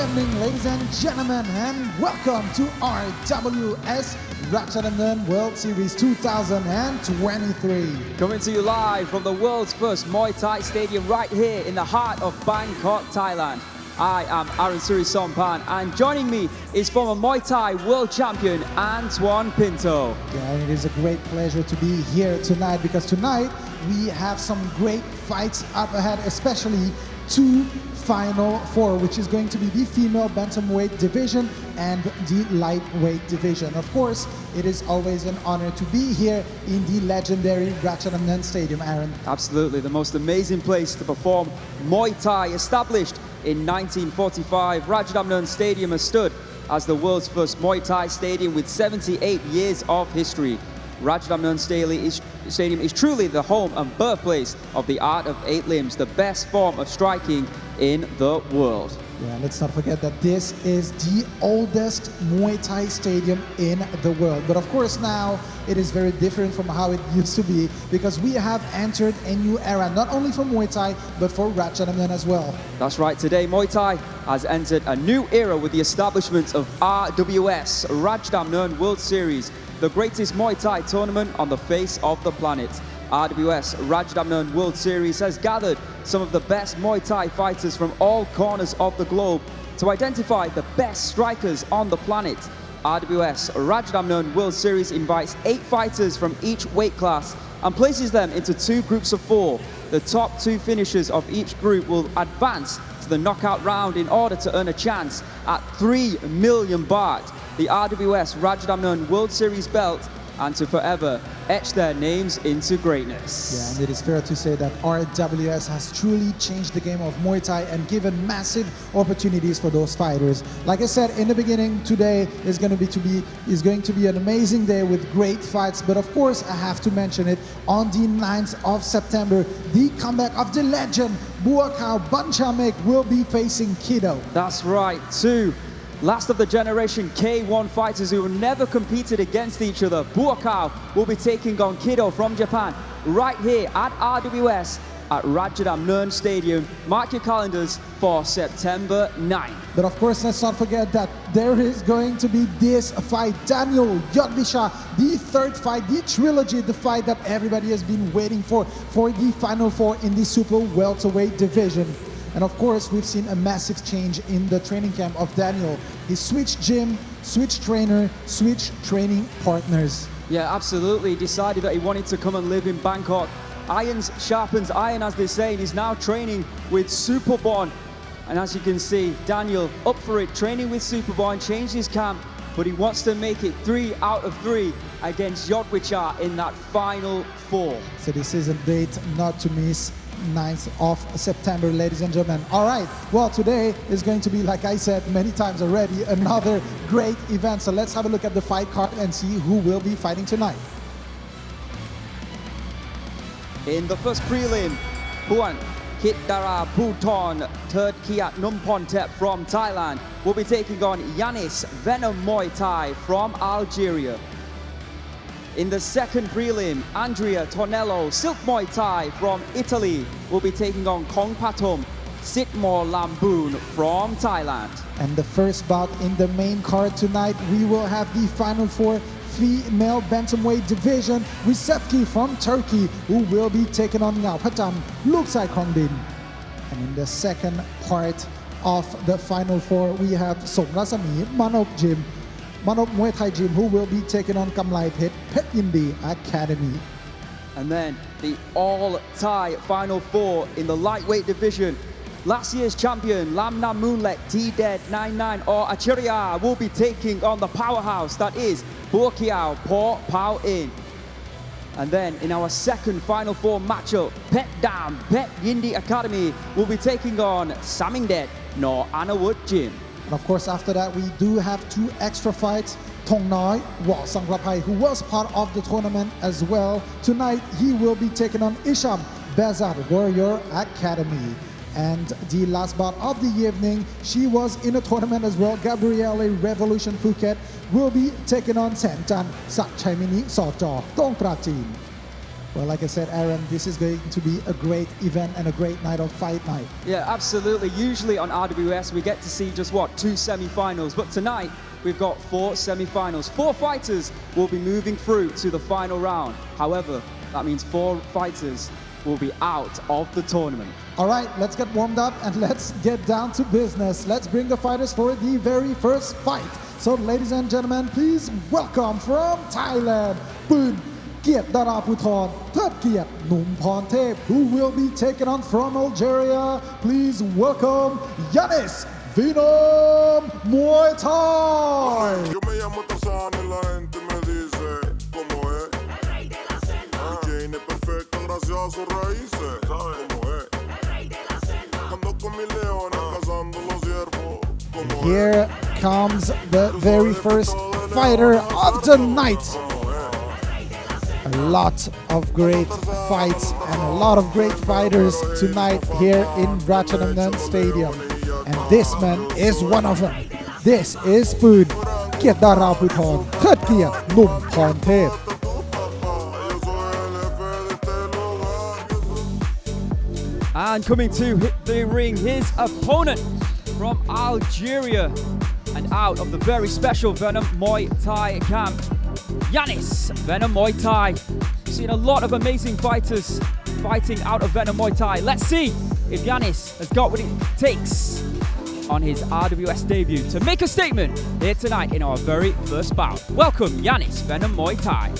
evening, ladies and gentlemen, and welcome to RWS Rajadamnern World Series 2023. Coming to you live from the world's first Muay Thai stadium right here in the heart of Bangkok, Thailand. I am Aaron Suri Sompan, and joining me is former Muay Thai world champion Antoine Pinto. Yeah, and it is a great pleasure to be here tonight because tonight we have some great fights up ahead, especially two Final Four, which is going to be the female bantamweight division and the lightweight division. Of course, it is always an honor to be here in the legendary Rajadamnern Stadium, Aaron. Absolutely, the most amazing place to perform Muay Thai. Established in 1945, Rajadamnern Stadium has stood as the world's first Muay Thai stadium with 78 years of history. Rajadamnern Stadium is truly the home and birthplace of the art of eight limbs, the best form of striking in the world. Yeah, let's not forget that this is the oldest Muay Thai stadium in the world. But of course now it is very different from how it used to be because we have entered a new era, not only for Muay Thai, but for Rajadamnern as well. That's right, today Muay Thai has entered a new era with the establishment of RWS Rajadamnern World Series, the greatest Muay Thai tournament on the face of the planet. RWS Rajadamnern World Series has gathered some of the best Muay Thai fighters from all corners of the globe to identify the best strikers on the planet. RWS Rajadamnern World Series invites 8 fighters from each weight class and places them into 2 groups of 4. The top 2 finishers of each group will advance to the knockout round in order to earn a chance at 3 million baht, the RWS Rajadamnern World Series belt, and to forever etch their names into greatness. Yeah, and it is fair to say that RWS has truly changed the game of Muay Thai and given massive opportunities for those fighters. Like I said in the beginning, today is going to be an amazing day with great fights. But of course, I have to mention it. On the 9th of September, the comeback of the legend Buakhiao Bantamweight will be facing Kido. That's right, 2 last of the generation K1 fighters who have never competed against each other. Buakhiao will be taking on Kido from Japan right here at RWS at Rajadamnern Stadium. Mark your calendars for September 9th. But of course, let's not forget that there is going to be this fight, Daniel Yodvisha, the 3rd fight, the trilogy, the fight that everybody has been waiting for the Final Four in the super welterweight division. And of course, we've seen a massive change in the training camp of Daniel. He switched gym, switched trainer, switched training partners. Yeah, absolutely. He decided that he wanted to come and live in Bangkok. Iron sharpens iron, as they say. He's now training with Superborn. And as you can see, Daniel up for it, training with Superborn, changed his camp, but he wants to make it 3 out of 3 against Yodwicha in that Final Four. So this is a date not to miss. 9th of September, ladies and gentlemen. All right, well, today is going to be, like I said many times already, another great event. So let's have a look at the fight card and see who will be fighting tonight. In the first prelim, Puan Kitdara Puton Third Kiat Numpontep from Thailand will be taking on Yanis Venum Muay Thai from Algeria. In the second prelim, Andrea Tornello Silk Muay Thai from Italy will be taking on Kong Patom Sitmore Lamboon from Thailand. And the first bout in the main card tonight, we will have the Final Four female bantamweight division with Sevgi from Turkey, who will be taking on Ngaoprajan Luksai Kongdin. And in the second part of the Final Four, we have Somratsamee Manop Muay Thai Gym, who will be taking on Kamlaipetch Petchdam Academy. And then the all-Thai Final Four in the lightweight division. Last year's champion Lamnammoonlek DAZN or Acharya will be taking on the powerhouse that is Buakhiao Po Pao In. And then in our second Final Four matchup, Petchdam Academy will be taking on Samingdet Nor Anawut Gym. And of course, after that, we do have 2 extra fights. Thongnoi, who was part of the tournament as well. Tonight, he will be taking on Hicham, Behzad Warrior Academy. And the last bout of the evening, she was in a tournament as well. Gabrielle Revolution Phuket will be taking on Sanehjan Satchaimini Sojor Thongprachin. Well, like I said, Aaron, this is going to be a great event and a great night of fight night. Yeah, absolutely. Usually on RWS, we get to see just, 2 semi-finals. But tonight, we've got 4 semi-finals. 4 fighters will be moving through to the final round. However, that means 4 fighters will be out of the tournament. All right, let's get warmed up and let's get down to business. Let's bring the fighters for the very first fight. So, ladies and gentlemen, please welcome from Thailand, Bout, Kiet Daraputhon, Third Kiet Numphantep, who will be taken on from Algeria. Please welcome Yanis Venum Muay Thai. Yo me llamo Tarzán y la gente me dice cómo es. El rey de la selva. Jane es perfecta gracias a sus raíces. ¿Sabes cómo es? El rey de la selva. Ando con mis leones cazando los ciervos. ¿Cómo es? Here comes the very first fighter of the night. A lot of great fights and a lot of great fighters tonight here in Rajadamnern Stadium. And this man is one of them. This is Bout, Kiet Daraputhon, Third Kiet Numphantep. And coming to the ring, his opponent from Algeria and out of the very special Venum Muay Thai camp, Yanis Venum Muay Thai. We've seen a lot of amazing fighters fighting out of Venum Muay Thai. Let's see if Yanis has got what it takes on his RWS debut to make a statement here tonight in our very first bout. Welcome, Yanis Venum Muay Thai.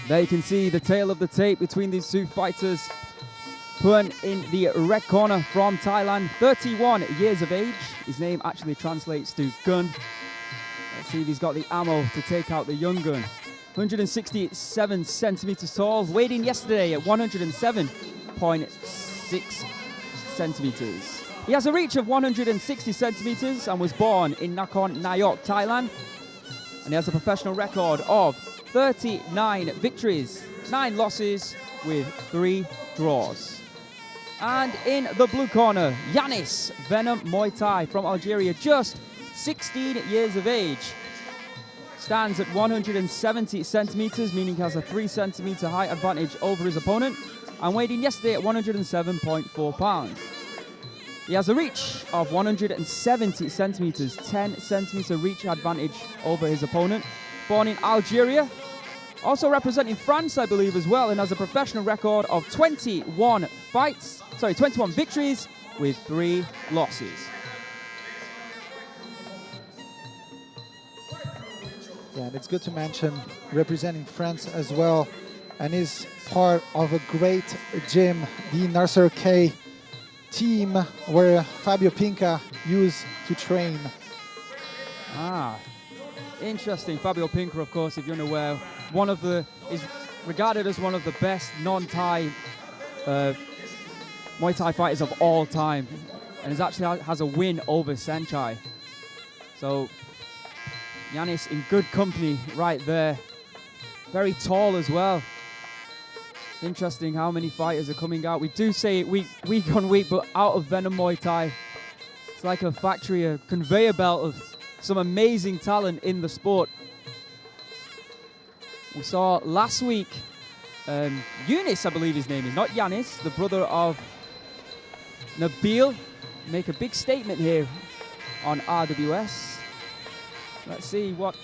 There you can see the tail of the tape between these 2 fighters. Pun in the red corner from Thailand, 31 years of age. His name actually translates to gun. Let's see if he's got the ammo to take out the young gun. 167 centimeters tall, weighed in yesterday at 107.6 centimeters. He has a reach of 160 centimeters and was born in Nakhon Nayok, Thailand. And he has a professional record of 39 victories, 9 losses with 3 draws. And in the blue corner, Yanis Venum Muay Thai from Algeria, just 16 years of age. Stands at 170 centimeters, meaning he has a 3 centimeter height advantage over his opponent, and weighed in yesterday at 107.4 pounds. He has a reach of 170 centimeters, 10 centimeter reach advantage over his opponent. Born in Algeria, also representing France, I believe, as well, and has a professional record of 21 victories with 3 losses. Yeah, and it's good to mention representing France as well, and is part of a great gym, the Nasser K team, where Fabio Pinca used to train. Interesting. Fabio Pinca, of course, if you're unaware, is regarded as one of the best non-Thai Muay Thai fighters of all time, and has a win over Sanchai. So Yanis in good company right there. Very tall as well. It's interesting how many fighters are coming out. We do say it week on week, but out of Venum Muay Thai, it's like a factory, a conveyor belt of some amazing talent in the sport. We saw last week Yunus, I believe his name is, not Yanis, the brother of Nabil, make a big statement here on RWS. Let's see what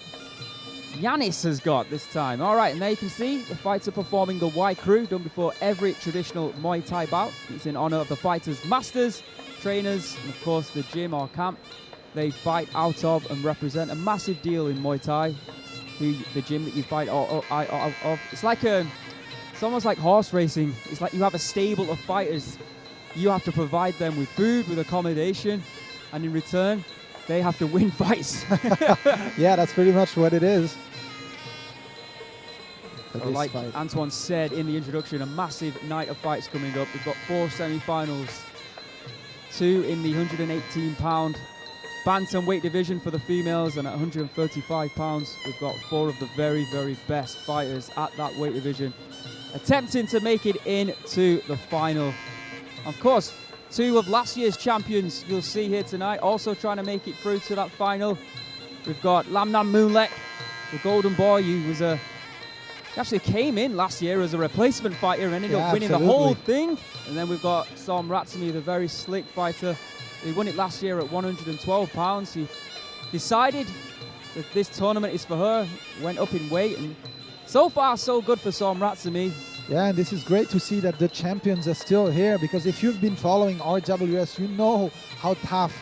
Yanis has got this time. All right, and there you can see the fighter performing the Y crew, done before every traditional Muay Thai bout. It's in honor of the fighters' masters, trainers, and of course the gym or camp they fight out of and represent. A massive deal in Muay Thai, the gym that you fight of. It's almost like horse racing. It's like you have a stable of fighters. You have to provide them with food, with accommodation, and in return, they have to win fights. Yeah, that's pretty much what it is. Like Antoine said in the introduction, a massive night of fights coming up. We've got 4 semi-finals, 2 in the 118-pound Bantamweight division for the females, and at 135 pounds, we've got 4 of the very, very best fighters at that weight division attempting to make it into the final. Of course, 2 of last year's champions you'll see here tonight also trying to make it through to that final. We've got Lamnammoonlek, the golden boy, who was he actually came in last year as a replacement fighter and ended up winning the whole thing. And then we've got Somratsamee, the very slick fighter. He won it last year at 112 pounds. He decided that this tournament is for her, went up in weight, and so far so good for Somratsamee. Yeah, and this is great to see that the champions are still here, because if you've been following RWS, you know how tough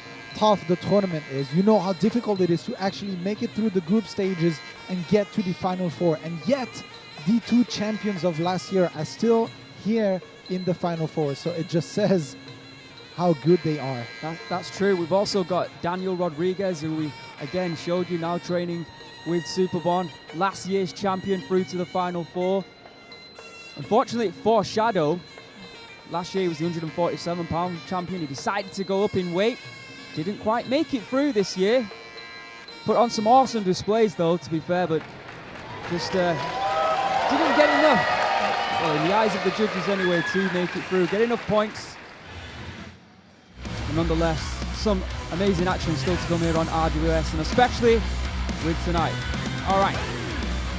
the tournament is. You know how difficult it is to actually make it through the group stages and get to the final 4. And yet, the 2 champions of last year are still here in the final 4. So it just says how good they are. That's true. We've also got Daniel Rodriguez, who we again showed you now training with Superbon. Last year's champion through to the final 4. Unfortunately for Shadow, last year he was the 147-pound champion. He decided to go up in weight. Didn't quite make it through this year. Put on some awesome displays though, to be fair, but just didn't get enough. Well, in the eyes of the judges anyway, to make it through. Get enough points. But nonetheless, some amazing action still to come here on RWS, and especially with tonight. All right,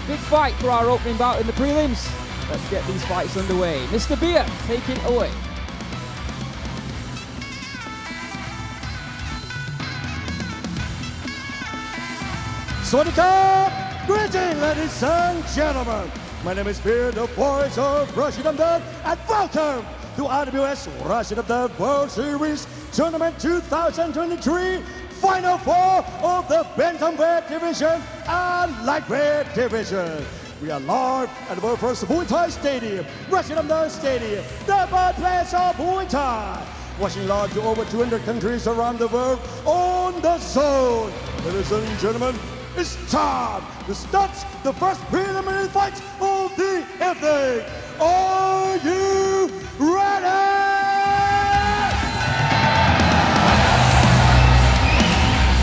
big fight for our opening bout in the prelims. Let's get these fights underway. Mr. Beer, take it away. Swadika! Greetings, ladies and gentlemen. My name is Beer, the voice of Rajadamnern, and welcome to RWS Rajadamnern World Series Tournament 2023 Final 4 of the Bantamweight division and Lightweight division. We are live at the world first Muay Thai Stadium, Rajadamnern Stadium, the birthplace of Muay Thai. Watching live to over 200 countries around the world on the zone. Ladies and gentlemen, it's time to start the first preliminary fight of the evening. Are you ready?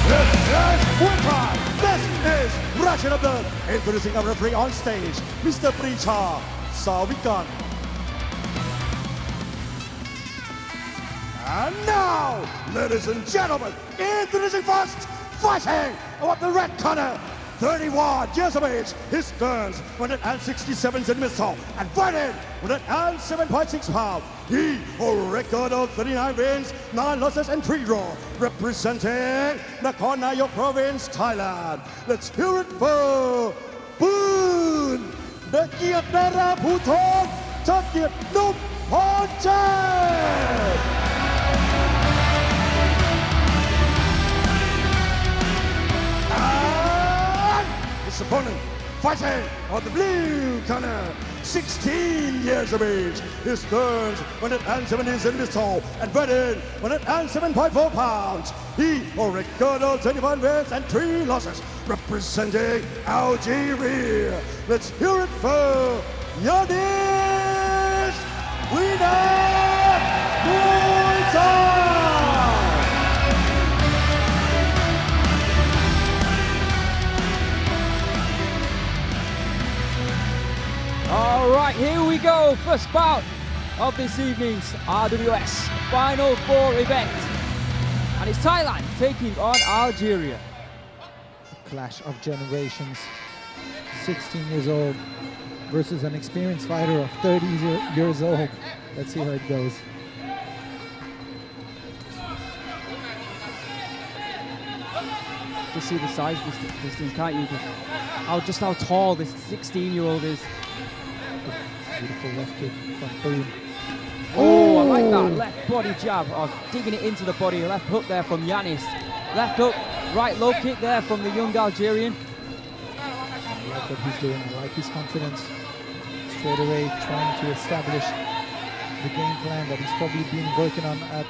This is Muay Thai. This is Rajadamnern. Introducing our referee on stage, Mr. Pricha Savikan. And now, ladies and gentlemen, introducing first, fighting about the red corner, 31 years of age, his turns 167 centimeters tall, and weighing 107.6 pounds. He holds a record of 39 wins, 9 losses, and 3 draws, representing Nakhon Nayok province, Thailand. Let's hear it for Boon, the Geet Dara Puthon, Geet Nup Ponchen. His opponent fighting on the blue corner, 16 years of age. His turns 170 centimeters tall and weighing 107.4 pounds. He holds a record of 21 wins and 3 losses, representing Algeria. Let's hear it for Yanis Winner Muay Thai. All right, here we go. First bout of this evening's RWS Final 4 event. And it's Thailand taking on Algeria. Clash of generations. 16 years old versus an experienced fighter of 30 years old. Let's see how it goes. Just see the size distance, can't you? Just how tall this 16-year-old is. Beautiful left kick from Boon. Oh, I like that left body jab. Oh, digging it into the body. Left hook there from Yanis. Left hook, right low kick there from the young Algerian. I like what he's doing. I like his confidence. Straight away trying to establish the game plan that he's probably been working on at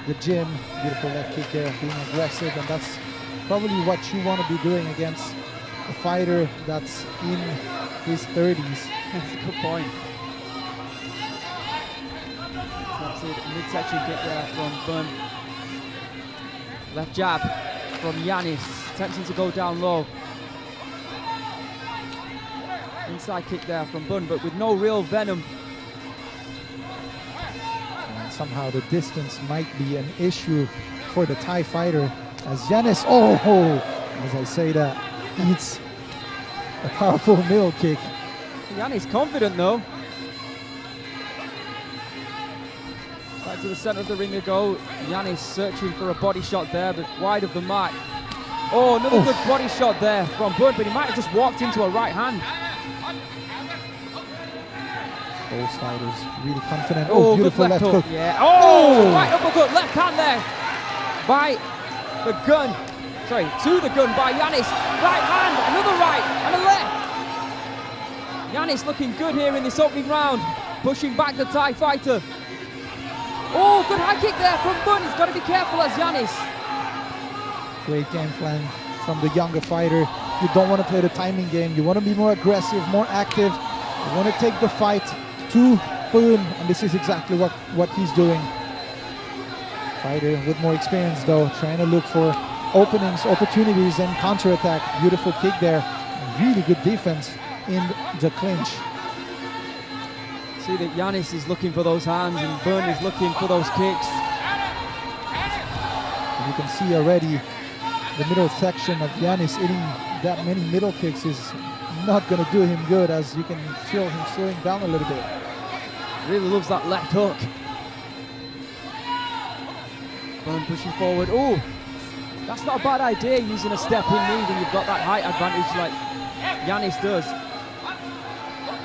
the gym. Beautiful left kick there, being aggressive, and that's probably what you want to be doing against a fighter that's in his 30s. That's a good point. That's it, midsection kick there from Bun. Left jab. from Yanis, attempting to go down low. Inside kick there from Bun, but with no real venom. And somehow the distance might be an issue for the Thai fighter as Yanis, as I say that, eats a powerful middle kick. Yanis confident though. Back to the center of the ring they go. Yanis searching for a body shot there, but wide of the mark. Oh, another good body shot there from Bun, but he might have just walked into a right hand. Both fighters really confident. Oh, Beautiful good left hook. Yeah. Oh, right uppercut, left hand there by the gun. Sorry, to the gun by Yanis. Right hand, another right, and a left. Yanis looking good here in this opening round, pushing back the Thai fighter. Oh, good high kick there from Bun. He's got to be careful as Yanis. Great game plan from the younger fighter. You don't want to play the timing game. You want to be more aggressive, more active. You want to take the fight to Bun, and this is exactly what he's doing. Fighter with more experience though, trying to look for openings, opportunities, and counterattack. Beautiful kick there. Really good defense in the clinch. See that Yanis is looking for those hands and Bun is looking for those kicks. And you can see already the middle section of Yanis eating that many middle kicks is not going to do him good, as you can feel him slowing down a little bit. Really loves that left hook. Bun pushing forward. Oh, that's not a bad idea, using a step in knee when you've got that height advantage like Yanis does.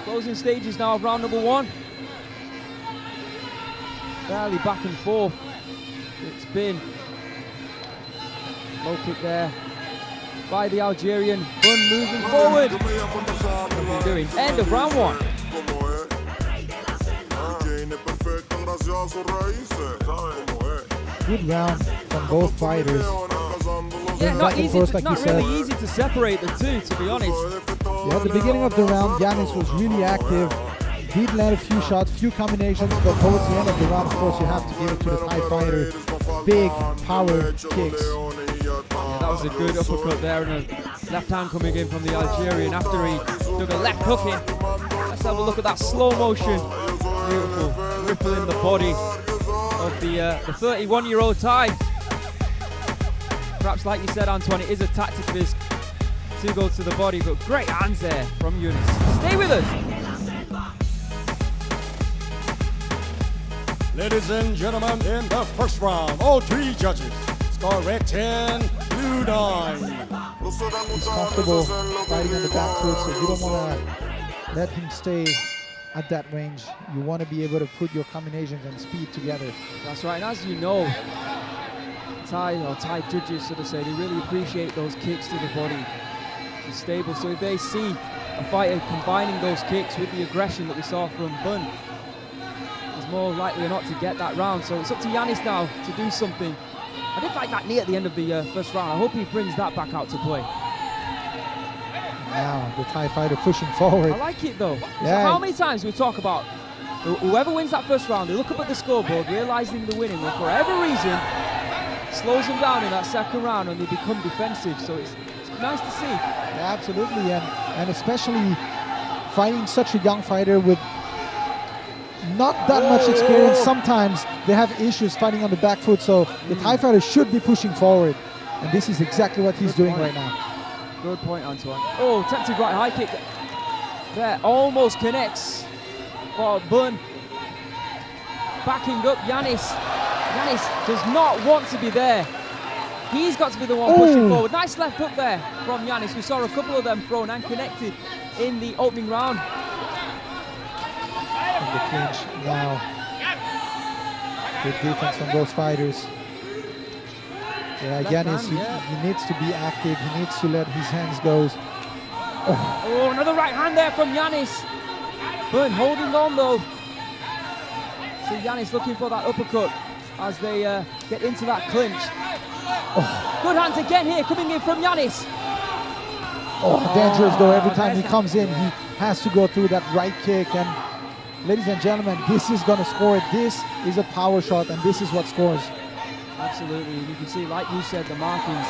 Closing stages now of round number one. Fairly back and forth. It's been low kick there by the Algerian. Bun moving forward. Nothing doing. End of round one. Good round from both fighters. Yeah, not Back and forth, like you said. really easy to separate the two, to be honest. Yeah, at the beginning of the round, Yanis was really active. He'd land a few shots, few combinations, but towards the end of the round, of course, you have to give it to the Thai fighter. Big power kicks. Yeah, that was a good uppercut there, and a left hand coming in from the Algerian after he took a left hook in. Let's have a look at that slow motion. Beautiful ripple in the body of the 31-year-old Thai. Perhaps like you said, Antoine, it is a tactic of his to go to the body, but great hands there from Yunus. Stay with us. Ladies and gentlemen, in the first round, all three judges score red 10, blue 9. He's comfortable fighting on the back foot, so you don't want to let him stay at that range. You want to be able to put your combinations and speed together. That's right, and as you know, Thai judges, so to say, they really appreciate those kicks to the body. It's stable, so if they see a fighter combining those kicks with the aggression that we saw from Bun, he's more likely or not to get that round. So it's up to Yanis now to do something. I did like that knee at the end of the first round. I hope he brings that back out to play. Now the Thai fighter pushing forward. I like it though. Yeah. So how many times we talk about whoever wins that first round, they look up at the scoreboard, realizing the winning, and for whatever reason, slows them down in that second round and they become defensive. So it's nice to see. Yeah, absolutely, and especially fighting such a young fighter with not that much experience. Sometimes they have issues fighting on the back foot, so the Thai fighter should be pushing forward, and this is exactly what he's doing right now. Good point, Antoine. Oh, tempted right high kick there, almost connects for Bun. Backing up Yanis. Yanis does not want to be there. He's got to be the one pushing forward. Nice left hook there from Yanis. We saw a couple of them thrown and connected in the opening round. In the clinch now. Good defense from both fighters. Yeah, Yanis, he needs to be active. He needs to let his hands go. Oh, another right hand there from Yanis. Bun holding on though. So Yanis looking for that uppercut as they get into that clinch. Good hands again here coming in from Yanis. Dangerous though. Every time he comes in, he has to go through that right kick. And ladies and gentlemen, this is going to score it. This is a power shot, and this is what scores. Absolutely. You can see, like you said, the markings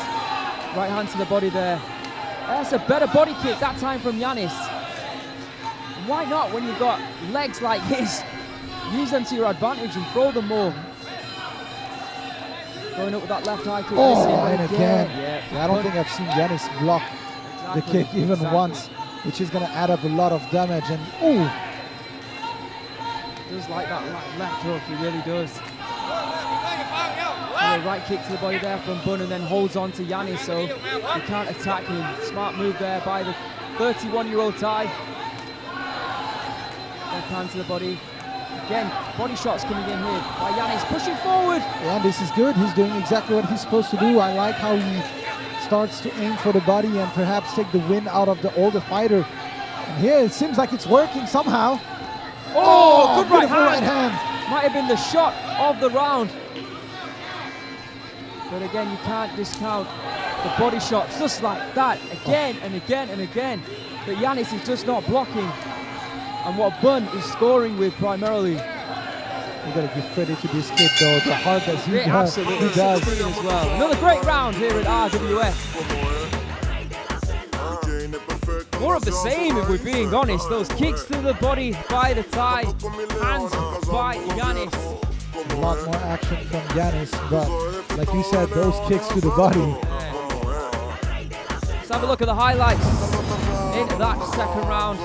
Right hand to the body there. That's a better body kick that time from Yanis. Why not when you've got legs like his? Use them to your advantage and throw them more. Going up with that left high kick. And again. Yeah, I don't think I've seen Yanis block the kick even once, which is going to add up a lot of damage. And does like that left hook, he really does. Right kick to the body there from Bun and then holds on to Yanis, so he can't attack him. Smart move there by the 31-year-old Thai. Left hand to the body. Again, body shots coming in here by Yanis, pushing forward. Yeah, this is good. He's doing exactly what he's supposed to do. I like how he starts to aim for the body and perhaps take the wind out of the older fighter. And here it seems like it's working somehow. Oh, good right hand. Might have been the shot of the round. But again, you can't discount the body shots just like that, again and again and again. But Yanis is just not blocking. And what Bun is scoring with primarily. We've got to give credit to this kid though, the heart that he absolutely does. As well. Another great round here at RWS. More of the same if we're being honest. Those kicks to the body by the Thai, hands by Yanis. A lot more action from Yanis, but like you said, those kicks to the body. Let's have a look at the highlights in that second round.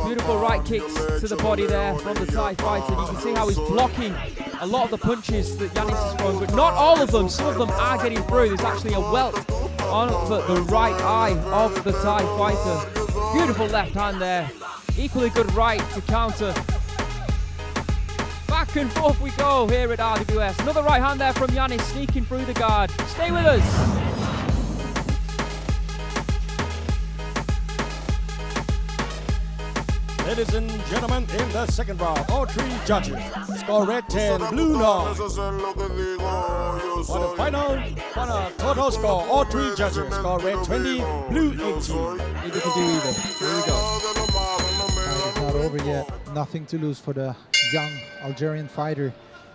Beautiful right kicks to the body there from the Thai fighter. You can see how he's blocking a lot of the punches that Yanis is throwing, but not all of them. Some of them are getting through. There's actually a welt on the right eye of the Thai fighter. Beautiful left hand there. Equally good right to counter. Back and forth we go here at RWS. Another right hand there from Yanis, sneaking through the guard. Stay with us. Ladies and gentlemen, in the second round, all three judges score red 10, blue 9. For the final total score, all three judges score red 20, blue 18. Either can do either. Here we go. It's not over yet. Nothing to lose for the young Algerian fighter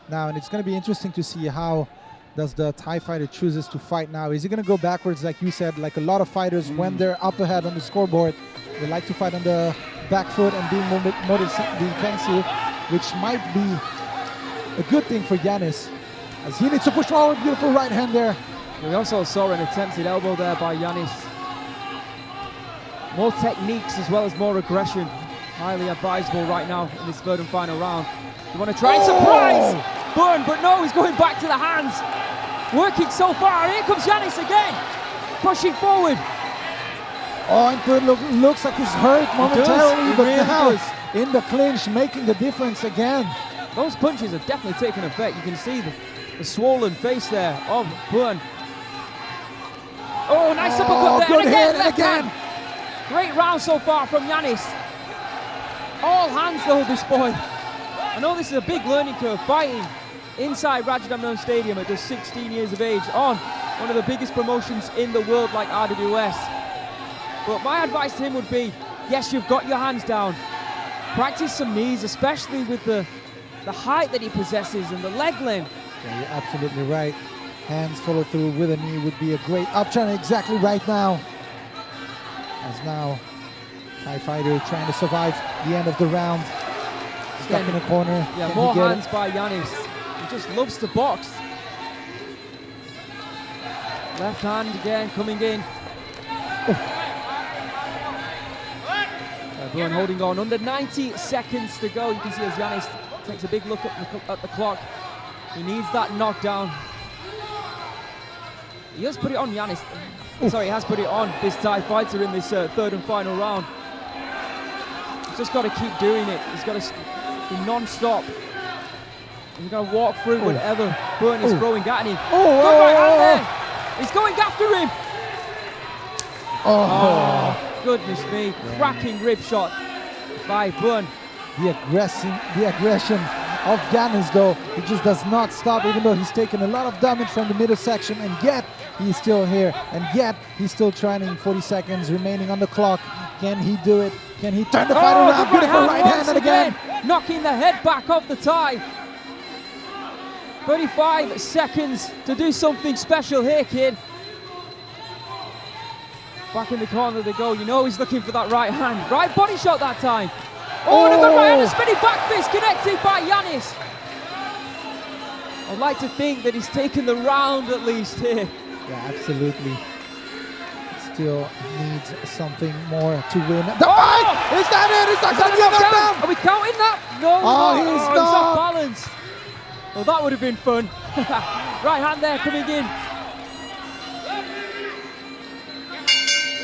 now, and it's going to be interesting to see how does the Thai fighter chooses to fight now. Is he going to go backwards like you said, like a lot of fighters when they're up ahead on the scoreboard, they like to fight on the back foot and being more defensive, which might be a good thing for Yanis, as he needs to push forward. Beautiful right hand there. We also saw an attempted elbow there by Yanis. More techniques as well as more aggression. Highly advisable right now in this third and final round. You want to try and surprise Bun, but no, he's going back to the hands. Working so far. Here comes Yanis again, pushing forward. Oh, and Bun looks like he's hurt momentarily, but now in the clinch, making the difference again. Those punches are definitely taking effect. You can see the swollen face there of Bun. Oh, nice uppercut there. Good hit, left hand. Great round so far from Yanis. All hands though, this boy. I know this is a big learning curve, fighting inside Rajadamnern Stadium at just 16 years of age on one of the biggest promotions in the world like RWS. But my advice to him would be, yes, you've got your hands down. Practice some knees, especially with the height that he possesses and the leg length. Yeah, you're absolutely right. Hands follow through with a knee would be a great option exactly right now. As now, Thai fighter trying to survive the end of the round. Stuck in the corner. Yeah, Can more he get hands by Yanis. He just loves to box. Left hand again coming in. Bun holding on. Under 90 seconds to go. You can see as Yanis takes a big look at the clock. He needs that knockdown. He has put it on Yanis. Sorry, he has put it on this Thai fighter in this third and final round. He's just got to keep doing it. He's got to be non-stop. He's going to walk through whatever Bun is throwing at him. Good right hand there. He's going after him. Oh, goodness me. Yeah. Cracking rib shot by Bun. The aggression of Yanis though, he just does not stop, even though he's taken a lot of damage from the middle section, and yet he's still here, and yet he's still trying. 40 seconds remaining on the clock. Can he do it? Can he turn the fight around? Beautiful right hand and again. Knocking the head back of the Thai. 35 seconds to do something special here, kid. Back in the corner they go. You know he's looking for that right hand. Right body shot that time. Oh, and a good right hand, a spinning back fist connected by Yanis. I'd like to think that he's taken the round at least here. Yeah, absolutely. Still needs something more to win. The fight! Is that it? Is that going to be a knockdown? Are we counting that? No. He's not not. balanced. Well, that would have been fun. Right hand there coming in.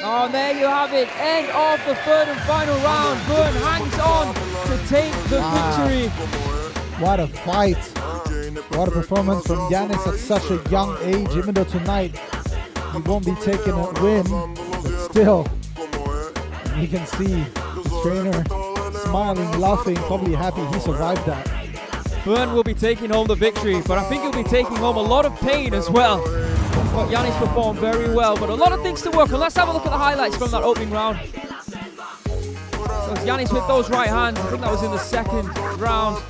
Oh, and there you have it. End of the third and final round. Burn hangs on to take the victory. What a fight. What a performance from Yanis at such a young age. Even though tonight he won't be taking a win, but still, you can see his trainer smiling, laughing, probably happy he survived that. Burn will be taking home the victory, but I think he'll be taking home a lot of pain as well. But Yanis performed very well, but a lot of things to work on. Let's have a look at the highlights from that opening round. So it's Yanis with those right hands. I think that was in the second round.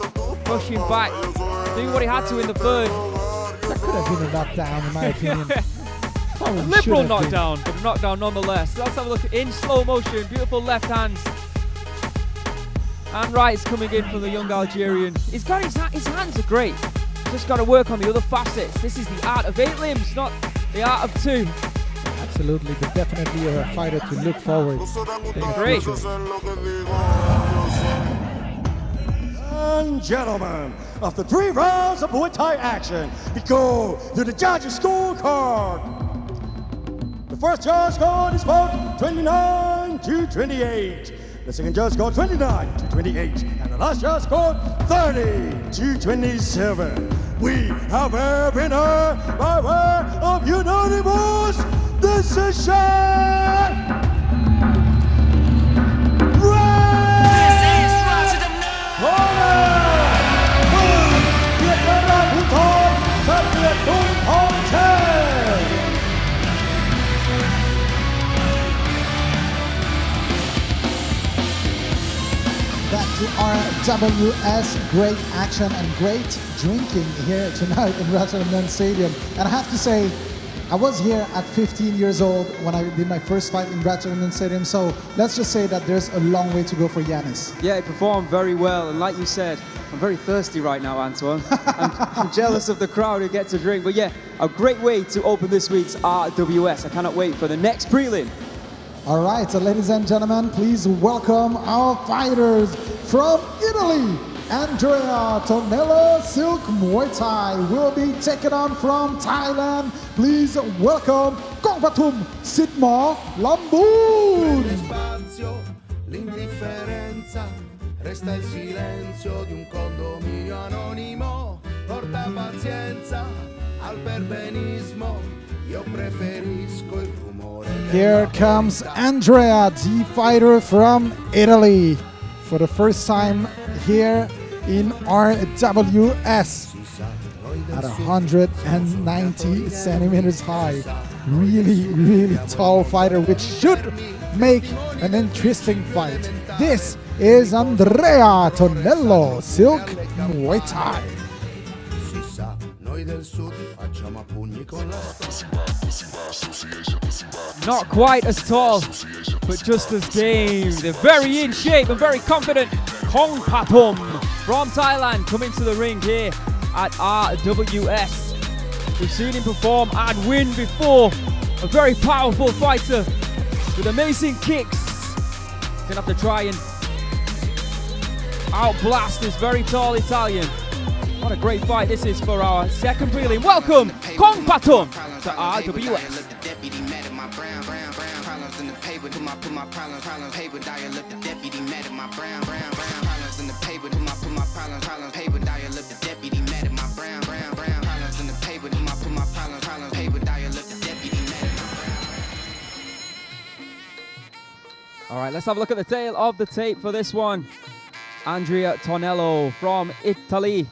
Pushing back, doing what he had to in the third. That could have been a knockdown in my opinion. A liberal knockdown, but a knockdown nonetheless. So let's have a look in slow motion. Beautiful left hands. And right is coming in from the young Algerian. His hands are great. Just got to work on the other facets. This is the art of 8 limbs, not the art of 2. Absolutely, but definitely a fighter to look forward. Great. And gentlemen, after 3 rounds of Muay Thai action, we go to the judges' scorecard. The first judge scored is about 29-28. The second judge scored 29-28. And the last judge scored 30-27. We have a winner by way of unanimous decision. Back to RWS, great action and great drinking here tonight in Rajadamnern Stadium. And I have to say, I was here at 15 years old when I did my first fight in Rajadamnern Stadium, so let's just say that there's a long way to go for Yanis. Yeah, he performed very well, and like you said, I'm very thirsty right now, Antoine. I'm jealous of the crowd who gets a drink, but yeah, a great way to open this week's RWS. I cannot wait for the next prelim. All right, so ladies and gentlemen, please welcome our fighters from Italy. Andrea Tonello Silk Muay Thai will be taken on from Thailand. Please welcome Kongpathum Sitmo Lamboon. L'indifferenza resta il silenzio di un condominio anonimo. Porta pazienza al perbenismo. Io preferisco il rumore. Here comes Andrea, the fighter from Italy, for the first time here in RWS at 190 centimeters high. Really, really tall fighter, which should make an interesting fight. This is Andrea Tonello, Silk Muay Thai. Not quite as tall, but just as game. They're very in shape and very confident. Kongpathum from Thailand coming to the ring here at RWS. We've seen him perform and win before. A very powerful fighter with amazing kicks. Gonna have to try and outblast this very tall Italian. What a great fight this is for our second prelim. Welcome, Kongpathum to RWS. All right, let's have a look at the tail of the tape for this one. Andrea Tonello from Italy,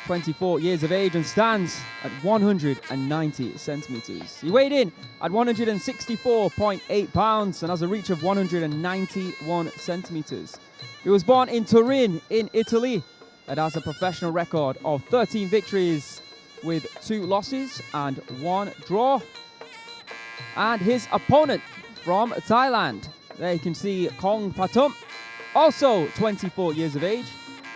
24 years of age and stands at 190 centimeters. He weighed in at 164.8 pounds and has a reach of 191 centimeters. He was born in Turin in Italy and has a professional record of 13 victories with 2 losses and 1 draw. And his opponent from Thailand, there you can see Kong Patum, also 24 years of age,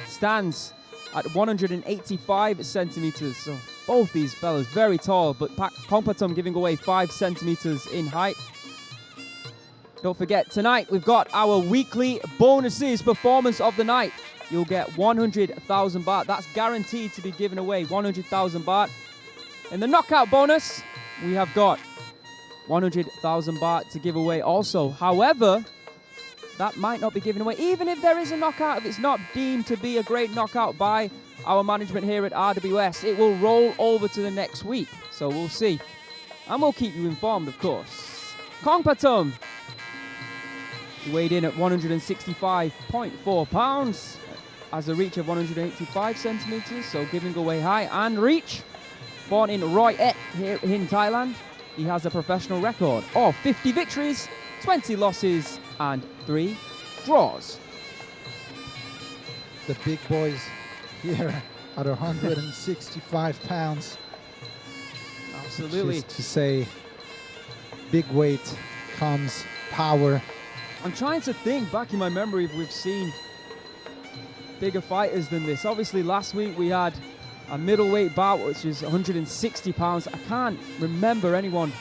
stands at 185 centimeters. So both these fellas very tall, but Kong Patum giving away 5 centimeters in height. Don't forget, tonight we've got our weekly bonuses performance of the night. You'll get 100,000 baht. That's guaranteed to be given away, 100,000 baht. In the knockout bonus, we have got 100,000 baht to give away also. However, that might not be given away. Even if there is a knockout, if it's not deemed to be a great knockout by our management here at RWS, it will roll over to the next week. So we'll see. And we'll keep you informed, of course. Kong Patum, he weighed in at 165.4 pounds, has a reach of 185 centimeters, so giving away height and reach. Born in Roi Et here in Thailand, he has a professional record of 50 victories, 20 losses, and 3 draws. The big boys here at 165 pounds. Absolutely. Just to say, big weight comes power. I'm trying to think back in my memory if we've seen bigger fighters than this. Obviously, last week we had a middleweight bout, which is 160 pounds. I can't remember anyone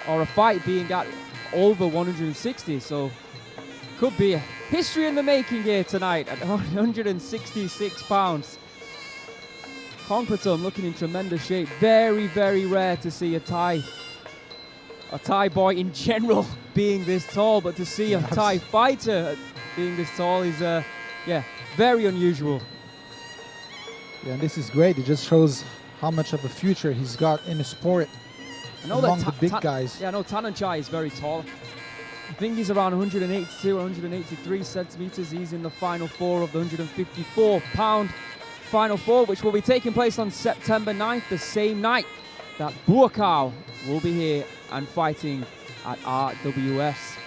or a fight being at over 160, so could be a history in the making here tonight at 166 pounds. Kong Patum looking in tremendous shape. Very, very rare to see a Thai boy in general being this tall, but to see a Thai fighter being this tall is, very unusual. Yeah, and this is great. It just shows how much of a future he's got in the sport among the big guys. Yeah, no, Thongnoi is very tall. I think he's around 182, 183 centimeters. He's in the final 4 of the 154-pound final 4, which will be taking place on September 9th, the same night that Buakhiao will be here and fighting at RWS.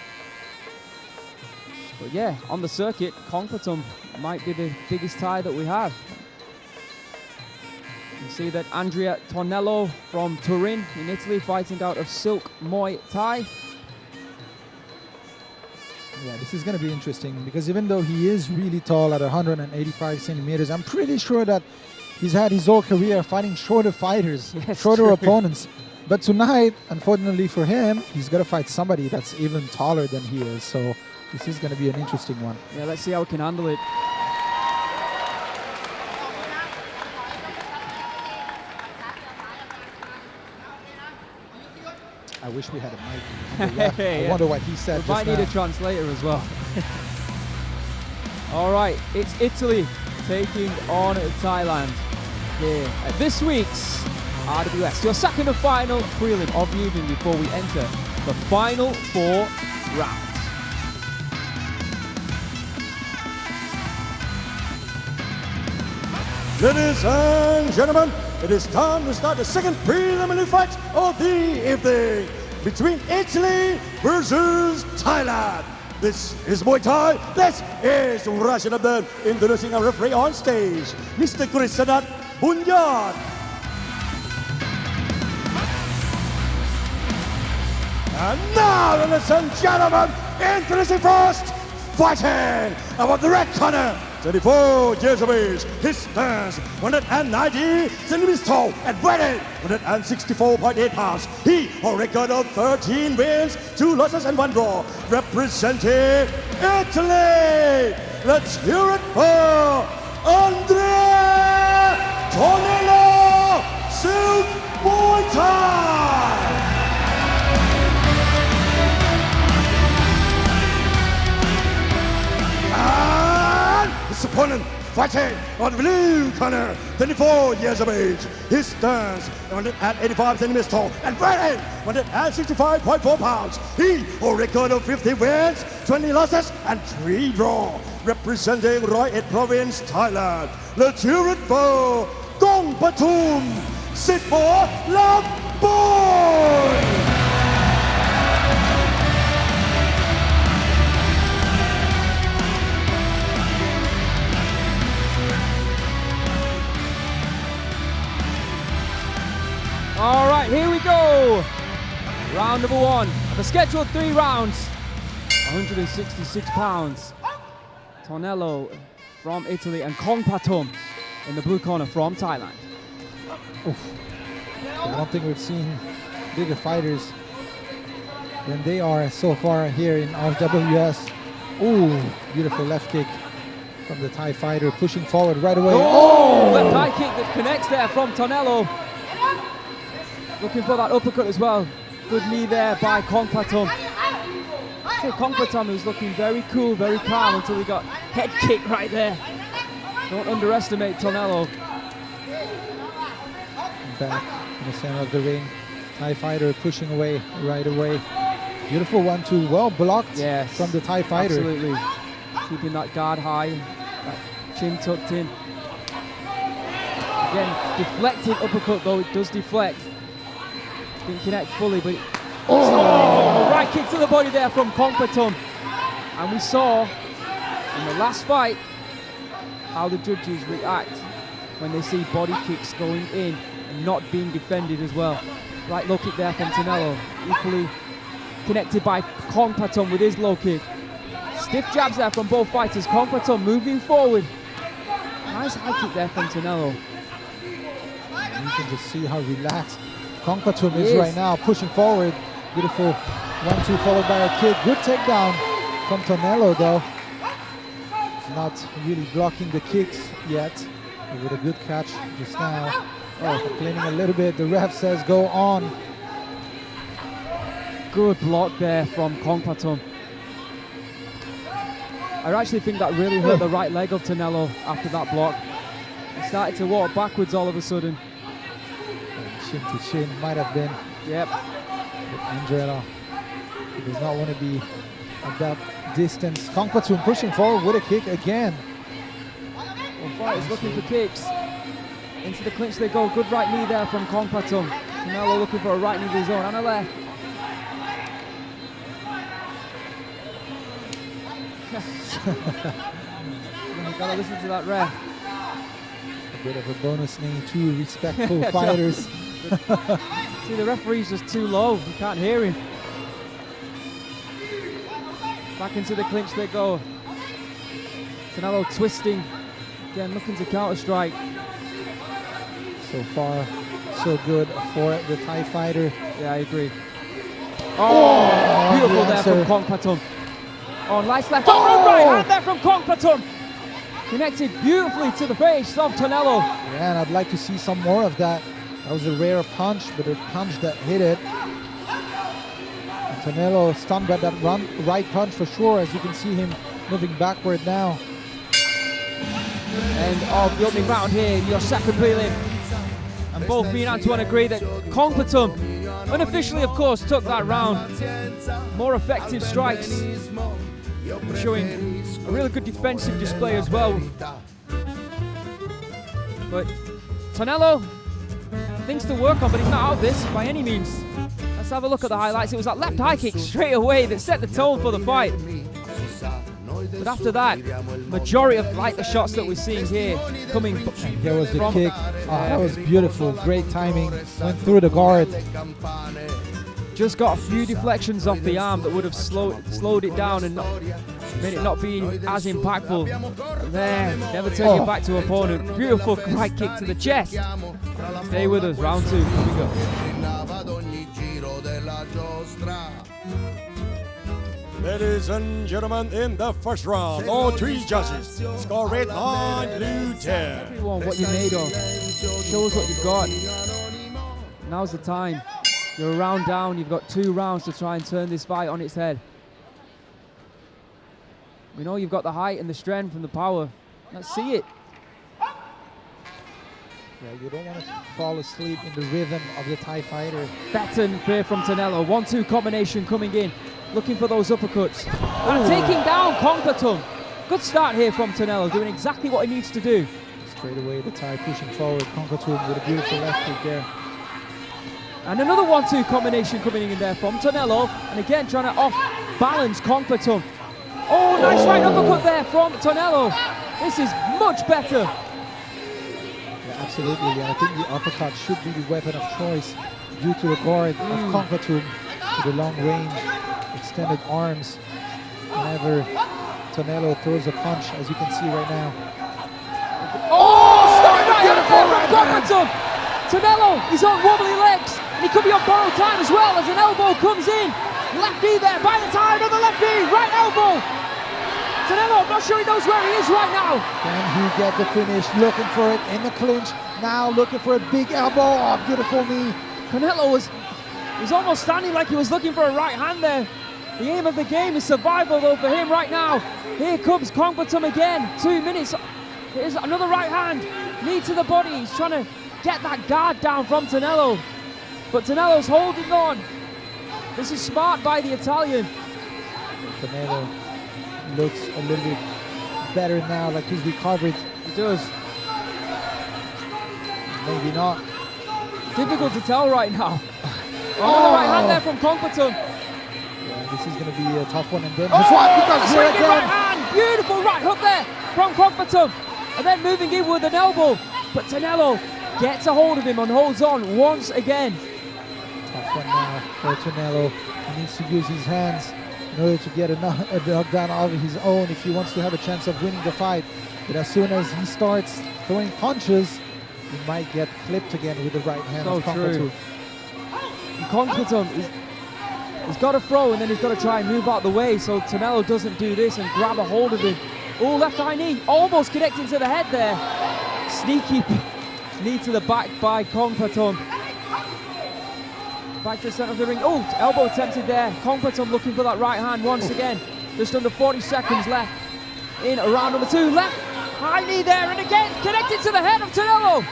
But yeah, on the circuit, Kong Patum might be the biggest Thai that we have. You see that Andrea Tornello from Turin in Italy fighting out of Silk Muay Thai. Yeah, this is going to be interesting because even though he is really tall at 185 centimeters, I'm pretty sure that he's had his whole career fighting shorter fighters, shorter opponents. But tonight, unfortunately for him, he's got to fight somebody that's even taller than he is. So this is going to be an interesting one. Yeah, let's see how he can handle it. I wish we had a mic. I wonder what he said. We might need a translator as well. All right, it's Italy taking on Thailand here at this week's RWS. Your second and final prelim of the evening before we enter the final 4 rounds. Ladies and gentlemen, it is time to start the second preliminary fight of the evening between Italy versus Thailand. This is Muay Thai. This is Rajadamnern. Introducing our referee on stage, Mr. Krishnat Bunyad. And now, ladies and gentlemen, introducing first, fighting about the red corner. 34 years of age, his stands 190 centimeters tall and weighing 164.8 pounds. He holds a record of 13 wins, 2 losses and 1 draw. Representing Italy, let's hear it for Andrea Tornello, Silk Muay Thai. His opponent fighting on the blue corner, 24 years of age. He stands 185 centimeters tall and weighing 165.4 pounds. He holds a record of 50 wins, 20 losses and 3 draw. Representing Roi Et Province, Thailand. Let's hear it for Kong Patum, Sitbo Lamboy. All right, here we go. Round number 1 of the scheduled 3 rounds. 166 pounds. Tonello from Italy and Kongpatum in the blue corner from Thailand. I don't think we've seen bigger fighters than they are so far here in RWS. Ooh, beautiful left kick from the Thai fighter, pushing forward right away. Oh, left high kick that connects there from Tonello. Looking for that uppercut as well. Good knee there by Kongpatum. So Kongpatum was looking very cool, very calm until he got head kick right there. Don't underestimate Tonello. Back in the center of the ring. Thai fighter pushing away right away. Beautiful 1-2, well blocked from the Thai fighter. Absolutely. Keeping that guard high, that chin tucked in. Again, deflected uppercut though, it does deflect. Didn't connect fully, but right kick to the body there from Kongpatum. And we saw in the last fight how the judges react when they see body kicks going in and not being defended as well. Right low kick there from Tonello, equally connected by Kongpatum with his low kick. Stiff jabs there from both fighters. Kongpatum moving forward. Nice high kick there from Tonello. You can just see how relaxed Kongpatum is right now, pushing forward. Beautiful 1-2 followed by a kick. Good takedown from Tonello though. Not really blocking the kicks yet. With a good catch just now. Complaining a little bit. The ref says go on. Good block there from Kongpatum. I actually think that really hurt the right leg of Tonello after that block. He started to walk backwards all of a sudden. Chin to chin might have been. Yep. But Andrella, he does not want to be at that distance. Kongpatum pushing forward with a kick again. Well, fighters looking for kicks. Into the clinch they go. Good right knee there from Kongpatum. Tonello looking for a right knee of his own and a left. You gotta listen to that ref. A bit of a bonus knee, two respectful fighters. See, the referee's just too low. You can't hear him. Back into the clinch they go. Tonello twisting. Again, looking to counter strike. So far, so good for the Thai fighter. Yeah, I agree. Oh, beautiful there from Kongpatum. Oh, nice left right hand there from Kongpatum. Connected beautifully to the face of Tonello. Yeah, and I'd like to see some more of that. That was a rare punch, but a punch that hit it. And Tonello stunned by that right punch for sure, as you can see him moving backward now. End of the opening round here in your second prelim. And both me and Antoine agree that Kongpatum, unofficially of course, took that round. More effective strikes, showing a really good defensive display as well. But Tonello, things to work on, but he's not out of this by any means. Let's have a look at the highlights. It was that left high kick straight away that set the tone for the fight. But after that, majority of the shots that we're seeing here coming from... Here was the kick. That was beautiful. Great timing. Went through the guard. Just got a few deflections off the arm that would have slowed it down and made it not be as impactful. There, never turn your back to opponent. Beautiful right kick to the chest. Stay with us, round 2. Here we go. Ladies and gentlemen, in the first round, all three judges score red 9, blue 10. Everyone, what you're made of. Show us what you've got. Now's the time. You're a round down. You've got 2 rounds to try and turn this fight on its head. We know you've got the height and the strength and the power. Let's see it. Yeah, you don't want to fall asleep in the rhythm of the Thai fighter. Baton clear from Tonello. 1-2 combination coming in. Looking for those uppercuts. And taking down Kongpatum. Good start here from Tonello, doing exactly what he needs to do. Straight away, the Thai pushing forward. Kongpatum with a beautiful left kick there. And another 1-2 combination coming in there from Tonello. And again, trying to off-balance Kongpatum. Oh, nice right uppercut there from Tonello. This is much better. Yeah, absolutely. Yeah, I think the uppercut should be the weapon of choice due to the guard of Kongpatum. with the long range, extended arms whenever Tonello throws a punch, as you can see right now. Stunning right hand there from Gopperton. Tonello, he's on wobbly legs, and he could be on borrowed time as well as an elbow comes in. Left knee there, by the time, another left knee, right elbow. Tonello, I'm not sure he knows where he is right now. Can he get the finish? Looking for it in the clinch. Now looking for a big elbow. Oh, beautiful knee. Canelo was almost standing like he was looking for a right hand there. The aim of the game is survival though for him right now. Here comes Kongpatum again. 2 minutes. Here's another right hand. Knee to the body. He's trying to get that guard down from Tonello. But Tonello's holding on. This is smart by the Italian. Tonello looks a little bit better now, like he's recovered. He does. Maybe not. Difficult to tell right now. Another right hand there from Kongpatum. Yeah, this is going to be a tough one. And then this one becomes here Swinging again. right hand. Beautiful right hook there from Kongpatum. And then moving in with an elbow. But Tonello gets a hold of him and holds on once again. Tough one now for Tonello. He needs to use his hands in order to get a knockdown of his own if he wants to have a chance of winning the fight. But as soon as he starts throwing punches, he might get clipped again with the right hand. So true. Kongpatum, he's got to throw and then he's got to try and move out the way so Tonello doesn't do this and grab a hold of him. Oh, left high knee, almost connecting to the head there. Sneaky knee to the back by Kongpatum. Back to the center of the ring. Oh, elbow attempted there. Kongpatum looking for that right hand once again. Just under 40 seconds left in round number 2. Left high knee there and again connected to the head of Tonello.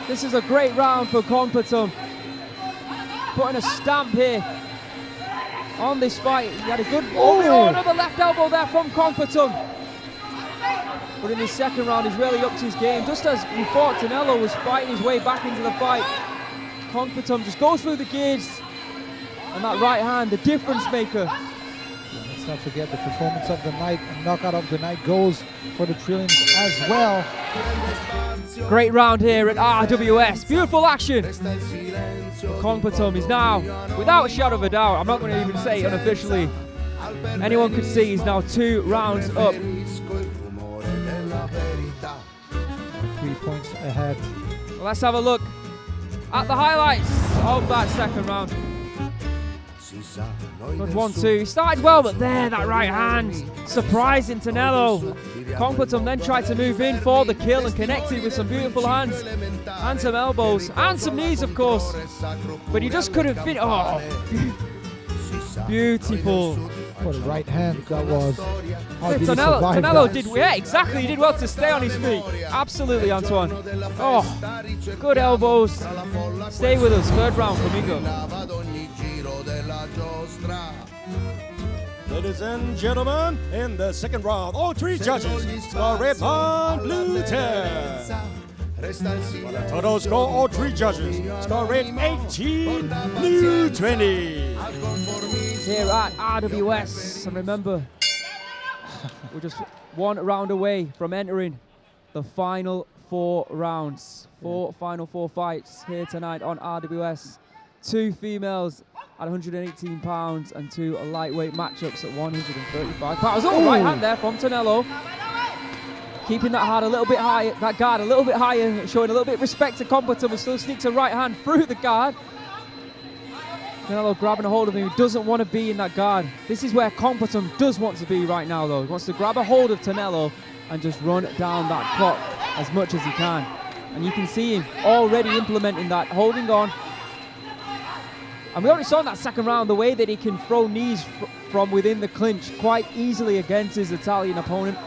This is a great round for Kongpatum. Putting a stamp here on this fight. He had a good... Oh, another left elbow there from Kongpatum. But in the second round, he's really upped his game. Just as we thought Tonello was fighting his way back into the fight, Kongpatum just goes through the gears. And that right hand, the difference maker. Let's not forget the performance of the night and knockout of the night goes for the prelims as well. Great round here at RWS. Beautiful action. Kongpatum is now, without a shadow of a doubt, I'm not going to even say it unofficially, anyone could see he's now 2 rounds up. 3 points ahead. Well, let's have a look at the highlights of that second round. Good 1-2. He started well, but there, that right hand, surprising Tonello. Kongpatum then tried to move in for the kill and connected with some beautiful hands and some elbows and some knees, of course. But he just couldn't fit. Oh, beautiful. What a right hand that was. Tonello did, yeah, exactly. He did well to stay on his feet. Absolutely, Antoine. Oh, good elbows. Stay with us. Third round, Flamingo. Ladies and gentlemen, in the second round, all 3 judges score red on blue 10. For the total score, all 3 judges score red 18, blue 20. Here at RWS, and remember, we're just 1 round away from entering the final 4 rounds. Final 4 fights here tonight on RWS. 2 females at 118 pounds and 2 lightweight matchups at 135 pounds. Oh, right hand there from Tonello. Keeping that guard a little bit higher, showing a little bit of respect to Kongpatum, and still sneaks a right hand through the guard. Tonello grabbing a hold of him. He doesn't want to be in that guard. This is where Kongpatum does want to be right now, though. He wants to grab a hold of Tonello and just run down that clock as much as he can. And you can see him already implementing that, holding on. And we already saw in that second round the way that he can throw knees from within the clinch quite easily against his Italian opponent.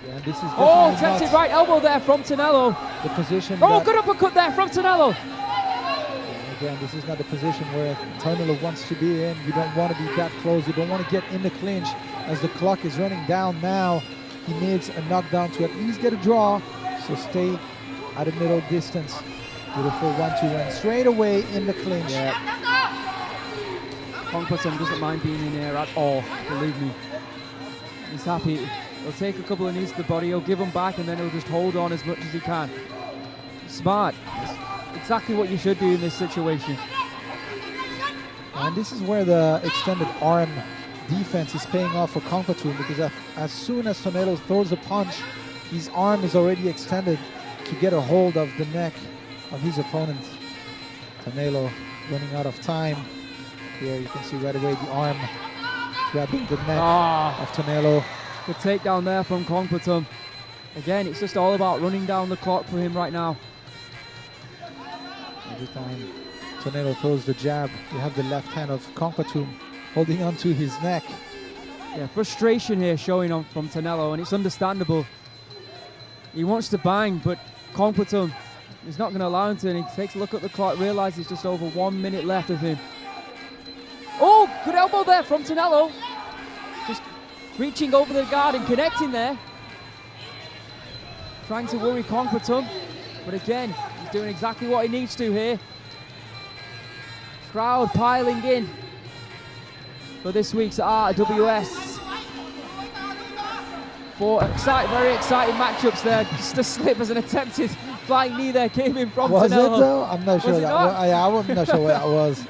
Yeah, this is tempted right elbow there from Tonello. The position. Good uppercut there from Tonello. Again, this is not the position where Tonello wants to be in. You don't want to be that close. You don't want to get in the clinch as the clock is running down now. He needs a knockdown to at least get a draw. So stay at a middle distance. Beautiful 1-2 and straight away in the clinch. Yeah. Kongpatum doesn't mind being in there at all, believe me. He's happy. He'll take a couple of knees to the body, he'll give them back, and then he'll just hold on as much as he can. Smart. It's exactly what you should do in this situation. And this is where the extended arm defense is paying off for Kongpatoon, because as soon as Thongnoi throws a punch, his arm is already extended to get a hold of the neck of his opponent. Thongnoi running out of time. Here you can see right away the arm grabbing the neck of Thongnoi. Good takedown there from Kongpatoon. Again, it's just all about running down the clock for him right now. Every time Thongnoi throws the jab, you have the left hand of Kongpatoon holding onto his neck. Yeah, frustration here showing on from Thongnoi, and it's understandable. He wants to bang, but Kongpatoon is not going to allow him to, and he takes a look at the clock, realizes just over 1 minute left of him. Oh, good elbow there from Thongnoi. Just reaching over the guard and connecting there. Trying to worry Kongpatoon, but again, he's doing exactly what he needs to here. Crowd piling in for this week's RWS. Four very exciting matchups there. Just a slip as an attempted flying knee there came in from Was Thongnoi. it though? I'm not sure. I'm not sure what that was.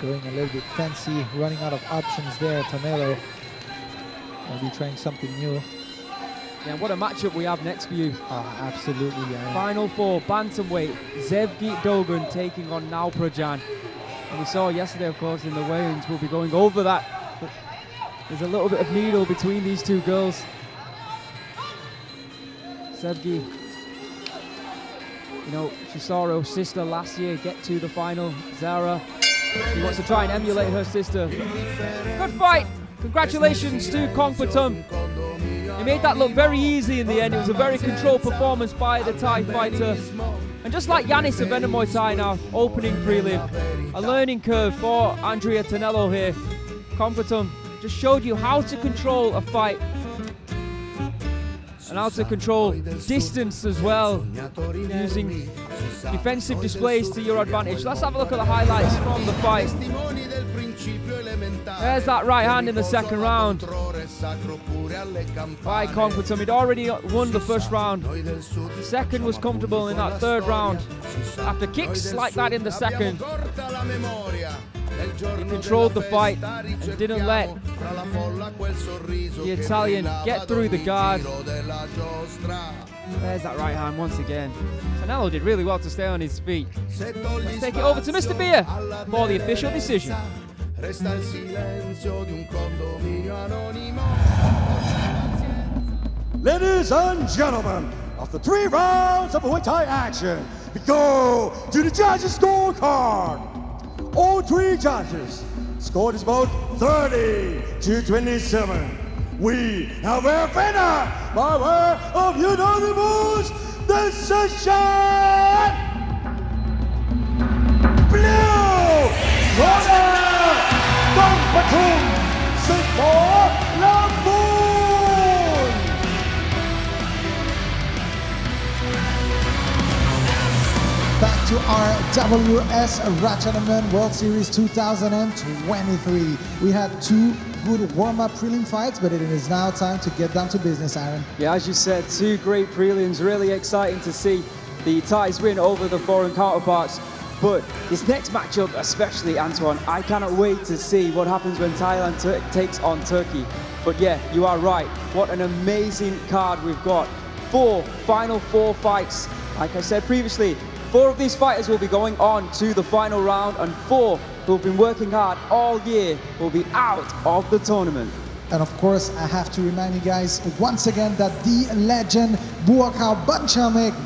Going a little bit fancy, running out of options there. Thongnoi maybe trying something new. Yeah, what a matchup we have next for you. Absolutely, yeah. Final four, Bantamweight, Sevgi Dogan taking on Ngaoprajan. And we saw yesterday, of course, in the weigh-ins, we'll be going over that. But there's a little bit of needle between these two girls. Sevgi, you know, she saw her sister last year get to the final, Zara. She wants to try and emulate her sister. Good fight! Congratulations to Kongpatoon. He made that look very easy in the end. It was a very controlled performance by the Thai fighter. And just like Yanis of Venum Muay Thai now, opening prelim, a learning curve for Andrea Thongnoi here. Kongpatoon just showed you how to control a fight and how to control distance as well, using defensive displays to your advantage. Let's have a look at the highlights from the fight. There's that right hand in the second round by Kongpatoon. He'd already won the first round. The second was comfortable in that third round. After kicks like that in the second, he controlled the fight and didn't let the Italian get through the guard. There's that right hand once again. Thongnoi did really well to stay on his feet. Let's take it over to Mr. Beer for the official decision. Ladies and gentlemen, after 3 rounds of Muay Thai action, we go to the judges' scorecard. All 3 judges scored is about 30-27. We have a winner by way of unanimous decision. Blue corner, Kongpatoon, 14 Lamnammoonlek. Back to RWS Rajadamnern World Series 2023. We had 2 good warm-up prelim fights, but it is now time to get down to business, Aaron. Yeah, as you said, 2 great prelims. Really exciting to see the Thais win over the foreign counterparts. But this next matchup, especially, Antoine, I cannot wait to see what happens when Thailand takes on Turkey. But yeah, you are right. What an amazing card we've got. 4 final 4 fights. Like I said previously, 4 of these fighters will be going on to the final round, and 4 who have been working hard all year will be out of the tournament. And of course, I have to remind you guys once again that the legend Buakhiao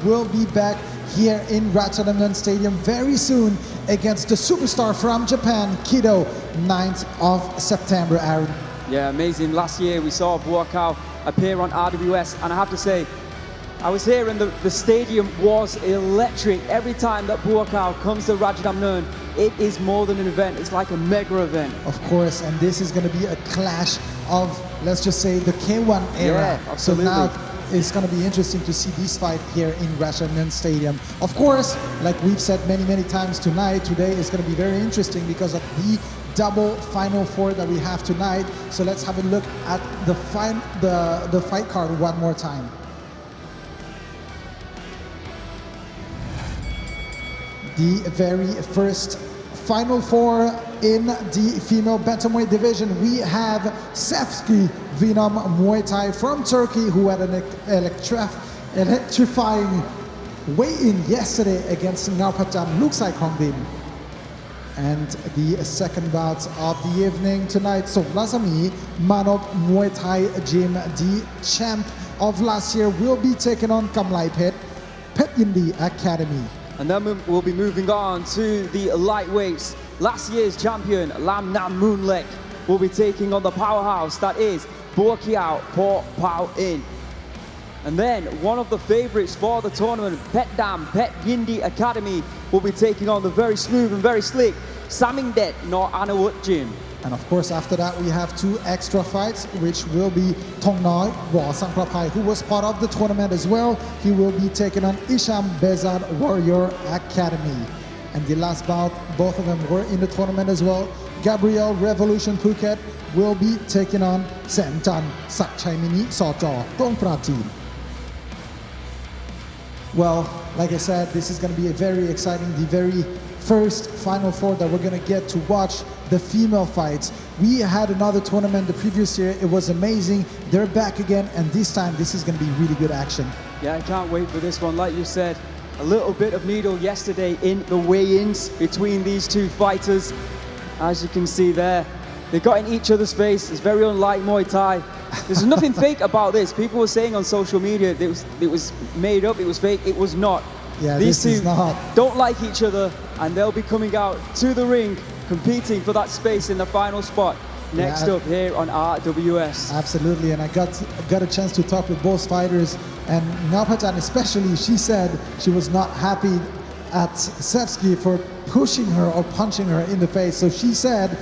will be back here in Rajadamnern Stadium very soon against the superstar from Japan, Kido, 9th of September, Aaron. Yeah, amazing. Last year we saw Buakhiao appear on RWS, and I have to say, I was here and the stadium was electric. Every time that Buakhiao comes to Rajadamnern, it is more than an event. It's like a mega event. Of course, and this is going to be a clash of, let's just say, the K1 era. Yeah, absolutely. So now it's going to be interesting to see this fight here in Rajadamnern Stadium. Of course, like we've said many times tonight, today is going to be very interesting because of the double final 4 that we have tonight. So let's have a look at the fight card one more time. The very first final four in the female bantamweight division. We have Sevgi Venum Muay Thai from Turkey, who had an electrifying weigh-in yesterday against Ngaoprajan, Luksai Kongdin. And the second bout of the evening tonight, Somratsamee, Manop Muay Thai Gym, the champ of last year, will be taking on Kamlaipetch, Petchdam Academy. And then we'll be moving on to the lightweights. Last year's champion, Lamnammoonlek, will be taking on the powerhouse that is Buakhiao Port Pao In. And then one of the favorites for the tournament, Petchdam Academy, will be taking on the very smooth and very slick Samingdet Ngaoprajan. And of course, after that, we have two extra fights, which will be Thongnoi, who was part of the tournament as well. He will be taking on Hicham, Behzad Warrior Academy. And the last bout, both of them were in the tournament as well. Gabrielle, Revolution Phuket, will be taking on Sanehjan, Sakchaimini Sojor, Ngaoprajan. Well, like I said, this is going to be a very exciting, the very first Final Four that we're going to get to watch the female fights. We had another tournament the previous year. It was amazing. They're back again, and this time this is going to be really good action. Yeah, I can't wait for this one. Like you said, a little bit of needle yesterday in the weigh-ins between these two fighters. As you can see there, they got in each other's face. It's very unlike Muay Thai. There's nothing fake about this. People were saying on social media it was made up, it was fake. It was not. Yeah, these this two is not. don't like each other, and they'll be coming out to the ring, competing for that space in the final spot. Next up here on RWS. Absolutely, and I got a chance to talk with both fighters, and Ngaoprajan especially, she said she was not happy at Sevgi for pushing her or punching her in the face. So she said,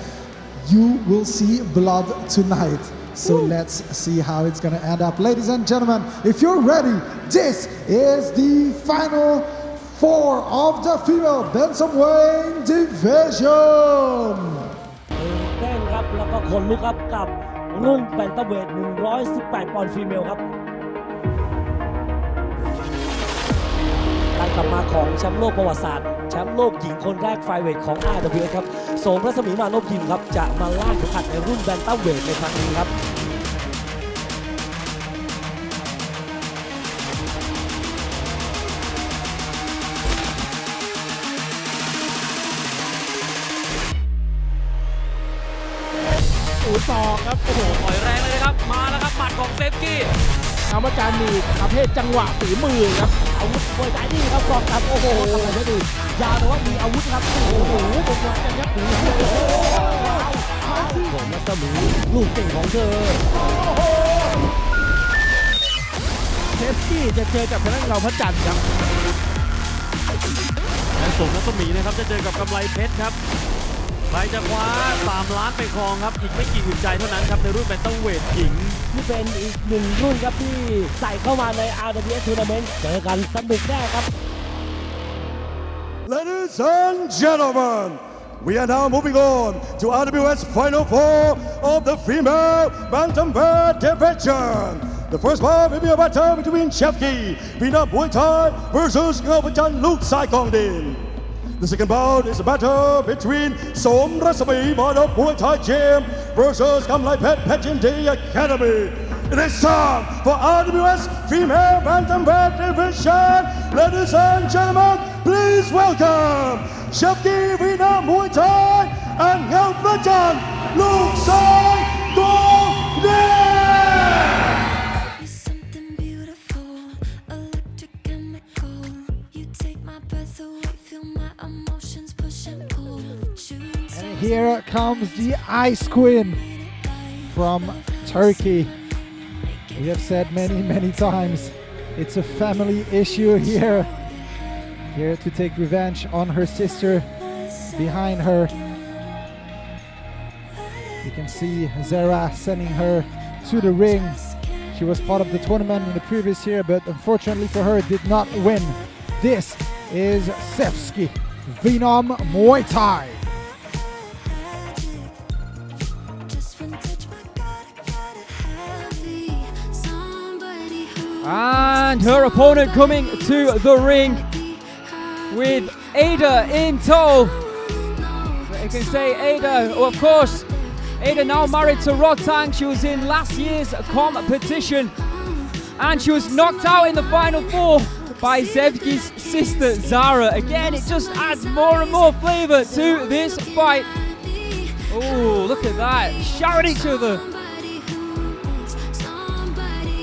you will see blood tonight. So let's see how it's going to end up. Ladies and gentlemen, if you're ready, this is the final four of the female bantamweight division. เต้นครับแล้วก็ขนลุกครับกับรุ่นแบนตัมเวท118 ปอนด์ฟีเมลครับการกลับมาของแชมป์โลกประวัติศาสตร์แชมป์โลกหญิงคนแรกไฟเวทของ RWS ครับโสมรัศมีมานพยิมครับจะมาล่าเข็มขัดในรุ่นแบนตัมเวทในครั้งนี้ครับ ศอกครับโอ้โหต่อยแรงเลยนะครับมาแล้วครับหมัดของเซฟกี้Ngaoprajanมีประเภทจังหวะฝีมือครับอาวุธมวยไทยนี่ครับศอกครับโอ้โหทำอะไรไม่ดียาวแต่ว่ามีอาวุธครับโอ้โหบนหลังกันครับผมรัศมีลูกเก่งของเธอเซฟกี้จะเจอกับทางด้านNgaoprajanครับและสมรัศมีนะครับจะเจอกับกำไลเพชรครับใครจะคว้า3 ล้านไปครองครับอีกไม่กี่อุ่นใจเท่านั้นครับในรุ่นแบนตัมเวทหญิงที่เป็นอีกหนึ่งรุ่นครับที่ใส่เข้ามาใน RWS Tournament เจอกันสนุกแน่ครับ Ladies and gentlemen, we are now moving on to RWS Final Four of the female bantamweight division. The first bout will be a battle between Sevgi Venum Muay Thai versus Ngaoprajan Luksai Kongdin.The second bout is a battle between Somratsamee Manop Muay Thai Gym versus Kamlaipetch Petchdam Academy. It is time for RWS Female Bantamweight Division. Ladies and gentlemen, please welcome Sevgi Venum Muay Thai and Ngaoprajan Luksai Kongdin.Here comes the Ice Queen from Turkey. We have said many times, it's a family issue here. Here to take revenge on her sister behind her. You can see Zara sending her to the ring. She was part of the tournament in the previous year, but unfortunately for her, did not win. This is Sevgi Venum Muay Thai.And her opponent coming to the ring with Ada in tow. You can say Ada, of course, Ada now married to Rod Tang. She was in last year's competition and she was knocked out in the final four by Sevgi's sister Zara. Again, it just adds more and more flavor to this fight. Oh, look at that, shouting at each other.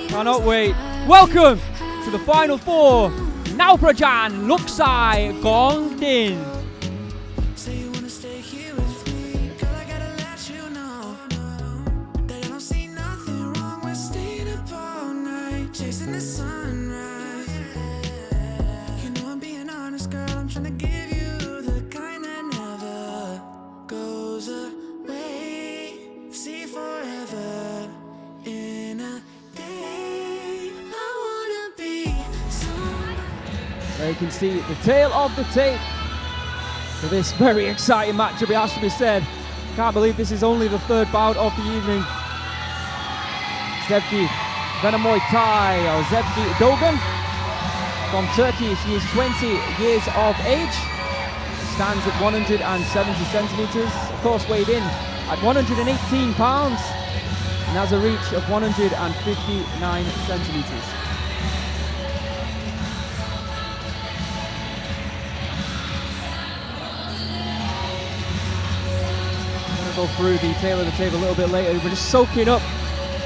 Cannot wait. Welcome to the final four. Ngaoprajan, Luksai, Gong Din. There you can see the tail of the tape for this very exciting matchup, it has to be said. Can't believe this is only the third bout of the evening. Sevgi, Venum Muay Thai, or Sevgi Dogan from Turkey. She is 20 years of age. Stands at 170 centimeters. Of course, weighed in at 118 pounds and has a reach of 159 centimeters. Go through the tail of the tape a little bit later. We're just soaking up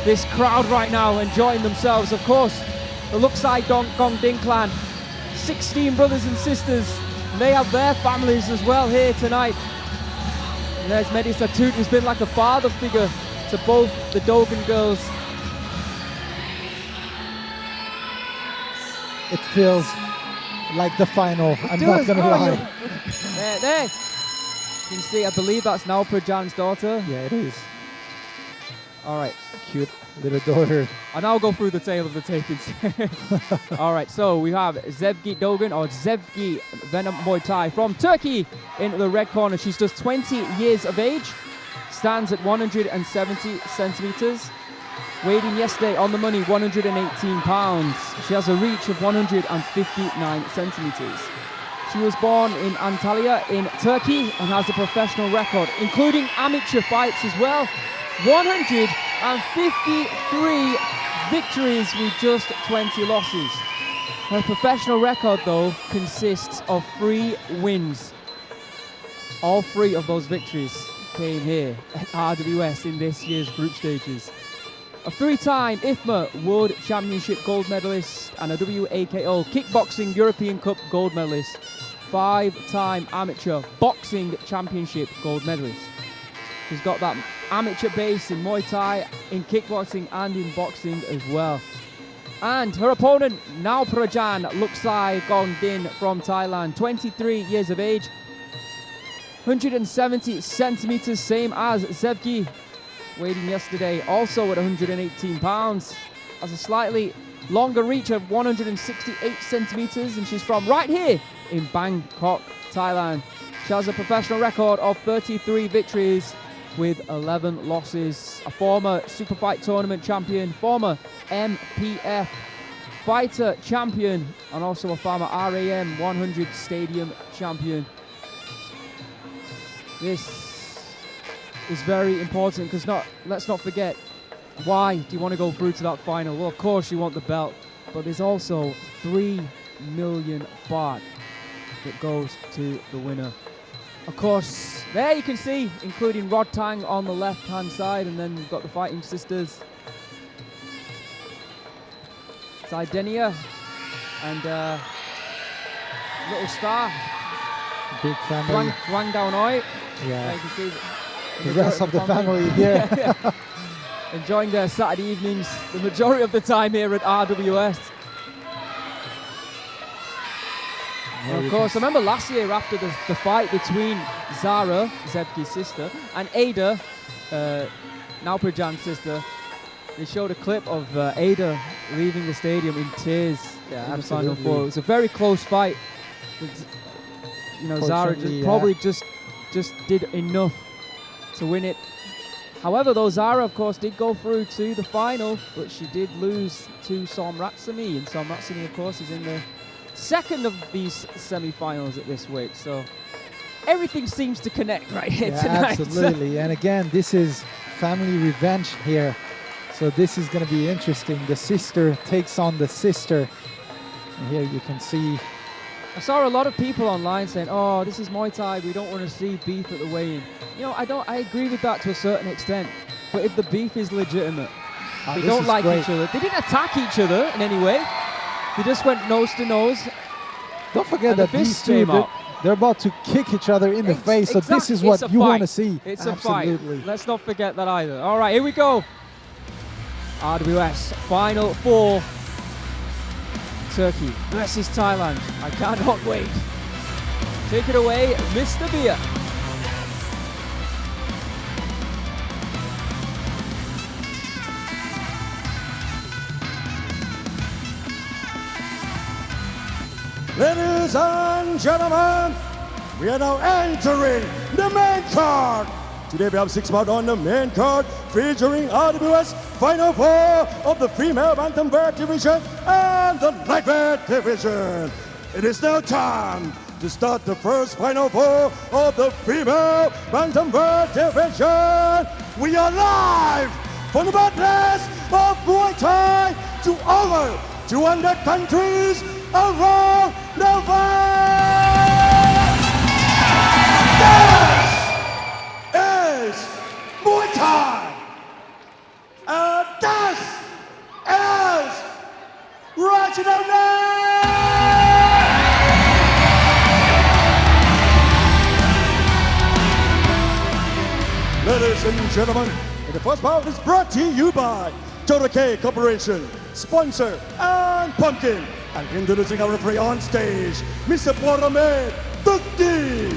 this crowd right now, enjoying themselves. Of course, the Luksai Gong Ding clan, 16 brothers and sisters. They have their families as well here tonight. And there's Mehdi Satut, who's been like a father figure to both the Dogan girls. It feels like the final. I'm not gonna lie. There. You can see, I believe that's Ngaoprajan's daughter. Yeah, it is. All right. Cute little daughter. And I'll go through the tail of the tape instead. All right, so we have Sevgi Dogan, or Sevgi Venum Muay Thai from Turkey in the red corner. She's just 20 years of age, stands at 170 centimeters. Weighed in yesterday on the money, 118 pounds. She has a reach of 159 centimeters. She was born in Antalya in Turkey and has a professional record, including amateur fights as well. 153 victories with just 20 losses. Her professional record, though, consists of 3 wins. All 3 of those victories came here at RWS in this year's group stages. A 3-time IFMA World Championship gold medalist and a WAKO Kickboxing European Cup gold medalist. 5-time amateur boxing championship gold medalist. She's got that amateur base in Muay Thai, in kickboxing and in boxing as well. And her opponent, Ngaoprajan Luksai Gong Din from Thailand, 23 years of age, 170 centimeters, same as Sevgi, weighed in yesterday, also at 118 pounds, has a slightly longer reach of 168 centimeters, and she's from right here in Bangkok, Thailand. She has a professional record of 33 victories with 11 losses. A former Super Fight Tournament champion, former MPF fighter champion, and also a former RAM 100 Stadium champion. This is very important because let's not forget, why do you want to go through to that final? Well, of course you want the belt, but there's also 3 million baht that goes to the winner. Of course, there you can see, including Rod Tang on the left-hand side, and then you've got the fighting sisters, Saidenia and Little Star. Big family. Wang Dao Noi. Yeah. You can see the rest of the family here. Enjoying their Saturday evenings the majority of the time here at RWS. And of course, I remember last year after the fight between Zara, Sevgi's sister, and Ada, Ngaoprajan's sister, they showed a clip of Ada leaving the stadium in tears in the final four. It was a very close fight. You know, Zara probably just did enough to win it. However, though, Zara, of course, did go through to the final, but she did lose to Somratsamee, and Somratsamee, of course, is in the second of these semi-finals at this weight. So everything seems to connect right here tonight. Absolutely. And again, this is family revenge here. So this is going to be interesting. The sister takes on the sister. And here you can see. I saw a lot of people online saying, "Oh, this is Muay Thai. We don't want to see beef at the weigh-in." You know, I agree with that to a certain extent. But if the beef is legitimate, they don't like each other. They didn't attack each other in any way. They just went nose to nose. Don't forget that these two, they're about to kick each other in the face. So this is what you want to see. It's Absolutely. a fight. Let's not forget that either. All right, here we go. RWS Final 4. Turkey versus Thailand. I cannot wait. Take it away, Mr. Beer. Ladies and gentlemen, we are now entering the main card. Today we have 6 bouts on the main card featuring RWS Final 4 of the female Bantamweight division and the lightweight division. It is now time to start the first Final 4 of the female Bantamweight division. We are live from the birthplace of Muay Thai to over 200 countries around the world. This is Muay Thai. And this is Rajadamnern. Ladies and gentlemen, the first bout is brought to you by Torake Corporation, sponsor and Pumpkin. And introducing our referee on stage, Mr. Borame Tukti.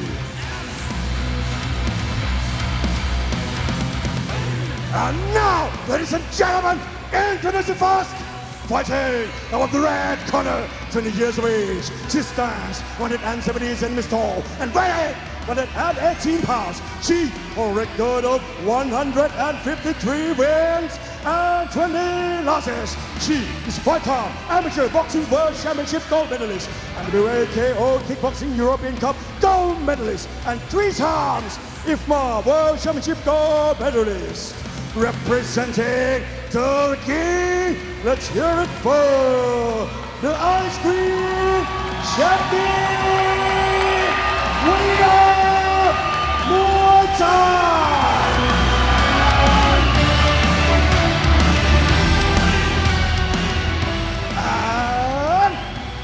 And now, ladies and gentlemen, introducing first, fighting out of the red corner, 20 years of age. She stands 170 and Miss Tall and weighing 118 pounds. She holds a record of 153 wins and 20 losses. She is 5-time amateur boxing world championship gold medalist and WAKO kickboxing European Cup gold medalist and 3 times IFMA world championship gold medalist. Representing Turkey, let's hear it for the ice cream champion. We are Muay Thai. And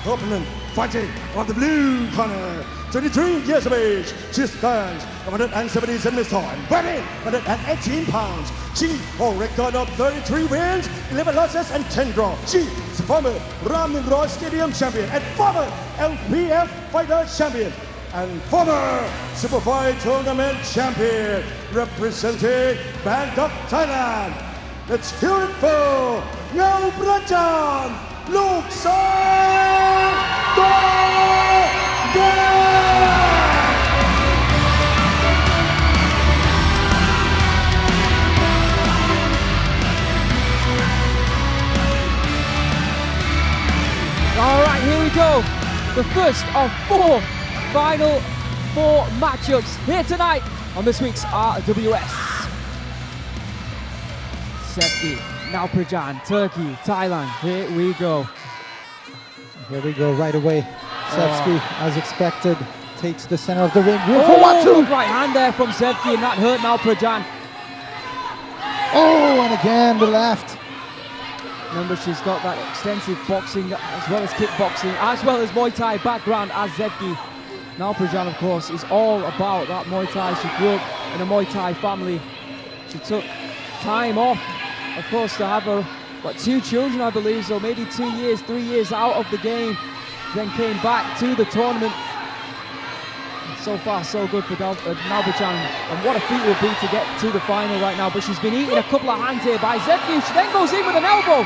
opponent fighting on the blue corner, 23 years of age. She stands 170 centimeters tall and weighing 118 pounds. She holds a record of 33 wins, 11 losses, and 10 draws. She is a former Lamnammoonlek Stadium champion and former LPF fighter champion and former Superfight Tournament champion, representing Bangkok, Thailand. Let's hear it for Ngaoprajan, Look Sang All right, here we go. The first of 4 final 4 matchups here tonight on this week's RWS. Sevgi, Ngaoprajan, Turkey, Thailand. Here we go. Here we go right away. Sevgi, as expected, takes the center of the ring. Room for 1-2. Right hand there from Sevgi, and that hurt Ngaoprajan. Oh, and again the left. Remember, she's got that extensive boxing as well as kickboxing, as well as Muay Thai background as Sevgi. Ngaoprajan, of course, is all about that Muay Thai. She grew up in a Muay Thai family. She took time off, of course, to have her, 2 children, I believe, so maybe 2 years, 3 years out of the game. Then came back to the tournament. So far, so good for Ngaoprajan. And what a feat it would be to get to the final right now. But she's been eating a couple of hands here by Sevgi. She then goes in with an elbow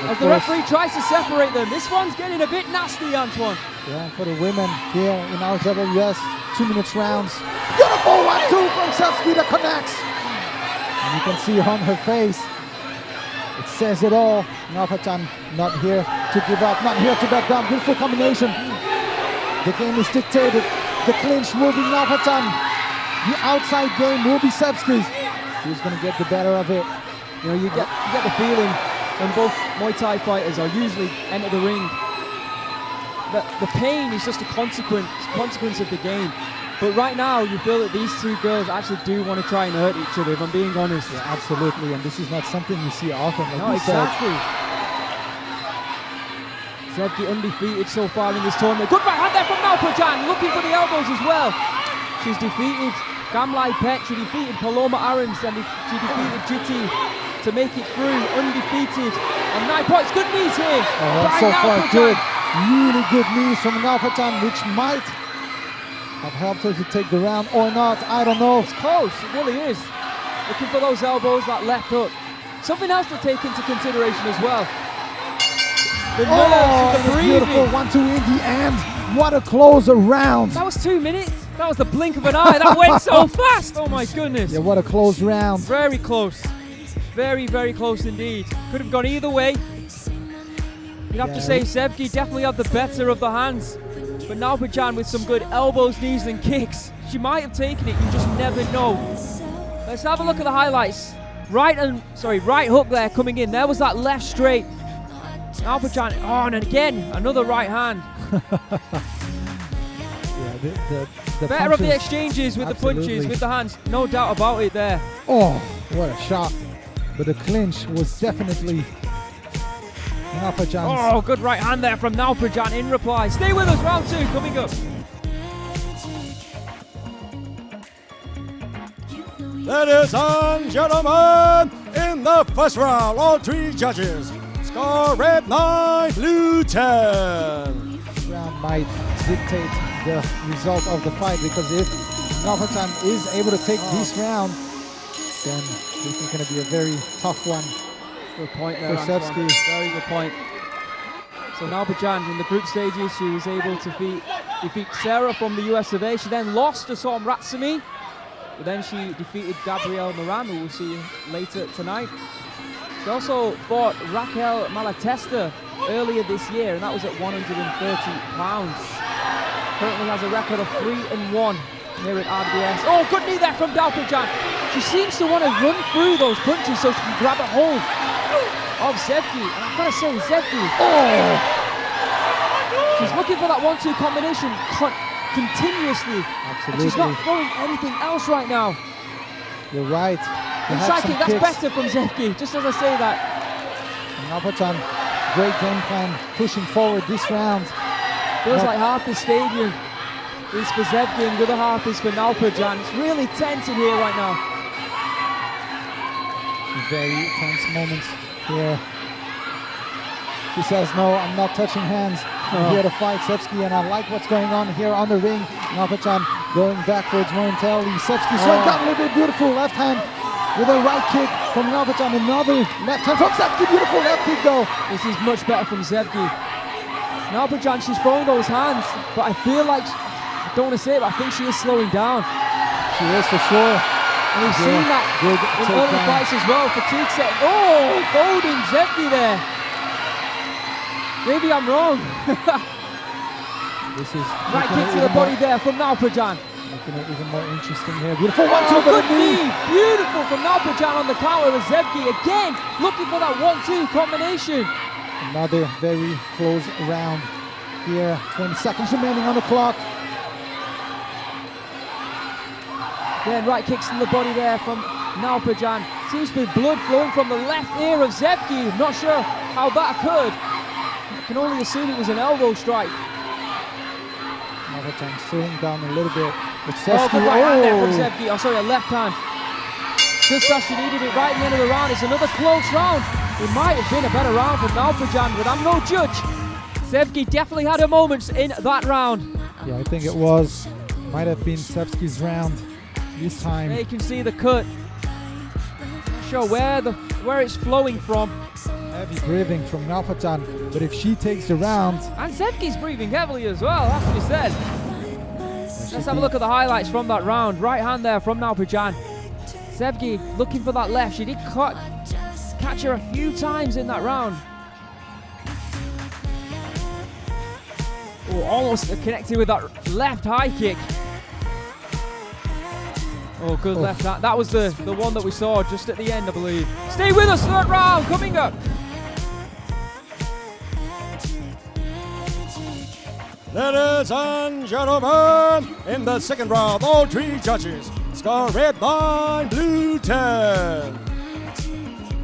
as the referee tries to separate them. This one's getting a bit nasty, Antoine. Yeah, for the women here in RWS, 2 minutes rounds. Beautiful 1-2 from Sevgi that connects. And you can see on her face, it says it all. Ngaoprajan not here to give up, not here to back down. Beautiful combination. The game is dictated The clinch will be Ngaoprajan. The outside game will be Sevgi's. Who's going to get the better of it? You know, you get the feeling when both Muay Thai fighters are usually enter the ring that the pain is just a consequence of the game. But right now, you feel that these two girls actually do want to try and hurt each other, if I'm being honest. Yeah, absolutely, and this is not something you see often. Like no, exactly. Sevgi undefeated so far in this tournament. Good right hand there from Ngaoprajan, looking for the elbows as well. She's defeated Kamlaipetch, she defeated Paloma Arons, and she defeated Jiti to make it through undefeated. And 9 points, good knees here. Oh, so far good. Really good knees from Ngaoprajan, which might have helped her to take the round or not. I don't know. It's close, it really is. Looking for those elbows, that left hook. Something else to take into consideration as well. The nerves, the breathing. Beautiful 1-2 in the end. What a closer round. That was 2 minutes. That was the blink of an eye. That went so fast. Oh my goodness. Yeah, what a close round. Very close. Very, very close indeed. Could have gone either way. You'd have to say Sevgi definitely had the better of the hands. But Ngaoprajan with some good elbows, knees and kicks. She might have taken it, you just never know. Let's have a look at the highlights. Right hook there coming in. There was that left straight. Ngaoprajan on, and again, another right hand. The better of the exchanges with the punches, with the hands. No doubt about it there. Oh, what a shot. But the clinch was definitely Ngaoprajan's. Oh, good right hand there from Ngaoprajan in reply. Stay with us, round 2 coming up. Ladies and gentlemen, in the first round, all 3 judges score red 9, blue 10. This round might dictate the result of the fight, because if Ngaoprajan is able to take this round, then this is going to be a very tough one. Good point there, for Sevgi. Very good point. So Ngaoprajan in the group stages, she was able to defeat Sarah from the US of A. She then lost to Somratsamee, but then she defeated Gabrielle Moran, who we'll see later tonight. She also fought Raquel Malatesta earlier this year, and that was at 130 pounds. Currently has a record of 3-1 here at RWS. Oh, good knee there from Ngaoprajan. She seems to want to run through those punches so she can grab a hold of Sevgi. And I've got to say, Sevgi, she's looking for that 1-2 combination continuously. Absolutely. And she's not throwing anything else right now. You're right. Inside kick, that's better from Sevgi, just as I say that. Ngaoprajan, great game plan, pushing forward this round. Feels like half the stadium is for Sevgi and the other half is for Ngaoprajan. It's really tense in here right now. Very tense moments here. She says, no, I'm not touching hands. I'm here to fight Sevgi, and I like what's going on here on the ring. Ngaoprajan going backwards momentarily. Sevgi slowing down a little bit. Beautiful left hand with a right kick from Ngaoprajan. Another left hand from Sevgi. Beautiful left kick though. This is much better from Sevgi. Ngaoprajan, she's throwing those hands, but I feel like, I don't want to say it, but I think she is slowing down. She is for sure. And we've seen that in early fights as well. Fatigue set. Oh, golden Sevgi there. Maybe I'm wrong. This is right kick to the body there from Ngaoprajan. Making it even more interesting here. Beautiful 1-2, good knee. Beautiful from Ngaoprajan on the counter as Sevgi again looking for that 1-2 combination. Another very close round here. 20 seconds remaining on the clock. Again, right kicks to the body there from Ngaoprajan. Seems to be blood flowing from the left ear of Sevgi. Not sure how that occurred. I can only assume it was an elbow strike. Ngaoprajan slowing down a little bit. Oh, good right hand there from Sevgi. Oh, sorry, a left hand. Just as she needed it right at the end of the round. It's another close round. It might have been a better round for Ngaoprajan, but I'm no judge. Sevgi definitely had her moments in that round. Yeah, I think it was. Might have been Sevgi's round this time. There you can see the cut. Not sure where it's flowing from. Heavy breathing from Ngaoprajan, but if she takes the round... And Sevgi's breathing heavily as well, that's what he said. Let's have a look at the highlights from that round. Right hand there from Ngaoprajan. Sevgi looking for that left. She did catch her a few times in that round. Oh, almost connected with that left high kick. Oh, good left hand. That was the one that we saw just at the end, I believe. Stay with us, third round coming up. Ladies and gentlemen, in the second round, all three judges score red 9, blue 10.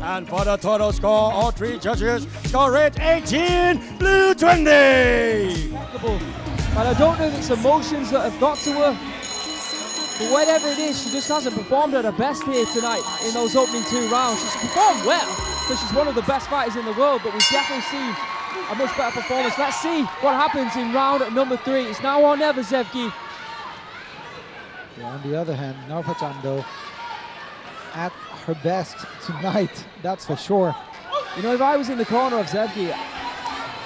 And for the total score, all three judges score red 18, blue 20. And I don't know if it's emotions that have got to her, but whatever it is, she just hasn't performed at her best here tonight in those opening 2 rounds. She's performed well, because she's one of the best fighters in the world, but we've definitely seen a much better performance. Let's see what happens in round number 3. It's now or never, Sevgi. Yeah, on the other hand, Ngaoprajan though, at her best tonight, that's for sure. You know, if I was in the corner of Sevgi,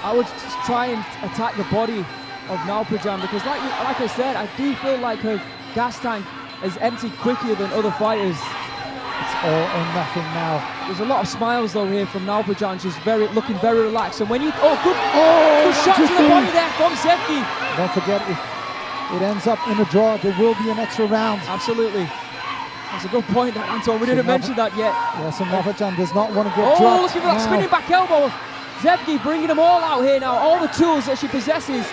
I would just try and attack the body of Ngaoprajan, because like I said, I do feel like her gas tank is emptied quicker than other fighters. It's all or nothing now. There's a lot of smiles though here from Ngaoprajan. She's looking very relaxed. And when you good shot to the body there from Sevgi. Don't forget, if it ends up in a draw, there will be an extra round. Absolutely. That's a good point, Anton. We didn't mention that yet. Yeah, so Ngaoprajan does not want to get dropped. Oh, looking for that spinning back elbow. Sevgi bringing them all out here now. All the tools that she possesses.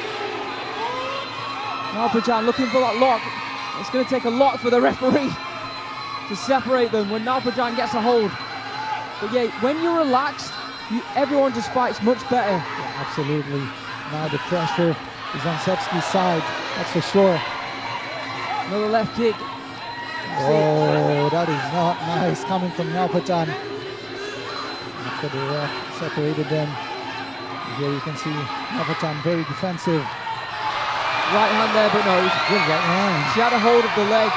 Ngaoprajan looking for that lock. It's going to take a lot for the referee to separate them when Ngaoprajan gets a hold. But yeah, when you're relaxed, everyone just fights much better. Yeah, absolutely. Now the pressure is on Sevgi's side, that's for sure. Another left kick. Oh, that is not nice coming from Ngaoprajan. After the ref separated them. Here you can see Ngaoprajan very defensive. Right hand there, but no, it was a good right hand. She had a hold of the leg,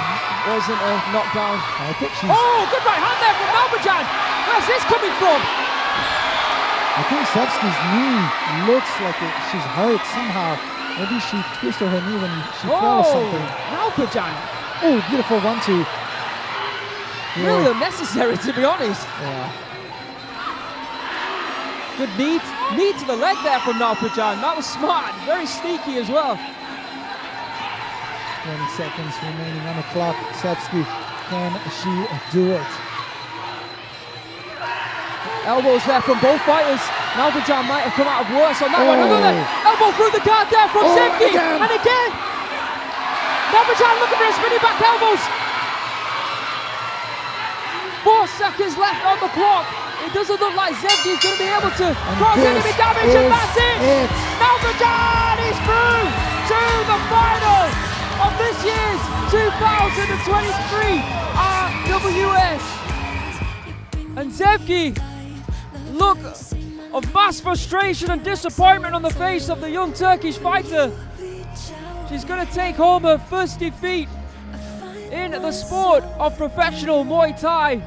wasn't a knockdown. I think she's... Oh, good right hand there from Ngaoprajan. Where's this coming from? I think Sevgi's knee looks like she's hurt somehow. Maybe she twisted her knee when she fell or something. Ngaoprajan. Oh, beautiful 1-2. Really unnecessary, to be honest. Yeah. Good knee to the leg there from Ngaoprajan. That was smart, very sneaky as well. 20 seconds remaining on the clock. Sevgi, can she do it? Elbows there from both fighters. Ngaoprajan might have come out of worse on that one. Another elbow through the guard there from Sevgi. And again. Ngaoprajan looking for his spinning back elbows. 4 seconds left on the clock. It doesn't look like Sevgi's going to be able to cause enemy damage, and that's it! Ngaoprajan is through to the final of this year's 2023 RWS. And Sevgi, look of mass frustration and disappointment on the face of the young Turkish fighter. She's going to take home her first defeat in the sport of professional Muay Thai.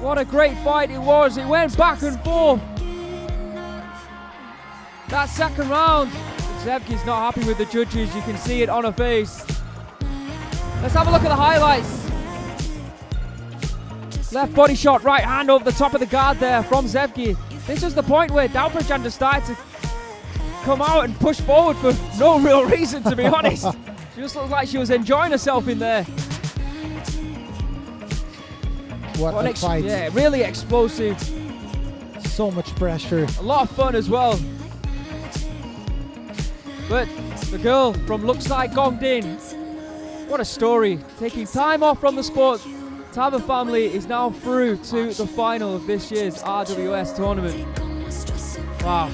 What a great fight it was. It went back and forth. That second round, Sevgi's not happy with the judges. You can see it on her face. Let's have a look at the highlights. Left body shot, right hand over the top of the guard there from Sevgi. This was the point where Ngaoprajan decided to come out and push forward for no real reason, to be honest. She just looked like she was enjoying herself in there. What a fight. Yeah, really explosive. So much pressure. A lot of fun as well. But the girl from Luxai Gongdin, what a story. Taking time off from the sport to have a family, is now through to the final of this year's RWS tournament. Wow.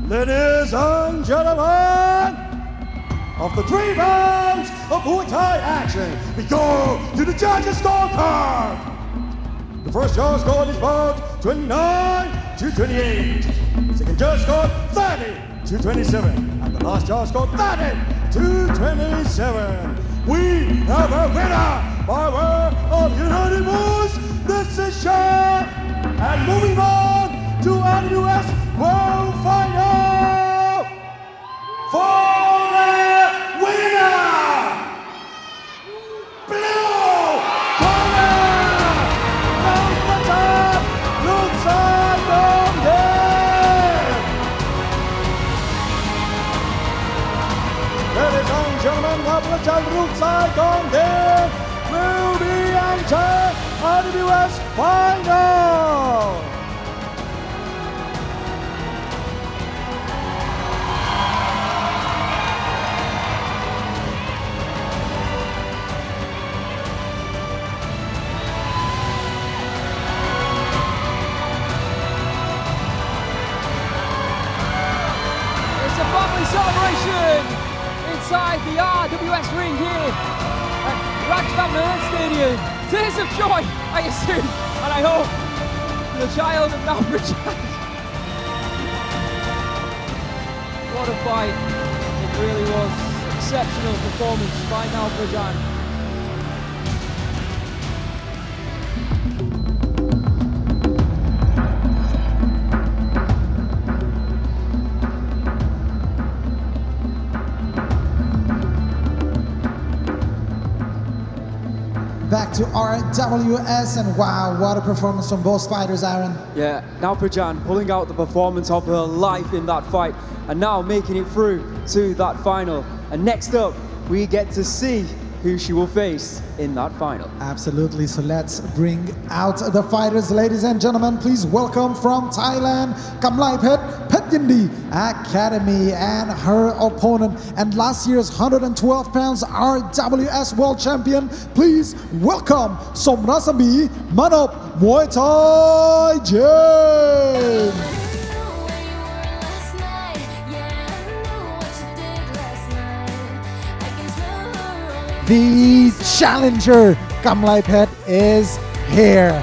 Ladies and gentlemen, after 3 rounds of Muay Thai action, we go to the judges' scorecard. The first judge scored is about 29-28. The second judge scored 30-27. And the last judge scored 30-27. We have a winner by way of unanimous decision. And moving on to RWS World Final for the winner, blue corner, Ngaoprajan Luxai Gongdin. Ngaoprajan ลูกชายของเดน will be enter RWS Final Celebration inside the RWS ring here at Rajadamnern Stadium. Tears of joy, I assume, and I hope, the child of Ngaoprajan. What a fight. It really was exceptional performance by Ngaoprajan. Back to RWS, and wow, what a performance from both fighters, Aaron. Yeah, Ngaoprajan pulling out the performance of her life in that fight and now making it through to that final. And next up, we get to see who she will face in that final. Absolutely, so let's bring out the fighters, ladies and gentlemen. Please welcome from Thailand, Kamlaipetch Academy, and her opponent and last year's 112 pounds RWS world champion. Please welcome Somratsamee Manop Muay Thai Gym. The challenger, Kamlaipetch, is here.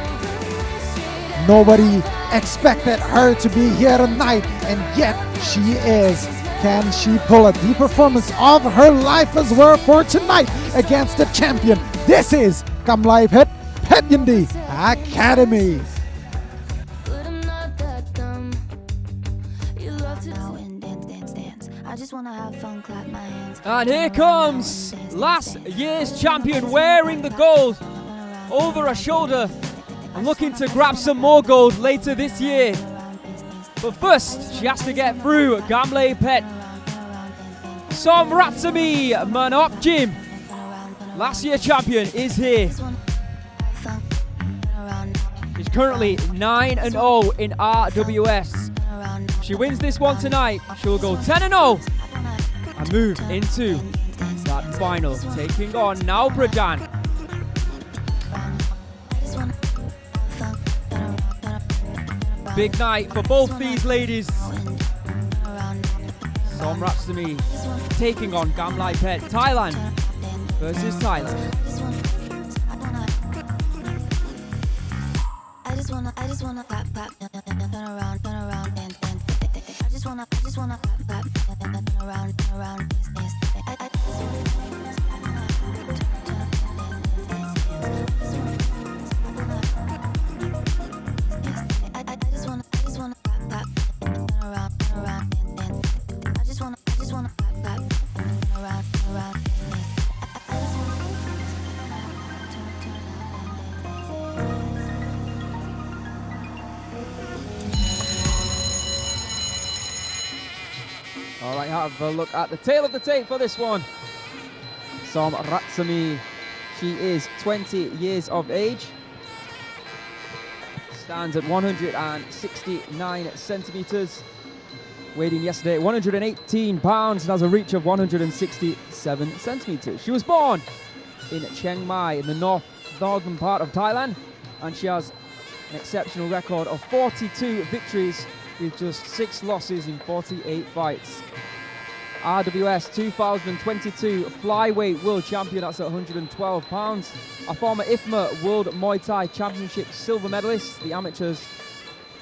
Nobody expected her to be here tonight, and yet she is. Can she pull a the performance of her life as well for tonight against the champion? This is Kamlaipetch Academy. And here comes last year's champion wearing the gold over her shoulder and looking to grab some more gold later this year. But first, she has to get through Kamlaipetch. Somratsamee Manop Gym, last year champion, is here. She's currently 9-0 in RWS. If she wins this one tonight, she'll go 10-0 and move into that final, taking on Ngaoprajan. Big night for both these ladies. Somratsamee taking on Kamlaipetch, Thailand versus Thailand. I just wanna clap, turn around, and I just wanna clap, turn around, dance. All right, have a look at the tail of the tape for this one. Somratsamee, she is 20 years of age. Stands at 169 centimeters. Weighed in yesterday at 118 pounds and has a reach of 167 centimeters. She was born in Chiang Mai in the northern part of Thailand, and she has an exceptional record of 42 victories with just 6 losses in 48 fights. RWS 2022 flyweight world champion, that's at 112 pounds. A former IFMA World Muay Thai Championship silver medalist, the amateurs,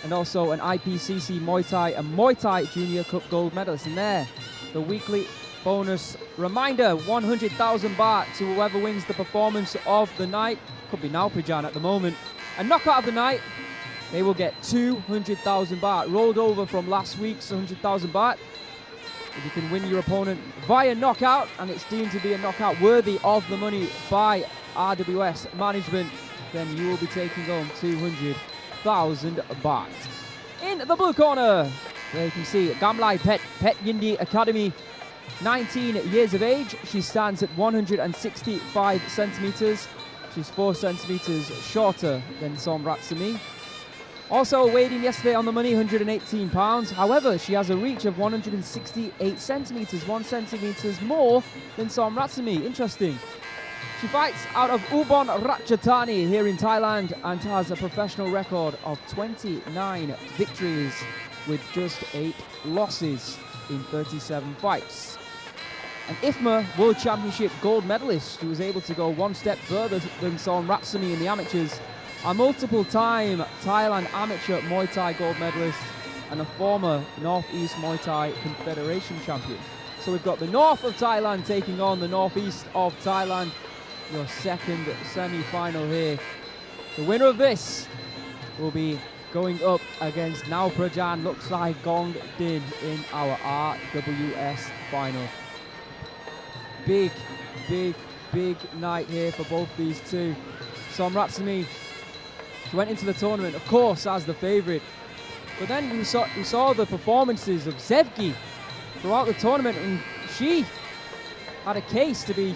and also an IPCC Muay Thai and Muay Thai Junior Cup gold medalist. And there, the weekly bonus reminder, 100,000 baht to whoever wins the performance of the night. Could be Ngaoprajan at the moment. And knockout of the night, they will get 200,000 baht, rolled over from last week's 100,000 baht. If you can win your opponent via knockout, and it's deemed to be a knockout worthy of the money by RWS management, then you will be taking home 200,000 baht. In the blue corner, there you can see Kamlaipetch Academy. 19 years of age. She stands at 165 centimeters. She's 4 centimeters shorter than Somratsamee. Also weighed in yesterday on the money, 118 pounds. However, she has a reach of 168 centimeters, 1 centimeters more than Somratsamee. Interesting. She fights out of Ubon Ratchathani here in Thailand and has a professional record of 29 victories with just 8 losses in 37 fights. An IFMA World Championship gold medalist. She was able to go one step further than Somratsamee in the amateurs. A multiple-time Thailand amateur Muay Thai gold medalist and a former Northeast Muay Thai Confederation champion. So we've got the north of Thailand taking on the northeast of Thailand. Your second semi-final here. The winner of this will be going up against Ngaoprajan. Looks like Gong Din in our RWS final. Big night here for both these two. Somratsamee, she went into the tournament, of course, as the favourite. But then we saw the performances of Sevgi throughout the tournament, and she had a case to be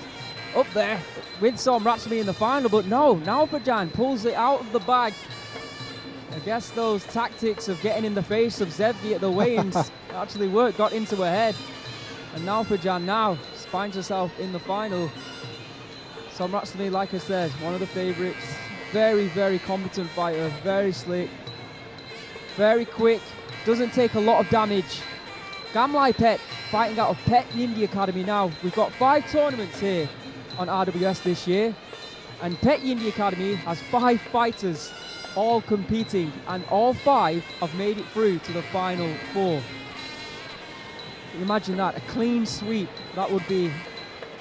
up there with Somratsamee in the final. But no, Ngaoprajan pulls it out of the bag. I guess those tactics of getting in the face of Sevgi at the weigh-ins actually worked, got into her head. And Ngaoprajan now finds herself in the final. Somratsamee, like I said, one of the favourites. Very competent fighter, very slick, very quick, doesn't take a lot of damage. Kamlaipetch fighting out of Pet Yindi Academy now. We've got 5 tournaments here on RWS this year, and Pet Yindi Academy has 5 fighters all competing, and all 5 have made it through to the final 4. Imagine that, a clean sweep. That would be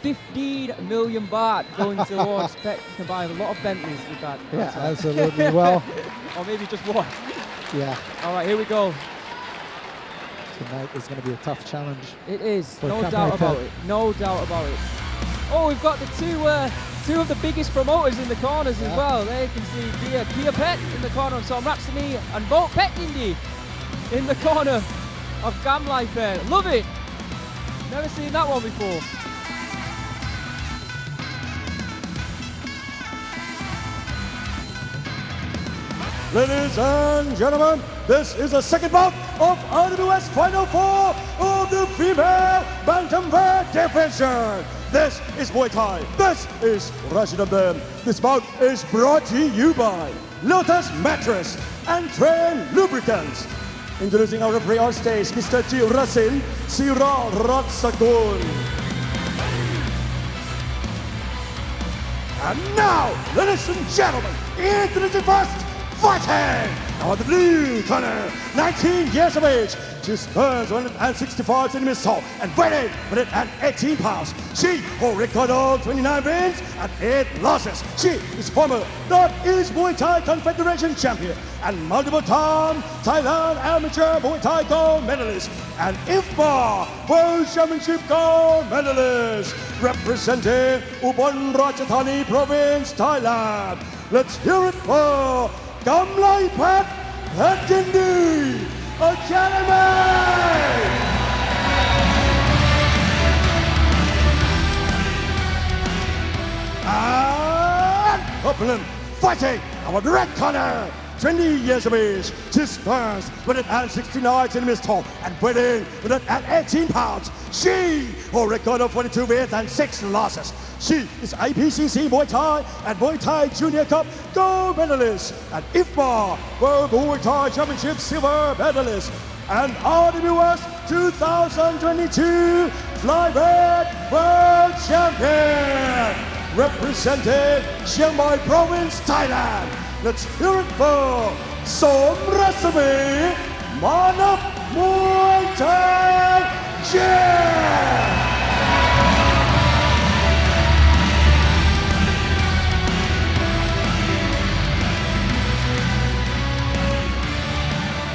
15 million baht going towards Pet. You can buy a lot of Bentleys with that. Yeah, absolutely. Well, or maybe just one. Yeah. All right, here we go. Tonight is going to be a tough challenge. It is, for no doubt about it. No doubt about it. Oh, we've got the two of the biggest promoters in the corners as well. There you can see Kia Pet in the corner of Somratsamee and Bout Pet Yindi in the corner of Kamlaipetch. Love it. Never seen that one before. Ladies and gentlemen, this is the second bout of RWS Final 4 of the female Bantamweight division. This is Muay Thai. This is Rajadamnern. This bout is brought to you by Lotus Mattress and Train Lubricants. Introducing our referee on stage, Mr. Jirasin Siraratsagun. And now, ladies and gentlemen, introducing first, fighting out of the blue corner, 19 years of age. She stands 165 centimeters tall and weighing 118 pounds. She holds a record of 29 wins and 8 losses. She is former Northeast Muay Thai Confederation champion and multiple-time Thailand amateur Muay Thai gold medalist and IFMA World Championship gold medalist representing Ubon Ratchathani Province, Thailand. Let's hear it for Kamlaipetch Petchdam Academy! And opponent fighting our red corner, 20 years of age, she stands 169 centimeters tall and weighing 118 pounds. She holds a record of 42 wins and 6 losses. She is IPCC Muay Thai and Muay Thai Junior Cup gold medalist and IFMA World Muay Thai Championship silver medalist and RWS 2022 flyweight world champion representing Chiang Mai Province, Thailand. Let's hear it for Somratsamee Muay Thai. Yeah!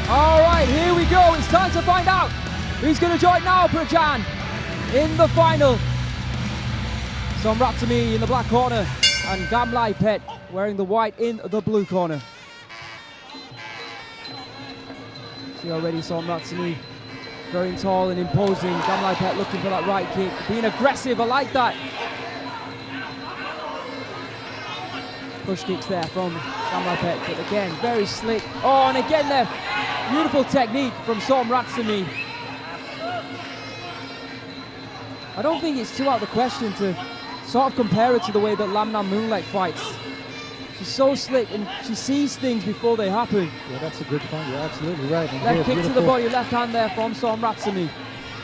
All right, here we go. It's time to find out who's going to join Ngaoprajan in the final. Somratsamee in the black corner and Kamlaipetch wearing the white in the blue corner. See already Somratsamee Very tall and imposing. Kamlaipetch looking for that right kick. Being aggressive, I like that. Push kicks there from Kamlaipetch, but again, very slick. Oh, and again there, beautiful technique from Somratsamee. I don't think it's too out of the question to sort of compare it to the way that Lamnammoonlek fights. She's so slick and she sees things before they happen. Yeah, that's a good point. You're absolutely right. And Left kick to the body, left hand there from Somratsamee.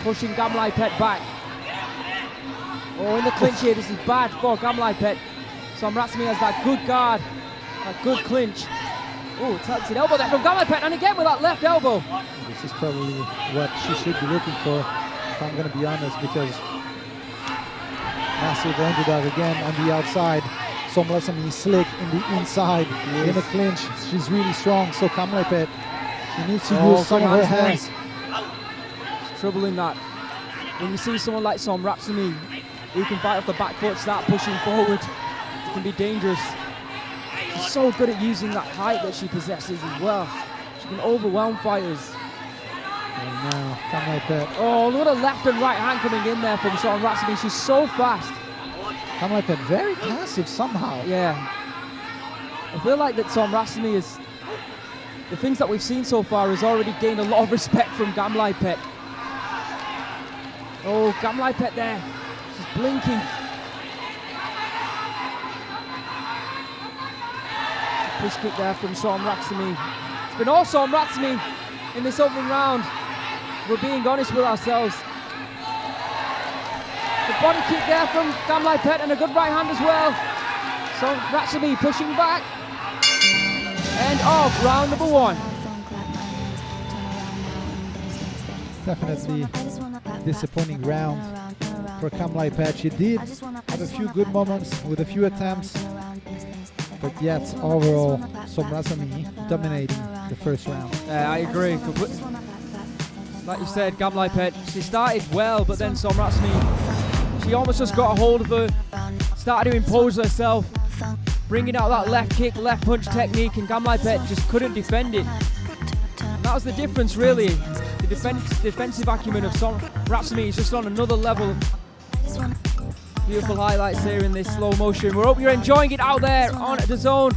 Pushing Kamlaipetch back. Oh, in the clinch here, this is bad for Kamlaipetch. Somratsamee has that good guard, that good clinch. Oh, tucks an elbow there from Kamlaipetch, and again with that left elbow. This is probably what she should be looking for, if I'm going to be honest, because massive underdog again on the outside. Somratsamee slick in the inside, in the clinch. She's really strong, so Kamlaipetch, she needs to use some of her hands. It's troubling that when you see someone like Somratsamee who can fight off the back foot, start pushing forward, it can be dangerous. She's so good at using that height that she possesses as well. She can overwhelm fighters. And now, Kamlaipetch. Oh, look at a left and right hand coming in there from Somratsamee. She's so fast. Kamlaipetch very passive somehow. Yeah. I feel like that Somratsamee is, the things that we've seen so far has already gained a lot of respect from Kamlaipetch. Oh, Kamlaipetch there. She's blinking. Push kick there from Somratsamee. It's been all Somratsamee in this opening round. We're being honest with ourselves. The body kick there from Kamlaipetch and a good right hand as well. Somratsamee pushing back. End of round number one. Definitely disappointing round for Kamlaipetch. She did have a few good moments with a few attempts, but yet overall Somratsamee dominating the first round. Yeah, I agree. Like you said, Kamlaipetch, she started well, but then Somratsamee, she almost just got a hold of her, started to impose herself, bringing out that left kick, left punch technique, and Kamlaipetch just couldn't defend it. And that was the difference, really. The defensive acumen of Somratsamee is just on another level. Beautiful highlights here in this slow motion. We hope you're enjoying it out there on DAZN.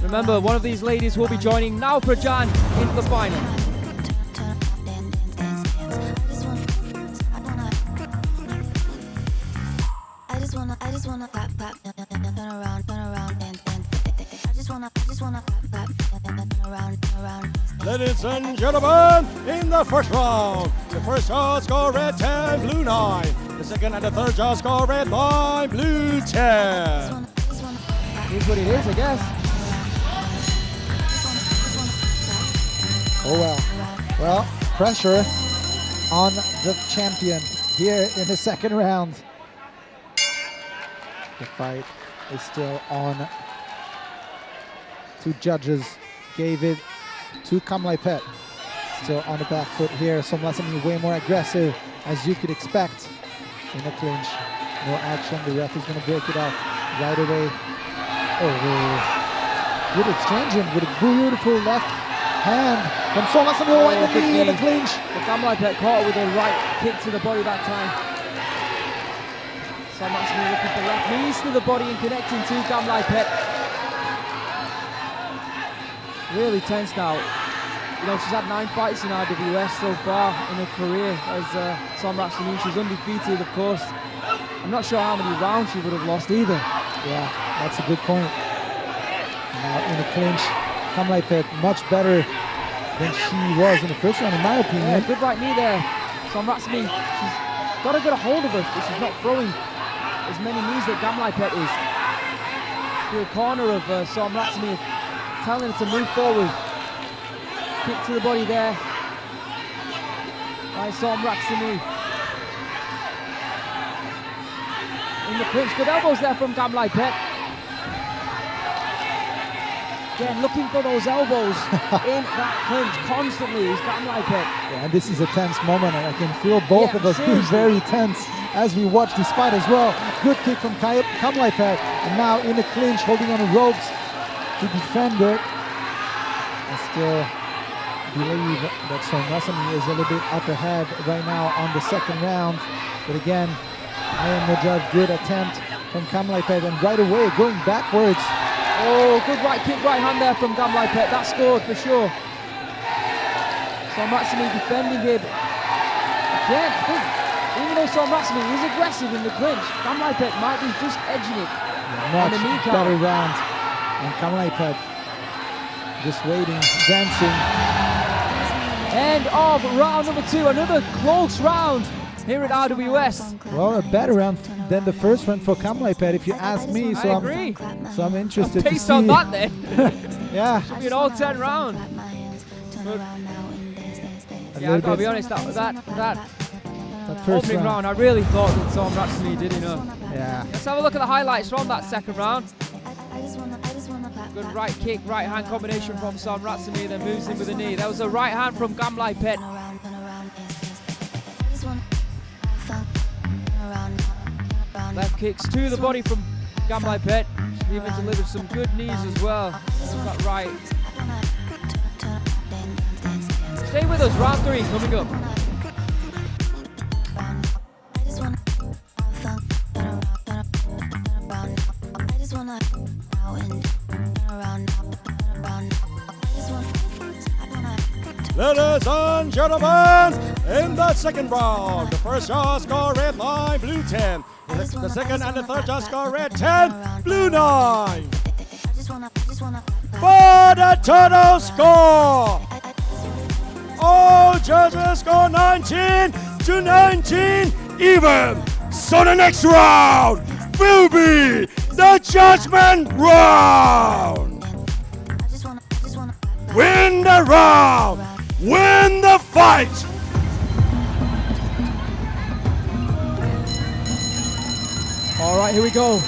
Remember, one of these ladies will be joining Ngaoprajan into the final. I just wanna pop, turn around, and I just wanna pop, turn around. Ladies and gentlemen, in the first round, the first shot score red 10, blue 9. The second and the third shot score red 9, blue 10. Here's what it is, I guess. Oh well. Well, pressure on the champion here in the second round. The fight is still on. Two judges gave it to Kamlaipetch. Still on the back foot here. Somratsamee way more aggressive, as you could expect. In the clinch, no action. The ref is going to break it off right away. Oh, good exchanging with a beautiful left hand from Somratsamee in the knee in the clinch. But Kamlaipetch caught with a right kick to the body that time. Somratsamee looking for left knees to the body and connecting to Kamlaipetch. Really tense now. You know, she's had 9 fights in RWS so far in her career as Somratsamee. She's undefeated, of course. I'm not sure how many rounds she would have lost either. Yeah, that's a good point. Now in the clinch, Kamlaipetch much better than she was in the first round, in my opinion. Yeah, good right knee there. Somratsamee, she's got a good hold of her, but she's not throwing as many knees that Kamlaipetch is. To the corner of Somratsamee, telling her to move forward. Kick to the body there by Somratsamee. In the clinch, good elbows there from Kamlaipetch. Again, looking for those elbows in that clinch constantly is Kamlaipetch. Yeah, and this is a tense moment, and I can feel both of us being very tense as we watch this fight as well. Good kick from Kamlaipetch, and now in the clinch, holding on the ropes to defend it. And still believe that Somratsamee is a little bit up ahead right now on the second round. But again, I am no judge. Good attempt from Kamlaipetch, and right away going backwards. Oh, good right kick, right hand there from Kamlaipetch. That scored for sure. Somratsamee defending him. Again, I think, even though Somratsamee is aggressive in the clinch, Kamlaipetch might be just edging it. Much better round. And Kamlaipetch just waiting, dancing. End of round number 2. Another close round here at RWS. Well, a better round than the first one for Kamlaipetch, if you ask me. So I agree. I'm interested to see. Based on that then. Yeah. Should be an all 10 round. But, yeah, I've got to be honest, that first opening round, I really thought that Somratsamee did enough. Yeah. Let's have a look at the highlights from that second round. Good right kick, right hand combination from Somratsamee, then moves in with a knee. There was a right hand from Kamlaipetch. Left kicks to the body from Kamlaipetch. Even delivered some good knees as well. That right. Stay with us, round 3 coming up. Ladies and gentlemen, in the second round, the first judge scored red 9, blue 10. The second and the third judge scored red 10, blue 9. For the total score, all judges score 19 to 19 even. So the next round will be the judgment round. Win the round, win the fight. All right, here we go.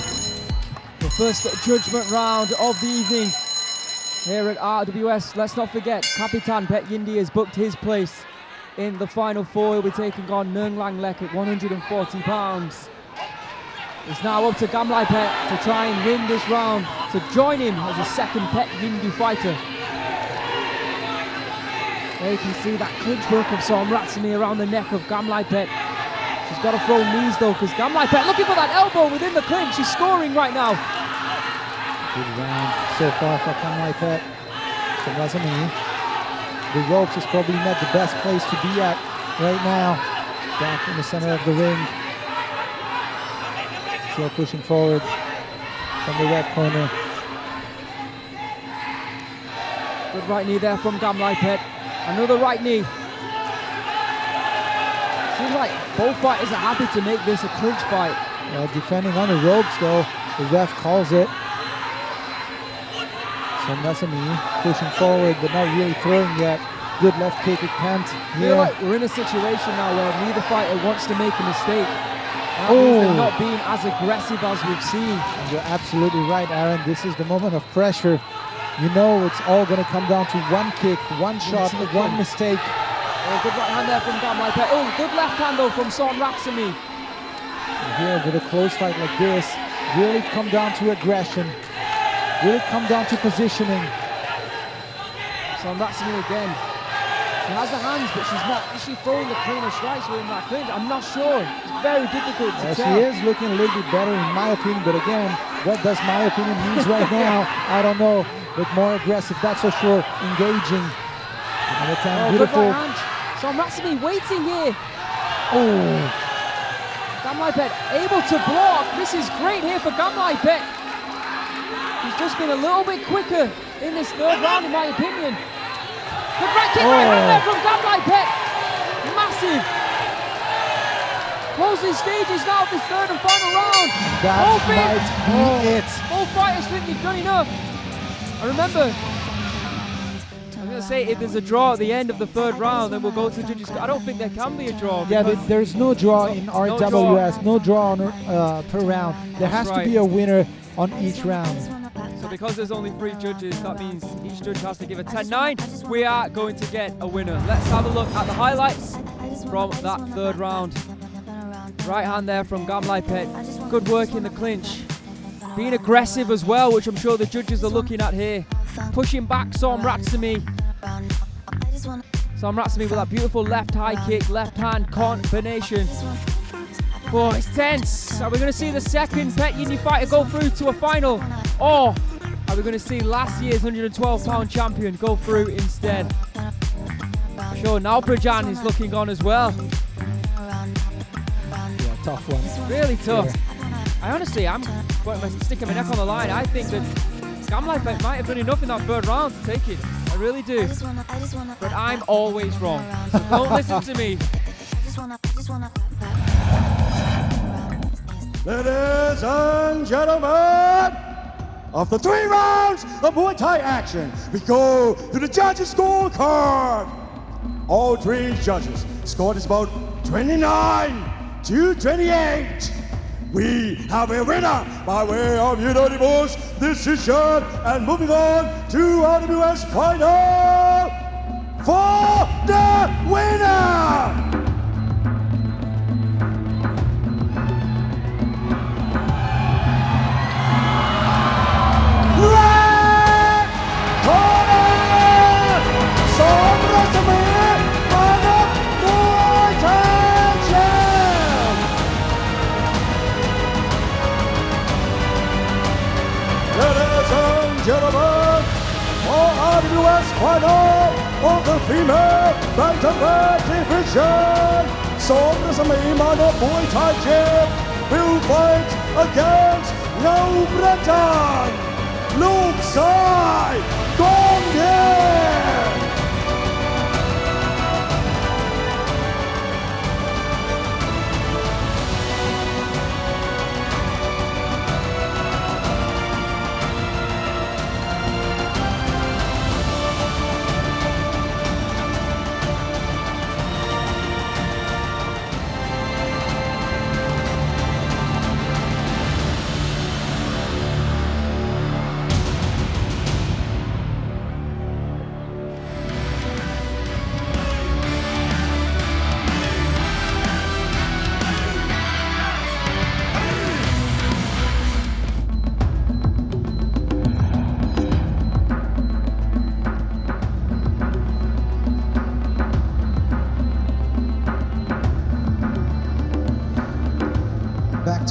The first judgment round of the evening here at RWS. Let's not forget, Kapitan Pet Yindi has booked his place in the final 4. He'll be taking on Lamnammoonlek at 140 pounds. It's now up to Kamlaipetch to try and win this round, to join him as a second Pet Yindi fighter. There you can see that clinch work of Somratsamee around the neck of Kamlaipetch. She's got to throw knees though, because Kamlaipetch looking for that elbow within the clinch. She's scoring right now. Good round so far for Kamlaipetch. Somratsamee. The ropes is probably not the best place to be at right now. Back in the center of the ring. Still pushing forward from the red corner. Good right knee there from Kamlaipetch. Another right knee. Seems like both fighters are happy to make this a clinch fight. Defending on the ropes though, the ref calls it. Somratsamee pushing forward but not really throwing yet. Good left kick attempt. I feel like we're in a situation now where neither fighter wants to make a mistake. That means they're not being as aggressive as we've seen. And you're absolutely right, Aaron. This is the moment of pressure. You know it's all going to come down to one kick, one shot, one mistake. Oh, good right hand there from Kamlaipetch. Oh, good left hand though from Somratsamee. Here with a close fight like this, really come down to aggression. Really come down to positioning. Somratsamee again. She has the hands, but she's not actually throwing the cleaner strikes within that clinch. I'm not sure. It's very difficult to tell. She is looking a little bit better in my opinion, but again, what does my opinion mean right now? I don't know. But more aggressive, that's for sure. Engaging. Another time, beautiful. Good right hand. Somratsamee waiting here. Oh. Kamlaipetch able to block. This is great here for Kamlaipetch. He's just been a little bit quicker in this third round, in my opinion. Good right kick, right hand there from Kamlaipetch. Massive. Closing stages now of this third and final round. That might be it. Both fighters think they've done enough. And remember, I'm going to say if there's a draw at the end of the third round, then we'll go to the judges. I don't think there can be a draw. Yeah, but there's no draw in RWS, no draw on, per round. There has to be a winner on each round. So because there's only 3 judges, that means each judge has to give a 10-9. We are going to get a winner. Let's have a look at the highlights from that third round. Right hand there from Kamlaipetch. Good work in the clinch. Being aggressive as well, which I'm sure the judges are looking at here. Pushing back Somratsamee. Somratsamee with that beautiful left high kick, left hand combination. Oh, it's tense. Are we going to see the second Petchdam fighter go through to a final? Or are we going to see last year's 112-pound champion go through instead? Sure, Ngaoprajan is looking on as well. Yeah, tough one. Really tough. I'm sticking my neck on the line. I think that Kamlaipetch might have done enough in that third round to take it. I really do. But I'm always wrong. So don't listen to me. Ladies and gentlemen, after 3 rounds of Muay Thai action, we go to the judges' scorecard. All 3 judges scored is about 29-28. We have a winner by way of unanimous decision, and moving on to RWS Final for the winner. Red corner, Somratsamee Muay Thai champ. Ladies and gentlemen, for RWS Final of the female Bantamweight division, Somratsamee Muay Thai champ will fight against Ngaoprajan, ลูกซ้ายกองแดง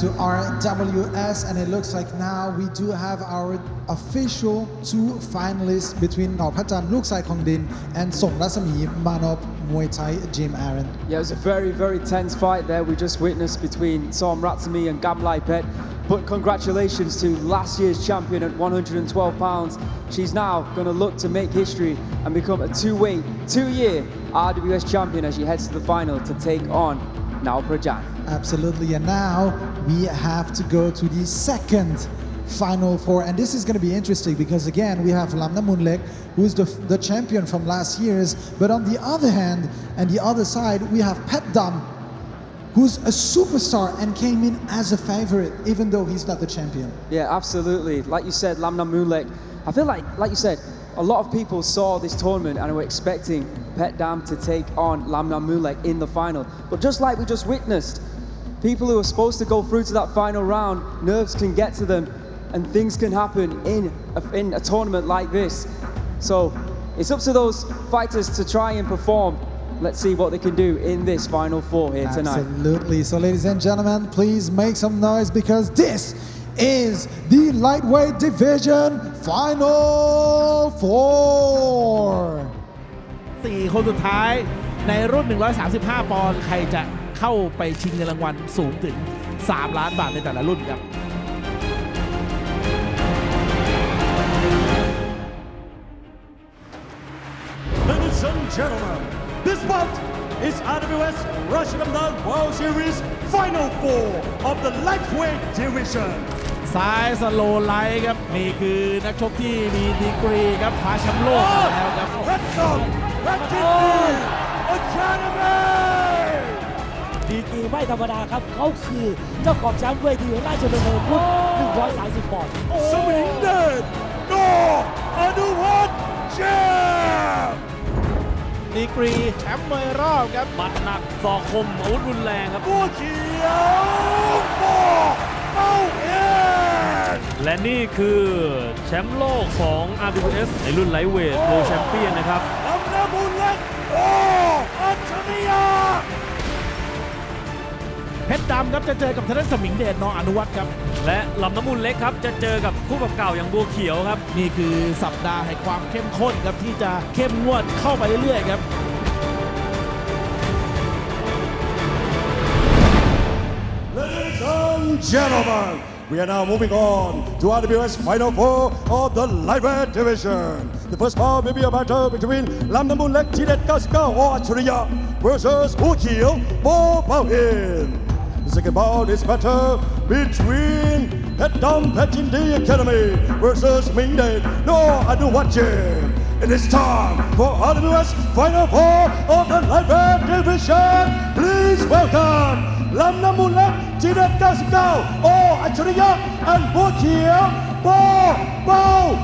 To RWS, and it looks like now we do have our official 2 finalists between Ngaoprajan, Luksai Khongdin, and Somratsamee Muay Thai Gym Aaron. Yeah, it was a very, very tense fight there we just witnessed between Somratsamee and Kamlaipetch. But congratulations to last year's champion at 112 pounds. She's now going to look to make history and become a 2-year RWS champion as she heads to the final to take on Ngaoprajan. Absolutely, and now we have to go to the second Final 4, and this is going to be interesting because again we have Lamnammoonlek, who is the champion from last year's, but on the other hand and the other side we have Petchdam, who's a superstar and came in as a favorite even though he's not the champion. Yeah, absolutely. Like you said, Lamnammoonlek, I feel like you said, a lot of people saw this tournament and were expecting Petchdam to take on Lamnammoonlek in the final. But just like we just witnessed, people who are supposed to go through to that final round, nerves can get to them and things can happen in a tournament like this. So it's up to those fighters to try and perform. Let's see what they can do in this Final 4 here tonight. Absolutely. So ladies and gentlemen, please make some noise because this is the lightweight division Final 4. 4 คนสุดท้ายในรุ่น 135 ปอนด์ใครจะเข้าไปชิงเงินรางวัลสูงถึง 3 ล้านบาทในแต่ละรุ่นครับ Ladies and gentlemen, this bout is RWS Rajadamnern World Series Final 4 of the lightweight division. ซ้ายสโลไลท์ครับนี่คือนักชกที่มีดีกรีครับคว้าแชมป์โลกมาแล้วครับ Petchdam Academy ดีกรีไม่ธรรมดาครับเขาคือเจ้าของแชมป์เวทีราชดำเนินรุ่น 130 ปอนด์ Samingdet RWS champ ดีกรีแชมป์มวยรอบครับหมัดหนักศอกคมอาวุธรุนแรงครับ และนี่คือแชมป์โลกของ RWS ในรุ่นไลท์เวท World Champion นะครับ Lamnammoonlek ไม่ออกเพชรดำครับจะเจอกับทางด้านสมิงเดชนอนุวัฒน์ครับและลำน้ำมูลเล็กครับจะเจอกับคู่ปรับเก่าอย่างบัวเขียวครับนี่คือสัปดาห์แห่งความเข้มข้นครับที่จะเข้มงวดเข้าไปเรื่อยๆครับ Ladies and gentlemen, we are now moving on to RWS Final 4 of the lightweight division. The first bout will be a battle between Lamnammoonlek ทีเด็ด99 or Achariya versus Buakhiao Bout. The second bout is battle between Petchdam Academy versus Samingdet Anuwatchan. It is time for RWS Final 4 of the lightweight division. Please welcome Lamnammoonlek ทีเด็ด99 or Achariya and Buakhiao Bout.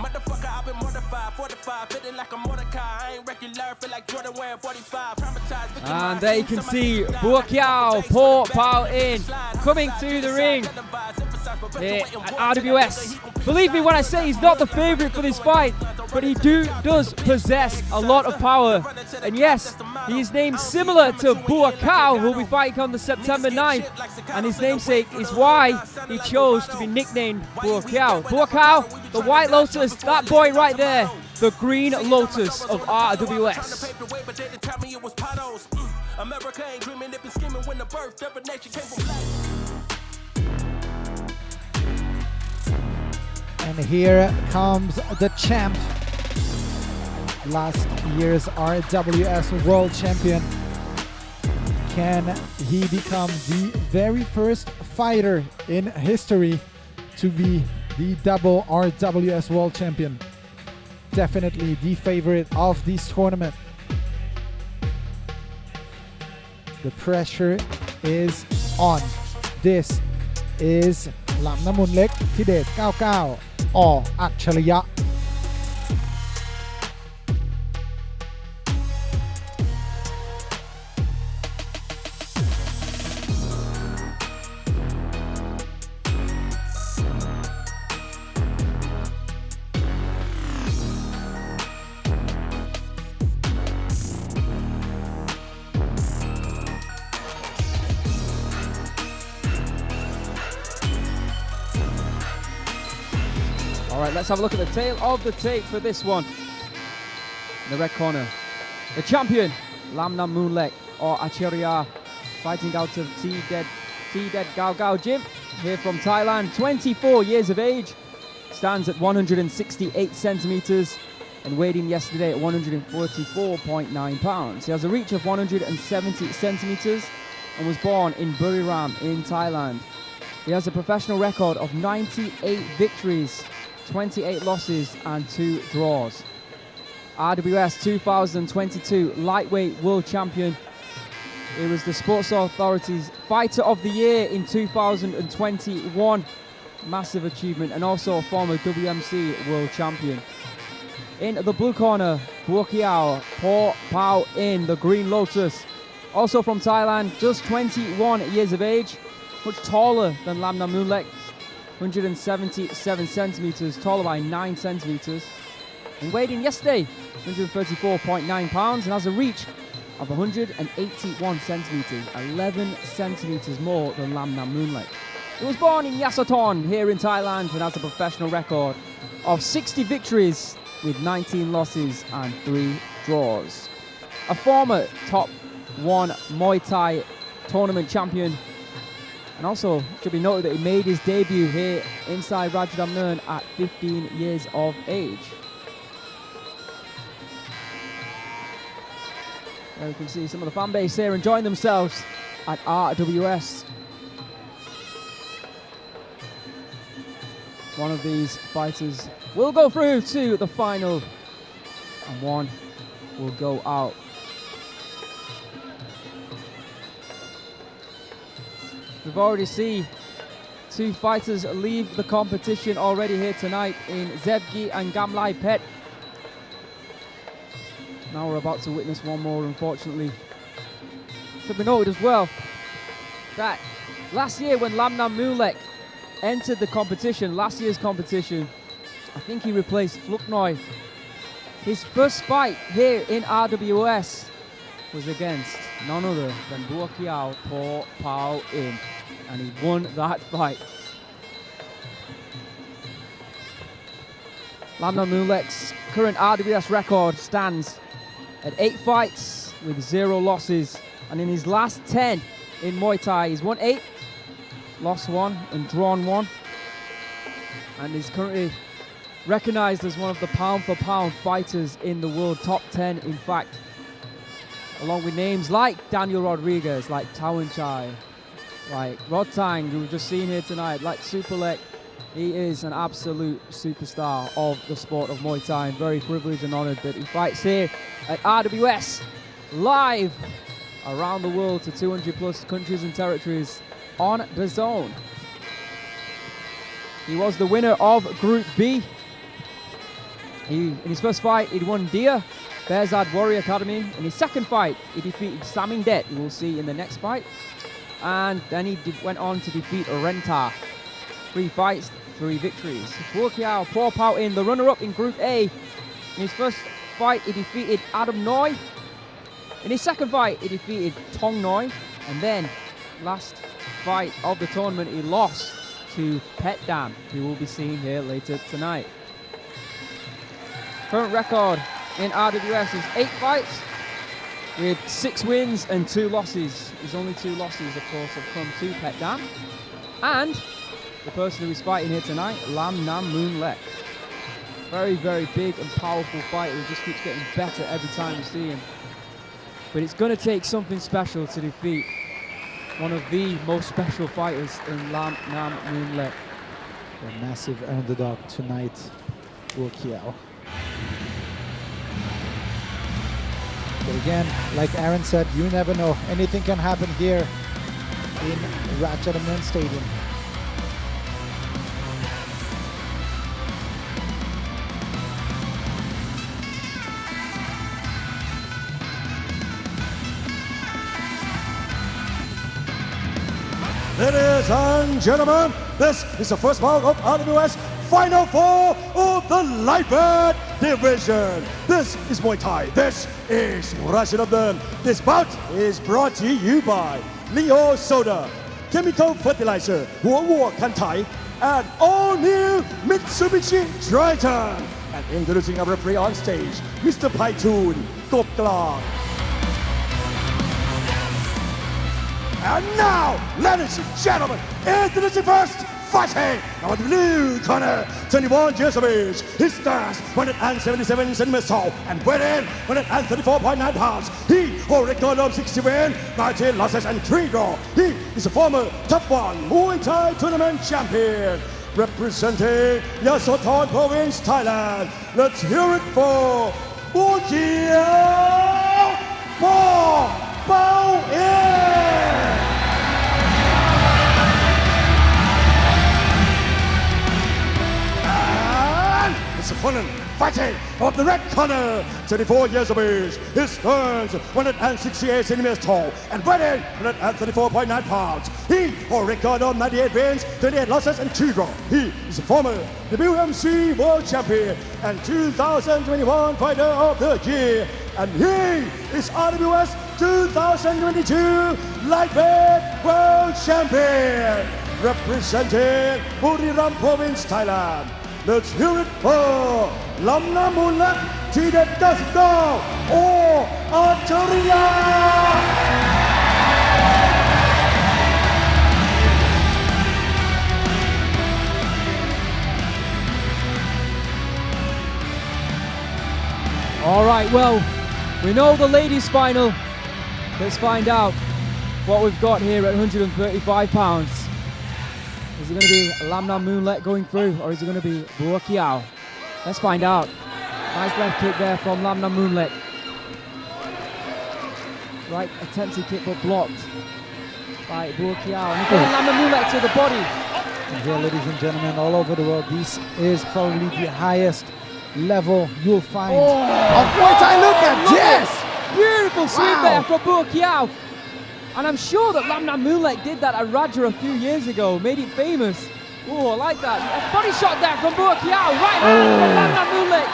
Motherfucker, I've been mortified, 45, feeling like a Mordecai. I ain't regular, feel like Jordan wearing 45. Traumatized. And there you can see Buakhiao Paw Pao in coming to the ring here at RWS. Believe me when I say he's not the favorite for this fight, but he does possess a lot of power. And yes, he's named similar to Buakhiao, who will be fighting on the September 9th. And his namesake is why he chose to be nicknamed Buakhiao. Buakhiao, the White Lotus, that boy right there, the Green Lotus of RWS. America ain't dreaming, it been scheming when the birth of a nation came from black. And here comes the champ, last year's RWS World Champion. Can he become the very first fighter in history to be the double RWS World Champion? Definitely the favorite of this tournament. The pressure is on. This is Lamnammoonlek ทีเด็ด99 or Achariya. All right, let's have a look at the tail of the tape for this one. In the red corner, the champion, Lamnammoonlek or Achariya, fighting out of T-Dead Gao Gym, here from Thailand, 24 years of age, stands at 168 centimeters and weighed in yesterday at 144.9 pounds. He has a reach of 170 centimeters and was born in Buriram in Thailand. He has a professional record of 98 victories, 28 losses and 2 draws. RWS 2022 lightweight world champion. He was the Sports Authority's Fighter of the Year in 2021. Massive achievement, and also a former WMC world champion. In the blue corner, Buakhiao Paw Pao in the Green Lotus. Also from Thailand, just 21 years of age, much taller than Lamnammoonlek. 177 centimeters, taller by 9 centimeters. And weighed in yesterday, 134.9 pounds, and has a reach of 181 centimeters, 11 centimeters more than Lamnammoonlek. He was born in Yasothon here in Thailand and has a professional record of 60 victories with 19 losses and 3 draws. A former top 1 Muay Thai tournament champion. And also, should be noted that he made his debut here inside Rajadamnern at 15 years of age. There you can see some of the fan base here enjoying themselves at RWS. One of these fighters will go through to the final, and one will go out. We've already seen 2 fighters leave the competition already here tonight in Sevgi and Kamlaipetch. Now we're about to witness one more, unfortunately. Should be noted as well that last year when Lamnammoonlek entered the competition, last year's competition, I think he replaced Thongnoi His first fight here in RWS was against none other than Buakhiao Po Pao In, and he won that fight. Lamnammoonlek's current RWS record stands at 8 fights with 0 losses, and in his last 10 in Muay Thai, he's won 8, lost 1 and drawn 1, and is currently recognized as one of the pound-for-pound fighters in the world, top 10 in fact, along with names like Daniel Rodriguez, like Tawan Chai, like Rod Tang, who we've just seen here tonight, like Superlek. He is an absolute superstar of the sport of Muay Thai, and very privileged and honored that he fights here at RWS, live around the world to 200 plus countries and territories on DAZN. He was the winner of Group B. In his first fight, he'd won Dia, Behzad Warrior Academy. In his second fight, he defeated Samingdet, who we'll see in the next fight. And then he went on to defeat Renta. 3 fights, 3 victories. Buakhiao Po Pao In, the runner-up in Group A. In his first fight, he defeated Thongnoi. In his second fight, he defeated Thongnoi. And then, last fight of the tournament, he lost to Petchdam, who we'll be seeing here later tonight. Current record in RWS is 8 fights with 6 wins and 2 losses. His only 2 losses, of course, have come to Petchdam. And the person who is fighting here tonight, Lamnammoonlek. Very, very big and powerful fighter who just keeps getting better every time you see him. But it's going to take something special to defeat one of the most special fighters in Lamnammoonlek. The massive underdog tonight, Buakhiao. But again, like Aaron said, you never know. Anything can happen here in Rajadamnern Stadium. Ladies and gentlemen, this is the first bout of RWS Final 4 of the Lightweight Division. This is Muay Thai. This is Rajadamnern. This bout is brought to you by Leo Soda, Chemical Fertilizer, Huo Kan Thai, and all new Mitsubishi Triton. And introducing our referee on stage, Mr. Paitoon Gopklang. And now, ladies and gentlemen, introducing first, fighting now in the blue corner, 21 years of age. He stands 177 centimeters tall and weighing 134.9 pounds. He holds a record of 60 wins, 19 losses, and 3 draws. He is a former top 1 Muay Thai tournament champion, representing Yasothon Province, Thailand. Let's hear it for Buakhiao Po Pao In. His opponent fighting of the red corner, 34 years of age. He stands 168 centimeters tall and weighing 134.9 pounds. He holds a record of 98 wins, 28 losses, and 2 draws. He is a former WMC World Champion and 2021 Fighter of the Year. And he is RWS 2022 Lightweight World Champion, representing Buriram Province, Thailand. Let's hear it for Lamnammoonlek, TDAZN, or Archeria. All right, well, we know the ladies' final. Let's find out what we've got here at 135 pounds. Is it going to be Lamnammoonlek going through, or is it going to be Buakhiao? Let's find out. Nice left kick there from Lamnammoonlek. Right attempted kick but blocked by Buakhiao. And again, Lamnammoonlek to the body. And here, ladies and gentlemen, all over the world, this is probably the highest level you'll find of Muay Thai. Look at this! Beautiful sweep there from Buakhiao. And I'm sure that Lamnammoonlek did that at Raja a few years ago, made it famous. Oh, I like that. A body shot there from Buakhiao, right hand from Lamnammoonlek.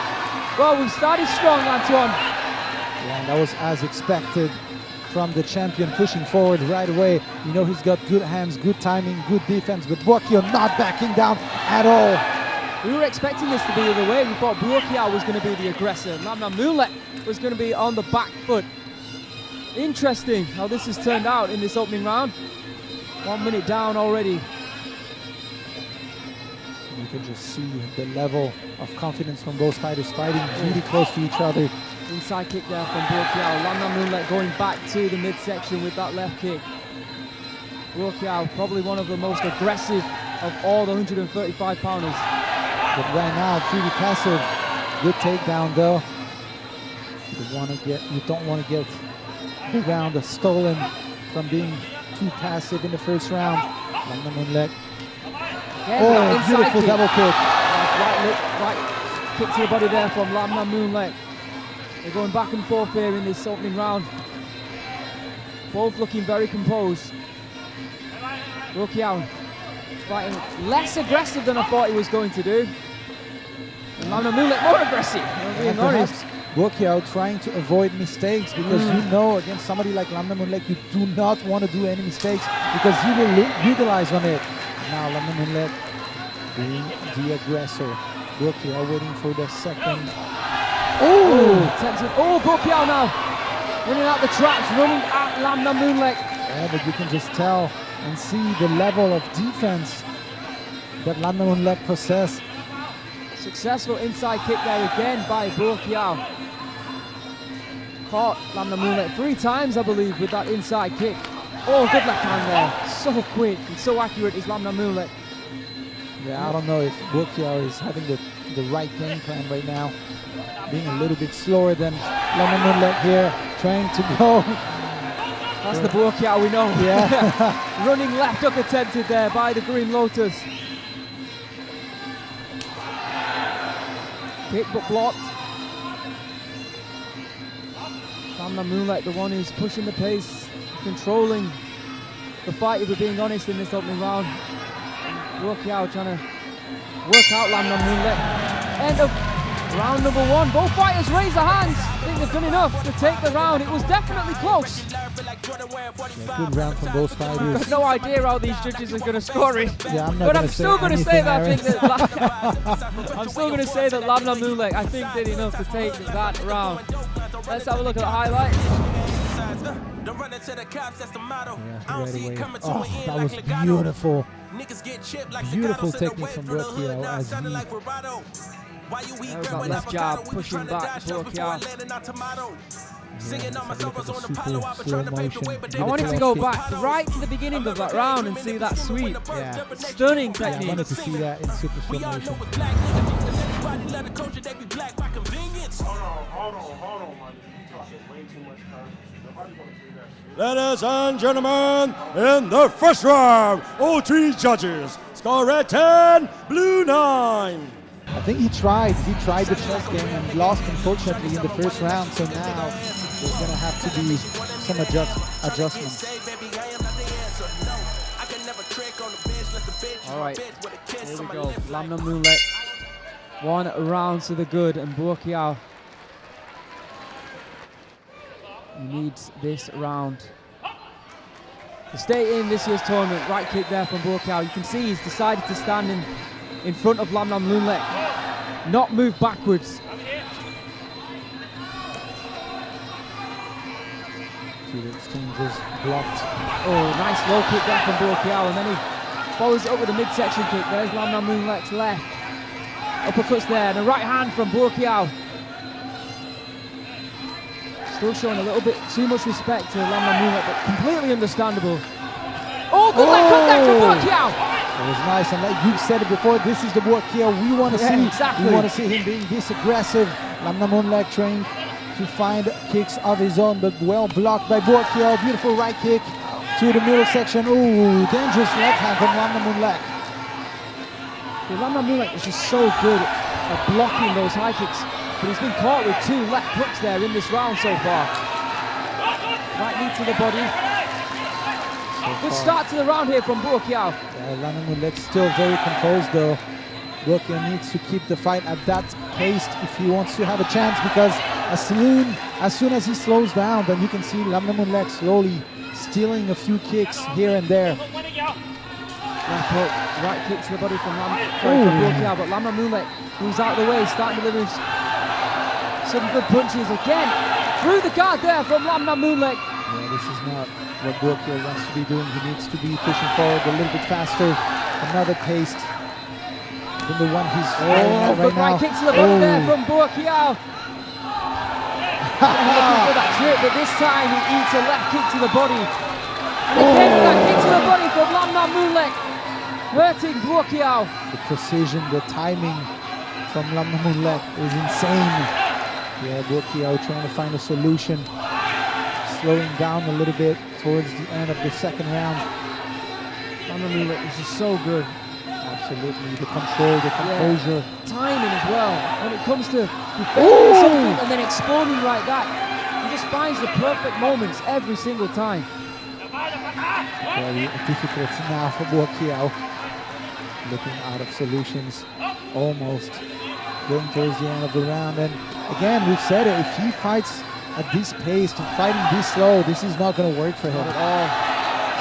Well, we started strong, Antoine. Yeah, and that was as expected from the champion, pushing forward right away. You know he's got good hands, good timing, good defense, but Buakhiao not backing down at all. We were expecting this to be the other way. We thought Buakhiao was going to be the aggressor. Lamnammoonlek was going to be on the back foot. Interesting how this has turned out in this opening round. 1 minute down already. You can just see the level of confidence from both fighters fighting really close to each other. Inside kick there from Buakhiao. Lamnammoonlek going back to the midsection with that left kick. Buakhiao probably one of the most aggressive of all the 135 pounders. But right now, pretty passive. Good takedown though. You don't want to get the round stolen from being too passive in the first round. Lamnammoonlek. Oh, beautiful kick. Double kick. Right kick to the body there from Lamnammoonlek. They're going back and forth here in this opening round. Both looking very composed. Buakhiao fighting less aggressive than I thought he was going to do. And Lamnammoonlek more aggressive, I'm being honest. Buakhiao trying to avoid mistakes because you know against somebody like Lamnammoonlek you do not want to do any mistakes because he will utilize on it. Now Lamnammoonlek being the aggressor. Buakhiao waiting for the second. Oh, Buakhiao now running out the traps, running at Lamnammoonlek. Yeah, but you can just tell and see the level of defense that Lamnammoonlek possesses. Successful inside kick there again by Buakhiao. Caught Lamnammoonlek 3 times, I believe, with that inside kick. Oh, good left hand there. So quick and so accurate is Lamnammoonlek. Yeah, I don't know if Buakhiao is having the right game plan right now. Being a little bit slower than Lamnammoonlek here, trying to go. That's the Buakhiao we know. Yeah. Running left hook attempted there by the Green Lotus. Kick but blocked. Lamnammoonlek, the one who's pushing the pace, controlling the fight, if we're being honest, in this opening round. Buakhiao trying to work out Lamnammoonlek. End of round number 1. Both fighters raise their hands. I think they've done enough to take the round. It was definitely close. Yeah, good round from both fighters. I've got no idea how these judges are going to score it. Yeah, but I'm still going to say that I think that I'm still going to say that Lamnammoonlek, I think, did enough to take that round. Let's have a look at the highlights. Don't run into the cops, that's the motto. Yeah, I don't see it coming to oh, an end that like was Legato. beautiful. Niggas get chipped like Beautiful cicados in the technique way from from the hood. Buakhiao Now as sounding he like Bravado. Why you eat There's bread that with left avocado? jab We pushing trying to back dodge just before I Buakhiao. landed on tomato. Singing let's on my have a look solos at on the the palo. I've been trying to slow pave the way, motion. but I they wanted to didn't go kick. back right to the beginning of that round and see that sweep. Yeah. Stunning Yeah, I technique. wanted to see that in super slow We all know motion. it's black niggas because everybody let a culture, they be black by convenience. Hold on, man. You talking way too much conversation. Nobody want to do that shit. Ladies and gentlemen, in the first round, all 3 judges score red 10, blue 9. I think he tried the chess game and lost unfortunately in the first round, so now there's going to have to be some adjustments. All right, here we go. Lamnammoonlek, 1 round to the good, and Buakhiao, he needs this round to stay in this year's tournament. Right kick there from Buakhiao. You can see he's decided to stand in front of Lamnammoonlek, not move backwards. See the exchanges blocked. Oh, nice low kick there from Buakhiao, and then he follows it up with a midsection kick. There's Lamnammoonlek's left. Uppercuts there, and a right hand from Buakhiao. Still showing a little bit too much respect to Lamnammoonlek, but completely understandable. Oh, good left hook there from Buakhiao. It was nice, and like you said it before, this is the Buakhiao we want to see. Exactly. We want to see him being this aggressive. Lamnammoonlek trying to find kicks of his own, but well blocked by Buakhiao. Beautiful right kick to the middle section. Ooh, dangerous left hand from Lamnammoonlek. Lamnammoonlek is just so good at blocking those high kicks, but he's been caught with 2 left hooks there in this round so far. Right knee to the body. Good start to the round here from Buakhiao. Yeah, Lamnammoonlek still very composed though. Buakhiao needs to keep the fight at that pace if he wants to have a chance, because as soon as he slows down, then you can see Lamnammoonlek slowly stealing a few kicks here and there. Left hook, right kick to the body from Buakhiao, but Lamnammoonlek moves out of the way, starting to deliver some good punches again. Through the guard there from Lamnammoonlek. Yeah, this is not what Buakhiao wants to be doing. He needs to be pushing forward a little bit faster. Another taste than the one he's fighting at right now. Right kick to the body there from Buakhiao. Looking for that trip, but this time he eats a left kick to the body. And again that kick to the body from Lamnammoonlek, hurting Buakhiao. The precision, the timing from Lamnammoonlek is insane. Yeah, Buakhiao trying to find a solution, slowing down a little bit towards the end of the second round. Lamnammoonlek is just so good. Absolutely, the control, the composure. Yeah. Timing as well. When it comes to defending something and then exploding like that, he just finds the perfect moments every single time. Very difficult now for Buakhiao. Looking out of solutions, almost going towards the end of the round. And again, we've said it, if he fights at this pace, fighting this slow, this is not going to work for him. Not at all.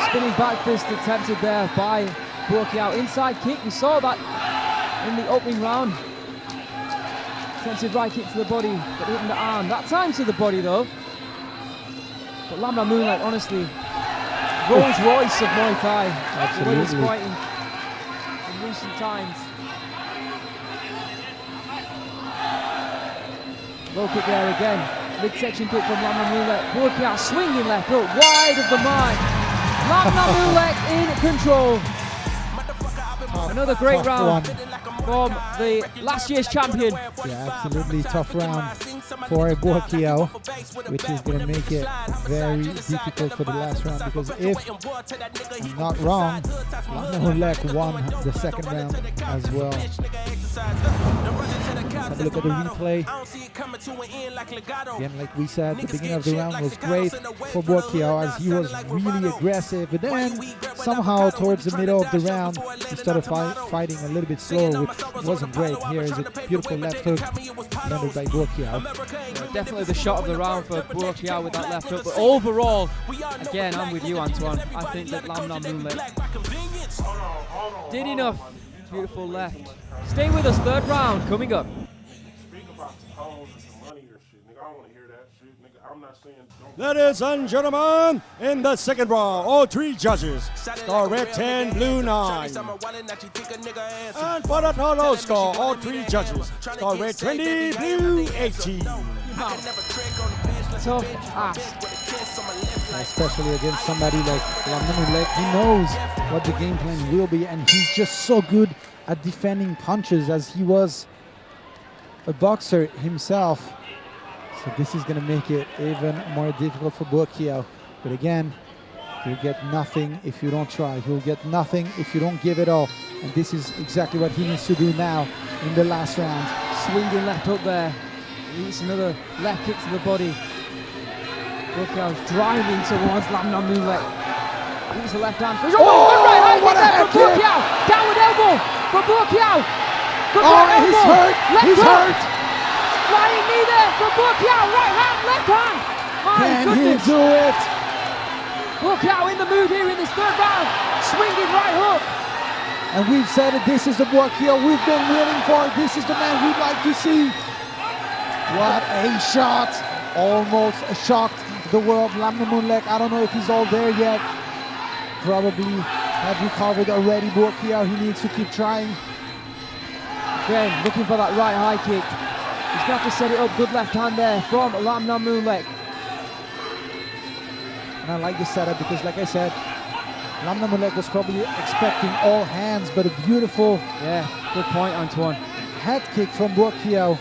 Spinning back fist attempted there by Buakhiao. Inside kick, we saw that in the opening round. Attempted right kick to the body, but hitting the arm. That time to the body though. But Lamnammoonlek, honestly, Rolls Royce of Muay Thai. Absolutely. The way he's fighting in recent times. Low kick there again. Midsection kick from Lamnammoonlek. Buakhiao swinging left hook, wide of the mark. Lamnammoonlek in control. Another great round from the last year's champion. Yeah, absolutely tough round for Buakhiao, which is going to make it very difficult for the last round, because if I'm not wrong, Lamnammoonlek won the second round as well. Let's have a look at the replay. Again, like we said, the beginning of the round was great for Buakhiao as he was really aggressive, but then somehow towards the middle of the round he started fighting a little bit slower, which wasn't great. Here is a beautiful left hook landed by Buakhiao. Yeah, definitely the shot of the round for Buakhiao with that left hook, but overall, again, I'm with you, Antoine. I think that Lamnammoonlek did enough. Beautiful left. Stay with us, third round coming up. Ladies and gentlemen, in the second round, all three judges score red 10, blue 9. And for the total score, all three judges score red 20, blue 18. Tough ask. Especially against somebody like Lamnammoonlek. He knows what the game plan will be, and he's just so good at defending punches as he was a boxer himself. So this is going to make it even more difficult for Buakhiao. But again, you'll get nothing if you don't try. You'll get nothing if you don't give it all. And this is exactly what he needs to do now in the last round. Swinging left hook there. He eats another left kick to the body. Buakhiao's driving towards Lamnammoonlek. Eats a left hand. Right hand what a from Buakhiao. Downward elbow from Buakhiao. He's hurt. He's hurt. Flying knee there from Buakhiao. Right hand, left hand. Can he do it? Buakhiao in the mood here in this third round. Swinging right hook. And we've said that this is the Buakhiao we've been waiting for. This is the man we'd like to see. What a shot. Almost shocked the world. Lamnammoonlek, I don't know if he's all there yet. Probably have recovered already. Buakhiao, he needs to keep trying. Again, looking for that right high kick. He's got to set it up. Good left hand there from Lamnammoonlek. And I like the setup because, like I said, Lamnammoonlek was probably expecting all hands, but a beautiful, good point, Antoine. head kick from Buakhiao.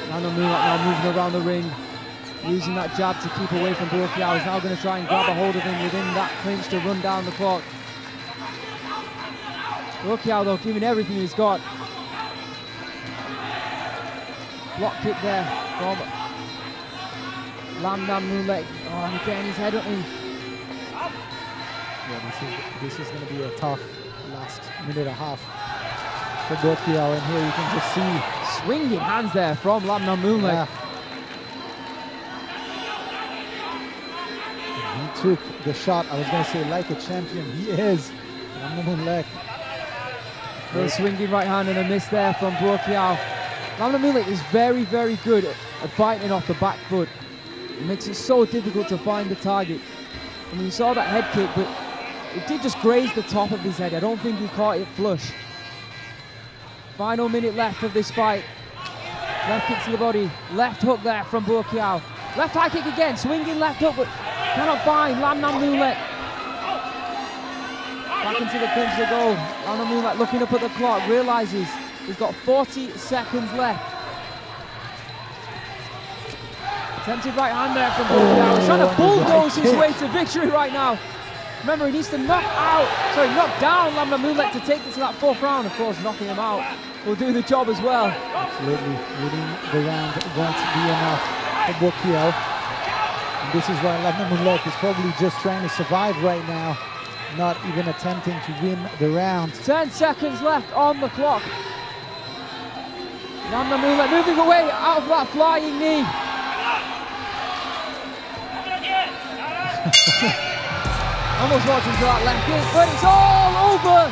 Lamnammoonlek now moving around the ring, using that jab to keep away from Buakhiao. He's now going to try and grab a hold of him within that clinch to run down the clock. Buakhiao, though, giving everything he's got. Block kick there from Lamnammoonlek. Oh, and again, he's head up. Yeah, this is going to be a tough last minute and a half. for Buakhiao, and here you can just see Swinging hands there from Lamnammoonlek. yeah. He took the shot. I was going to say like a champion. He is. Lamnammoonlek. The swinging right hand and a miss there from Buakhiao. Lamnammoonlek is very, very good at fighting off the back foot. It makes it so difficult to find the target. And we saw that head kick, but it did just graze the top of his head. I don't think he caught it flush. Final minute left of this fight. Left kick to the body. Left hook there from Buakhiao. Left high kick again. Swinging left hook, but cannot find Lamnammoonlek. Back into the clinch they go. Lamnammoonlek looking up at the clock, realizes he's got 40 seconds left. Attempted right hand there from Buakhiao. He's trying to bulldoze his way to victory right now. Remember, he needs to knock down Lamnammoonlek to take it to that fourth round. Of course, knocking him out will do the job as well. Absolutely. Winning the round won't be enough for Buakhiao. And this is why Lamnammoonlek is probably just trying to survive right now, not even attempting to win the round. 10 seconds left on the clock. Lamnammoonlek moving away out of that flying knee. Almost walked into that left kick, but it's all over.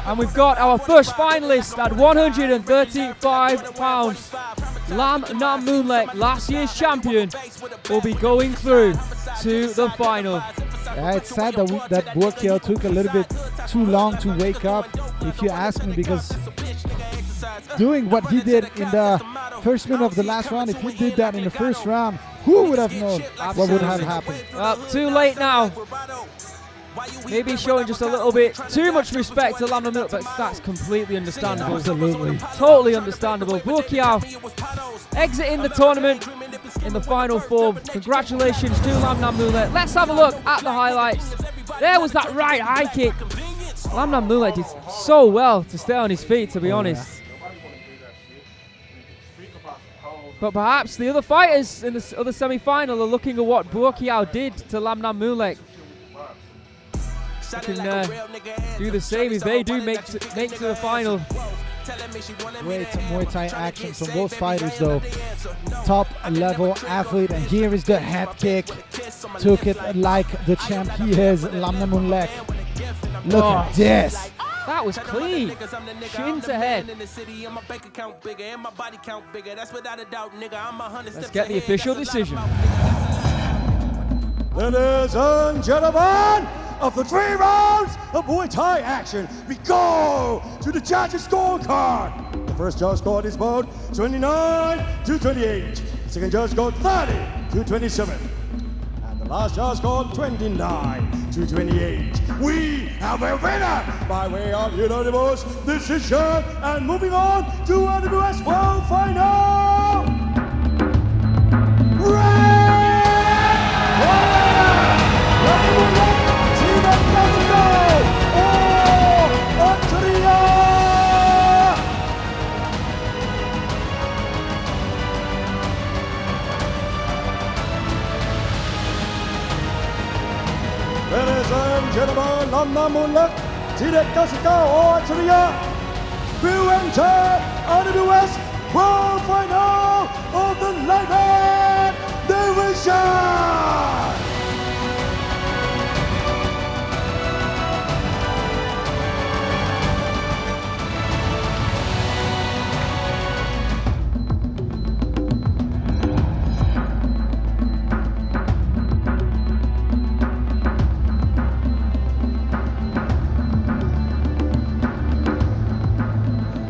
And we've got our first finalist at 135 pounds. Lamnammoonlek, last year's champion, will be going through to the final. Yeah, it's sad that Buakhiao took a little bit too long to wake up, if you ask me, because doing what he did in the first minute of the last round, if he did that in the first round, who would have known what would have happened? Well, too late now. Maybe showing just a little bit too much respect to Lamnammoonlek, but that's completely understandable. Absolutely. Totally understandable. Buakhiao exiting the tournament in the final form. Congratulations to Lamnammoonlek. Let's have a look at the highlights. There was that right high kick. Lamnammoonlek did so well to stay on his feet, to be honest. But perhaps the other fighters in the other semi-final are looking at what Buakhiao did to Lamnammoonlek. Can do the same if they do make to the final. Great Muay Thai action from both fighters though. Top level athlete, and here is the head kick. Took it like the champ he is, Lamnammoonlek. Look at this. That was clean. Chin to head. Let's get the official decision. Ladies and gentlemen, after 3 rounds of Muay Thai action, we go to the judges' scorecard. The first judge scored his bout 29-28. The second judge scored 30-27. And the last judge scored 29-28. We have a winner by way of unanimous decision. And moving on to RWS World Final. Ladies and gentlemen, Lamnammoonlek, ทีเด็ด99 อัจฉริยะ will enter RWS World Final of the Lightweight Division.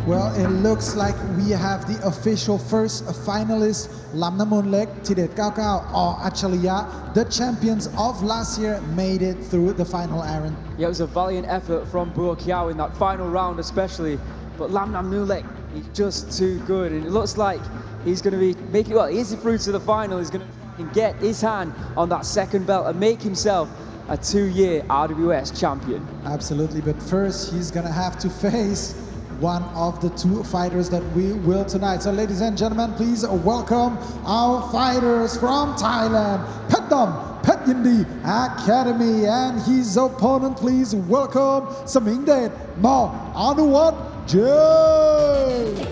Well, it looks like we have the official first finalist, Lamnammoonlek, ทีเด็ด99 or Achaliya. The champions of last year made it through the final, Aaron. Yeah, it was a valiant effort from Buakhiao in that final round especially, but Lamnammoonlek, he's just too good, and it looks like he's going to be making, well, easy through to the final. He's going to get his hand on that second belt and make himself a 2-year RWS champion. Absolutely, but first he's going to have to face one of the 2 fighters that we will tonight. So ladies and gentlemen, please welcome our fighters from Thailand, Petchdam, Petchdam Academy, and his opponent, please welcome Samingdet, Ma Anuwat Jim.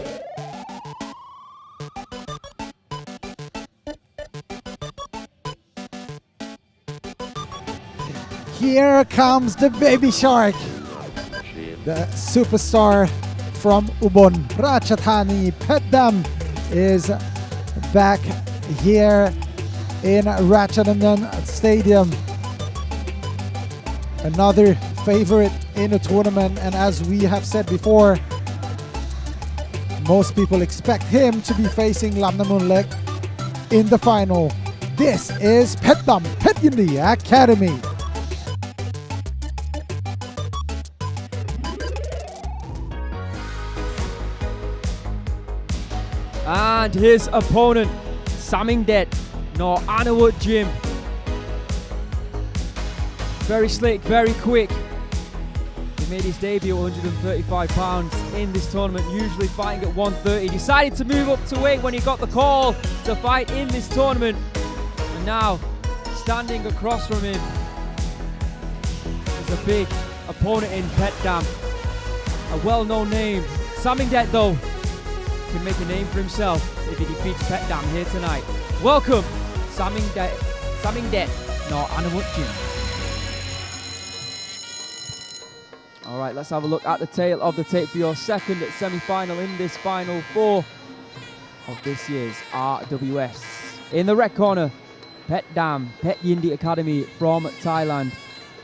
Here comes the baby shark, the superstar from Ubon Ratchathani. Petchdam is back here in Rajadamnern Stadium. Another favorite in the tournament, and as we have said before, most people expect him to be facing Lamnammoonlek in the final. This is Petchdam, Petchdam Academy. And his opponent, Samingdet, nor Anawut Jim. Very slick, very quick. He made his debut at 135 pounds in this tournament, usually fighting at 130. Decided to move up to weight when he got the call to fight in this tournament. And now, standing across from him is a big opponent in Petchdam. A well-known name. Samingdet though can make a name for himself if he defeats Petchdam here tonight. Welcome, Samingdet, nor Anawut Jim. All right, let's have a look at the tail of the tape for your second semi-final in this final four of this year's RWS. In the red corner, Petchdam, Petchdam Academy from Thailand.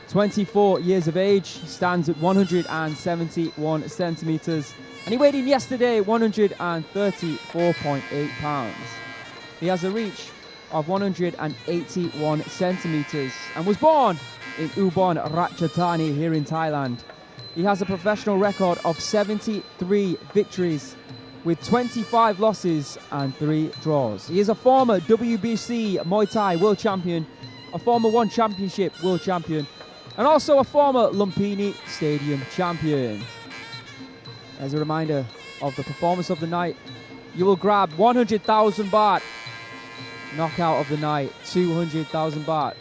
24 years of age, stands at 171 centimeters, and he weighed in yesterday 134.8 pounds. He has a reach of 181 centimeters and was born in Ubon Ratchathani here in Thailand. He has a professional record of 73 victories with 25 losses and 3 draws. He is a former WBC Muay Thai World Champion, a former One Championship World Champion, and also a former Lumpini Stadium Champion. As a reminder of the performance of the night, you will grab 100,000 baht. Knockout of the night, 200,000 baht.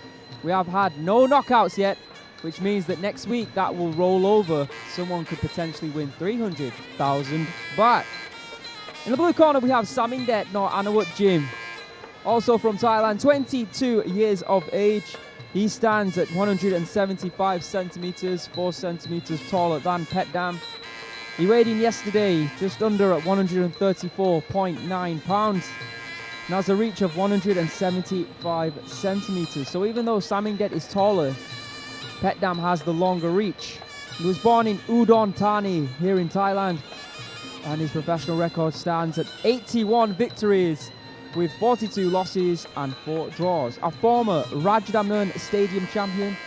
We have had no knockouts yet, which means that next week that will roll over. Someone could potentially win 300,000 baht. In the blue corner, we have Samingdet nor Anawut Jim, also from Thailand, 22 years of age. He stands at 175 centimeters, 4 centimeters taller than Petchdam. He weighed in yesterday just under at 134.9 pounds and has a reach of 175 centimeters. So even though Samingdet is taller, Petchdam has the longer reach. He was born in Udon Thani here in Thailand, and his professional record stands at 81 victories with 42 losses and 4 draws. A former Rajadamnern Stadium champion,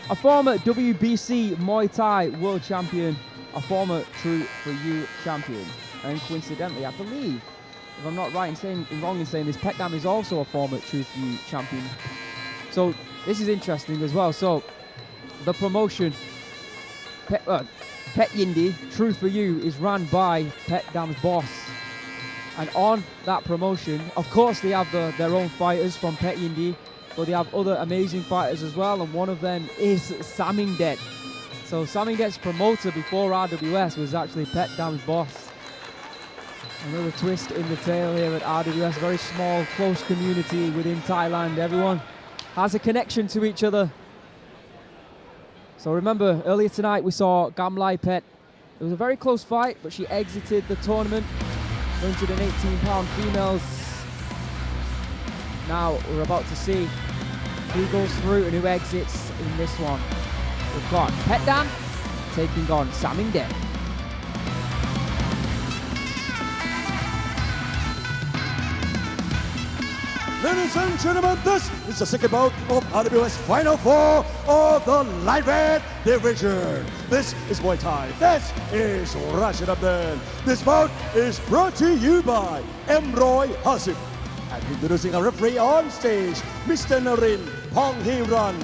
a former WBC Muay Thai World Champion, a former True For You champion. And coincidentally, I believe, if I'm not wrong in saying this, Petchdam is also a former True For You champion. So this is interesting as well. So the promotion, Petchdam True For You, is run by Petchdam's boss. And on that promotion, of course, they have their own fighters from Petchdam, but they have other amazing fighters as well, and one of them is Samingdet. So Samingdet's promoter before RWS was actually Petchdam's boss. Another twist in the tail here at RWS, very small, close community within Thailand. Everyone has a connection to each other. So remember, earlier tonight we saw Kamlaipetch. It was a very close fight, but she exited the tournament. 118-pound females. Now we're about to see who goes through and who exits in this one. We've got Petchdam taking on Samingdet. Ladies and gentlemen, this is the second bout of RWS Final 4 of the lightweight division. This is Muay Thai. This is Rajadamnern. This bout is brought to you by M150. And introducing our referee on stage, Mr. Narin Ponghiran.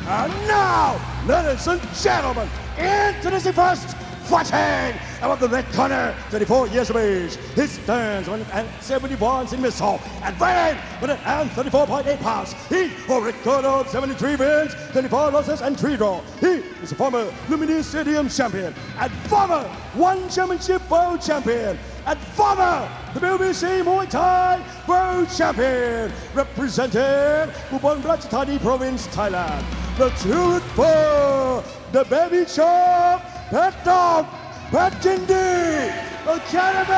And now, ladies and gentlemen, introducing first, fighting Out of the red corner, 34 years of age. He stands 171 centimeters tall and weighing 134.8 pounds. He holds a record of 73 wins, 24 losses, and 3 draws. He is a former Luminous Stadium champion and former One Championship World champion and former WBC Muay Thai World champion, representing Ubon Ratchathani Province, Thailand. Let's hear it for the baby chop, Petchdam, Petchdam Academy!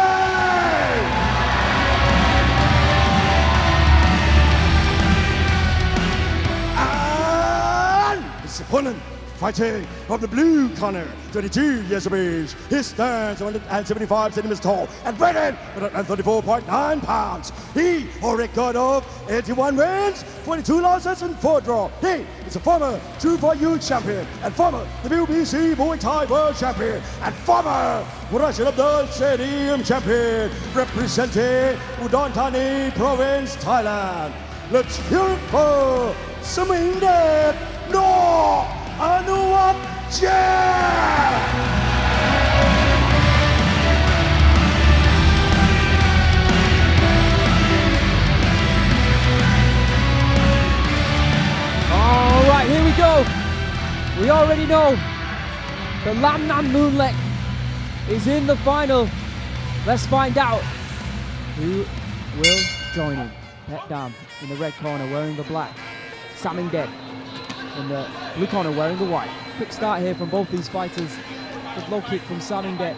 And his opponent, fighting from the blue corner, 22 years of age. He stands 175 centimeters tall and weighing 134.9 pounds. He holds a record of 81 wins, 22 losses, and 4 draws. He is a former 2-4U champion and former WBC Muay Thai World champion and former Rajadamnern Stadium champion, representing Udon Thani Province, Thailand. Let's hear it for Samingdet No Ngaoprajan! All right, here we go. We already know the Lamnammoonlek is in the final. Let's find out who will join him. Petchdam in the red corner wearing the black. Samingdet in the blue corner wearing the white. Quick start here from both these fighters. Good low kick from Samingdet.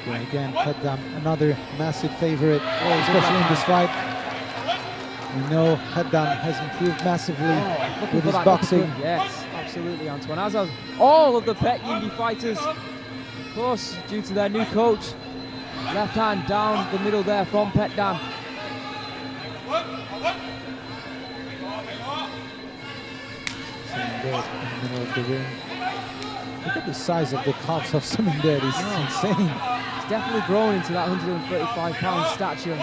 Yeah, again, Petchdam, another massive favorite, especially in this fight. We know Petchdam has improved massively with his boxing. Yes, absolutely, Antoine. As have all of the Pet Yindi fighters. Of course, due to their new coach. Left hand down the middle there from Petchdam. Samingdet in the middle of the ring. Look at the size of the calves of Samingdet. It's insane. He's definitely grown into that 135-pound stature.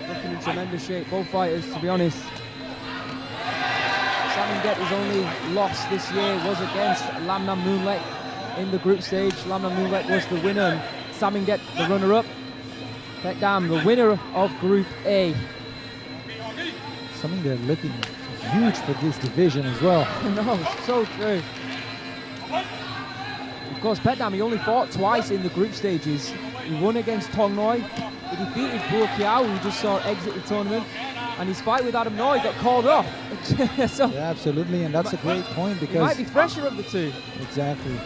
Looking in tremendous shape, both fighters, to be honest. Samingdet, his only loss this year was against Lamnammoonlek in the group stage. Lamnammoonlek was the winner and Samingdet the runner-up. Petchdam, the winner of Group A. Samingdet looking huge for this division as well. No, so true. Of course, Petchdam, he only fought twice in the group stages. He won against Thongnoi. He defeated Buakhiao, who just saw exit the tournament. And his fight with Adam Noi got called off. So yeah, absolutely, and that's a great point because... he might be fresher of the two. Exactly.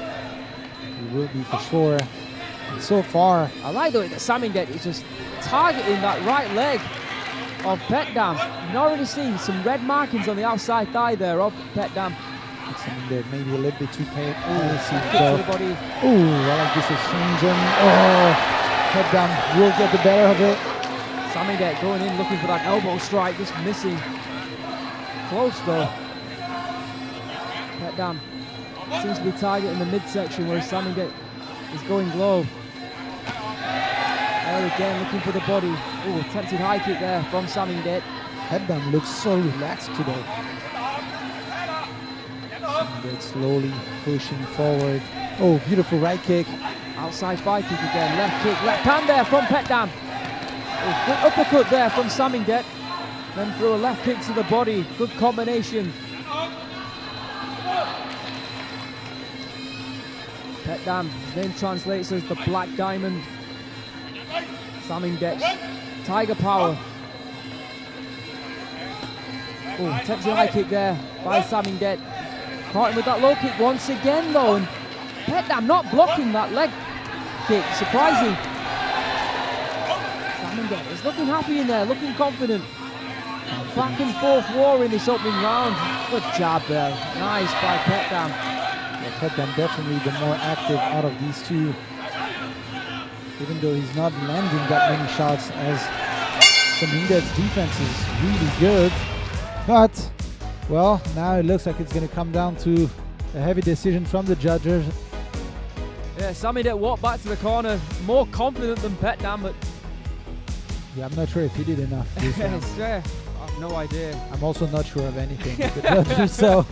He will be for sure. And so far... I like the way that Samingdet is just targeting that right leg of Petchdam. You can already see some red markings on the outside thigh there of Petchdam. Samingdet maybe a little bit too paid. Ooh, I like this exchange, and Petchdam will get the better of it. Samingdet going in looking for that elbow strike, just missing. Close though. Petchdam seems to be targeting the midsection where Samingdet is going low. There again, looking for the body. Ooh, attempted high kick there from Samingdet. Petchdam looks so relaxed today. Samingdet slowly pushing forward. Oh, beautiful right kick. Outside fight kick again. Left kick, left hand there from Petchdam. Oh, good uppercut there from Samingdet. Then through a left kick to the body. Good combination. Petchdam, his name translates as the Black Diamond. Samingdet, Tiger Power. Oh, attempted high kick there by Samingdet. Caught him with that low kick once again though, and Petchdam not blocking that leg kick, surprising. Samingdet is looking happy in there, looking confident. Back and forth war in this opening round. Good jab there, nice by Petchdam. Yeah, Petchdam definitely the more active out of these two. Even though he's not landing that many shots, as Samingdet's defense is really good. But, well, now it looks like it's going to come down to a heavy decision from the judges. Yeah, Samingdet walked back to the corner, more confident than Petchdam, but... Yeah, I'm not sure if he did enough. Yes, yeah, I have no idea. I'm also not sure of anything with the judges, so...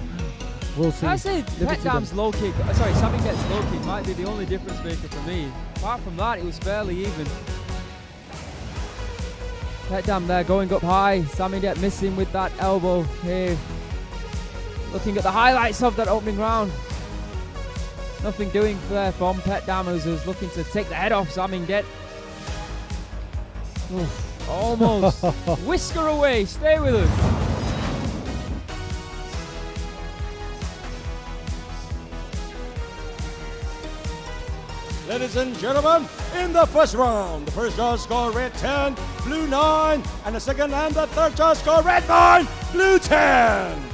We'll see. I say Leave it to them. Petchdam's low kick, sorry, Samingdet's low kick might be the only difference maker for me. Apart from that, it was fairly even. Petchdam there going up high. Samingdet missing with that elbow here. Looking at the highlights of that opening round. Nothing doing there from Petchdam, who's looking to take the head off Samingdet. Oof, almost. Whisker away. Stay with us. Ladies and gentlemen, in the first round, the first judge scored red 10, blue 9, and the second and the third judge scored red 9, blue 10.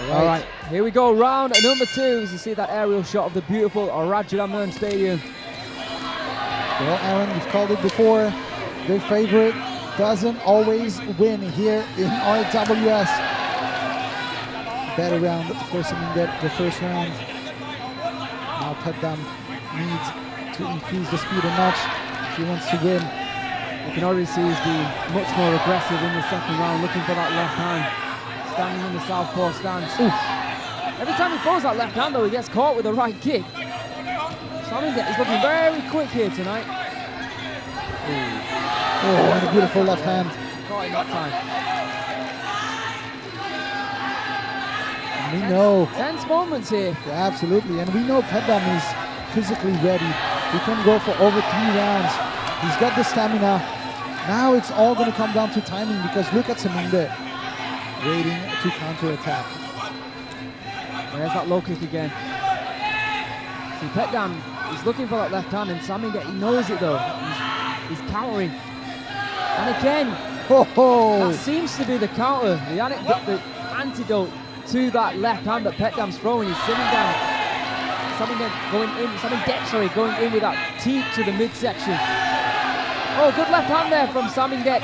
All right, here we go, round number 2. As you see that aerial shot of the beautiful Rajadamnern Stadium. Well, Aaron, you've called it before. The favorite doesn't always win here in RWS. Better round for Samingdet, the first round. Now Petchdam needs to increase the speed a notch if he wants to win. You can already see he's being much more aggressive in the second round, looking for that left hand. Standing in the southpaw stance. Oof. Every time he throws that left hand though, he gets caught with the right kick. Samingdet is looking very quick here tonight. Oh, and a beautiful left hand. Caught in that time. And we know. Tense moments here. Yeah, absolutely. And we know Petchdam is physically ready. He can go for over 3 rounds. He's got the stamina. Now it's all going to come down to timing because look at Samingdet waiting to counter-attack. There's that low kick again. See, Petchdam is looking for that left hand and Samingdet, he knows it though. He's countering. And again, that seems to be the counter, the antidote to that left hand that Petchdam's throwing. He's sitting down. Samingdet going in with that teep to the midsection. Oh, good left hand there from Samingdet.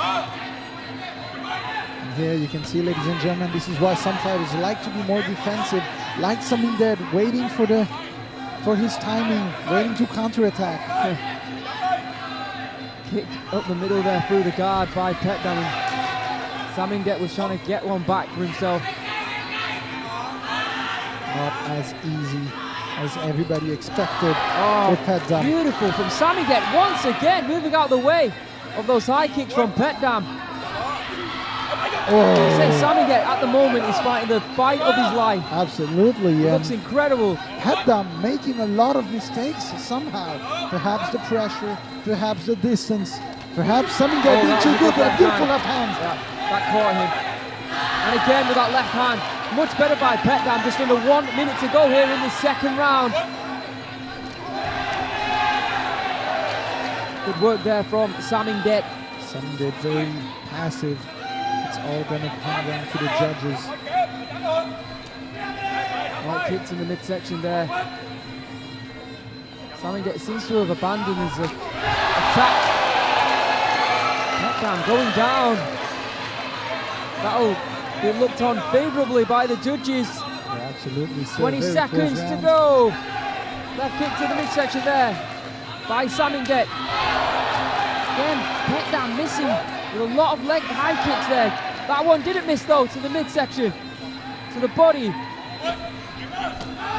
Here you can see, ladies and gentlemen, this is why some fighters like to be more defensive, like Samingdet, waiting for his timing, waiting to counterattack. Kick up the middle there through the guard by Petchdam. Samingdet was trying to get one back for himself. Not as easy as everybody expected for Petchdam. Beautiful from Samingdet once again, moving out of the way of those high kicks from Petchdam. Samingdet at the moment is fighting the fight of his life. Absolutely. It looks incredible. Petchdam making a lot of mistakes somehow. Perhaps the pressure, perhaps the distance, perhaps Samingdet being too good, but a beautiful left hand. Yeah, that caught him. And again with that left hand, much better by Petchdam. Just under 1 minute to go here in the second round. Good work there from Samingdet. Samingdet very passive. It's all going to come down to the judges. Right kicks in the midsection there. Samingdet seems to have abandoned his attack. Petchdam going down. That'll be looked on favourably by the judges. Yeah, absolutely. 20 seconds to go. Left kick to the midsection there by Samingdet. Again, Petchdam missing with a lot of leg high kicks there. That one didn't miss though, to the midsection, to the body.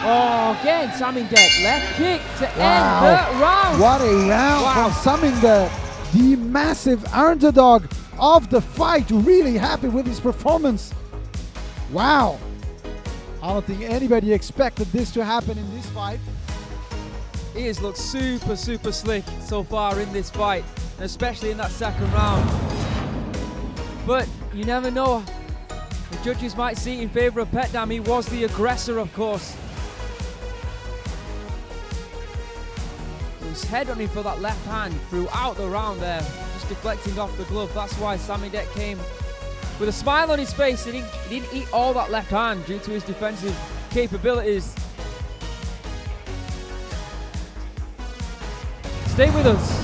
Oh, again, Samingdet, left kick to end the round. What a round from Samingdet, the massive underdog of the fight. Really happy with his performance. Wow. I don't think anybody expected this to happen in this fight. He has looked super slick so far in this fight, especially in that second round. But you never know. The judges might see it in favour of Petchdam. He was the aggressor, of course. He was head-hunting for that left hand throughout the round there, just deflecting off the glove. That's why Samingdet came with a smile on his face. He didn't eat all that left hand due to his defensive capabilities. Stay with us.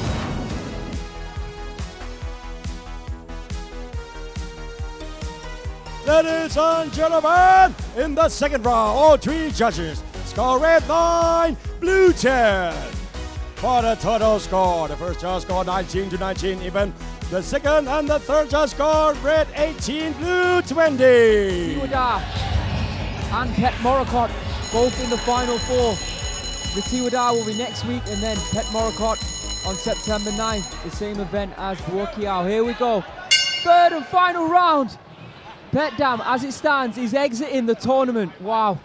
Ladies and gentlemen, in the second round, all 3 judges score red 9, blue 10. for the total score. The first judge scored 19-19 even. The second and the third judge scored red 18, blue 20. Tiwada and Pet Morakot both in the final four. The Tiwada will be next week and then Pet Morakot on September 9th, the same event as Buakhiao. Here we go. Third and final round. Petchdam, as it stands, is exiting the tournament. Wow.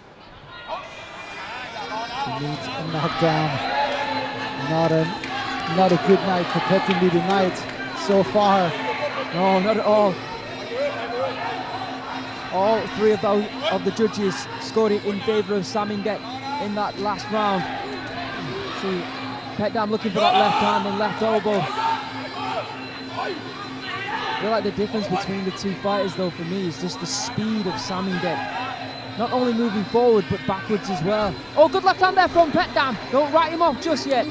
He needs a knockdown. Not a good night for Petchdam tonight so far. No, not at all. All three of the judges scored it in favour of Samingdet in that last round. See, Petchdam looking for that left hand and left elbow. I feel like the difference between the two fighters, though, for me, is just the speed of Samingdet. Not only moving forward, but backwards as well. Oh, good left hand there from Petchdam. Don't write him off just yet.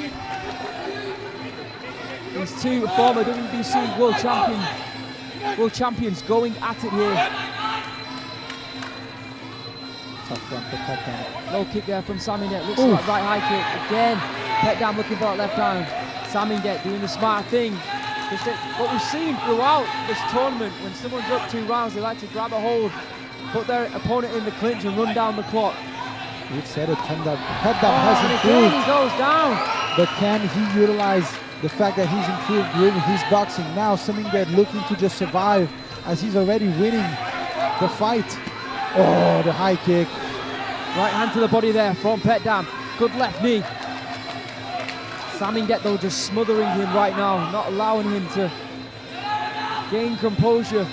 These two former WBC world champions going at it here. Tough one for Petchdam. Low kick there from Samingdet. Looks like right high kick. Again, Petchdam looking for that left hand. Samingdet doing the smart thing. Just what we've seen throughout this tournament, when someone's up 2 rounds, they like to grab a hold, put their opponent in the clinch and run down the clock. We've said it, Petchdam has improved. He goes down. But can he utilize the fact that he's improved with his boxing? Now Samingdet looking to just survive as he's already winning the fight. Oh, the high kick. Right hand to the body there from Petchdam. Good left knee. Samingdet though just smothering him right now, not allowing him to gain composure.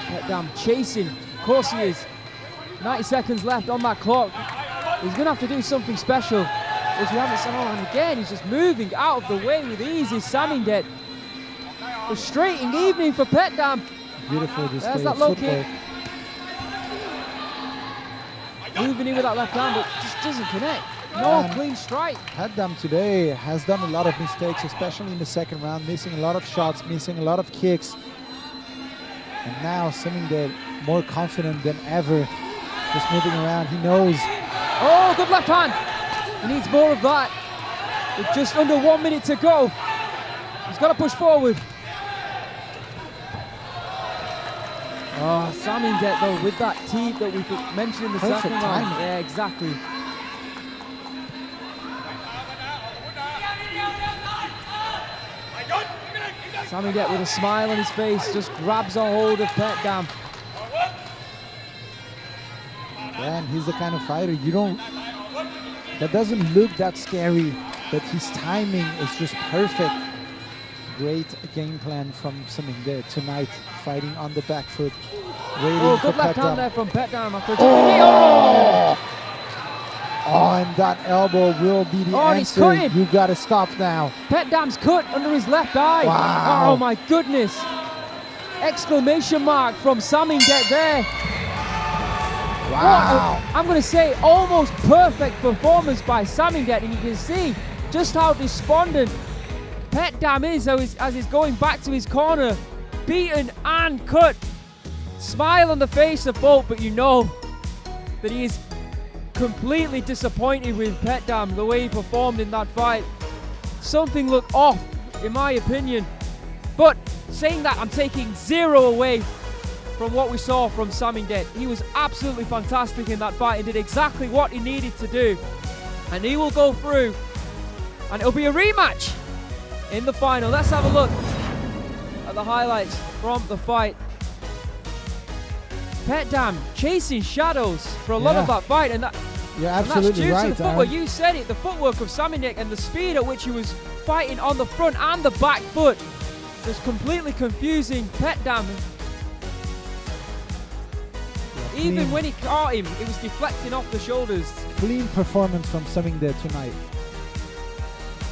Petchdam chasing, of course he is. 90 seconds left on that clock. He's going to have to do something special, which we haven't seen. Oh, and again, he's just moving out of the way with ease. Is Samingdet. Frustrating evening for Petchdam. Beautiful display. There's that low kick. Moving in with that left hand, but just doesn't connect. No clean strike. Petchdam today has done a lot of mistakes, especially in the second round, missing a lot of shots, missing a lot of kicks. And now Samingdet more confident than ever, just moving around. He knows. Oh, good left hand. He needs more of that. With just under 1 minute to go. He's got to push forward. Oh, Samingdet though, with that teep that we mentioned in the second round. Yeah, exactly. Samingdet with a smile on his face just grabs a hold of Petchdam. Yeah, and he's the kind of fighter that doesn't look that scary, but his timing is just perfect. Great game plan from Samingdet tonight, fighting on the back foot. Oh, good left hand there from Petchdam. Oh, and that elbow will be the answer. You gotta stop now. Petchdam's cut under his left eye. Wow. Oh my goodness. Exclamation mark from Samingdet there. Wow. I'm going to say almost perfect performance by Samingdet, and you can see just how despondent Petchdam is as he's going back to his corner, beaten and cut. Smile on the face of Bout, but you know that he is completely disappointed with Petchdam, the way he performed in that fight. Something looked off, in my opinion. But saying that, I'm taking 0 away from what we saw from Samingdet. He was absolutely fantastic in that fight and did exactly what he needed to do. And he will go through, and it'll be a rematch in the final. Let's have a look at the highlights from the fight. Petchdam chasing shadows for a lot of that fight, and you're absolutely that's right. due to the footwork. You said it, the footwork of Samingdet and the speed at which he was fighting on the front and the back foot, just completely confusing Petchdam. Even when he caught him, it was deflecting off the shoulders. Clean performance from Samingdet tonight.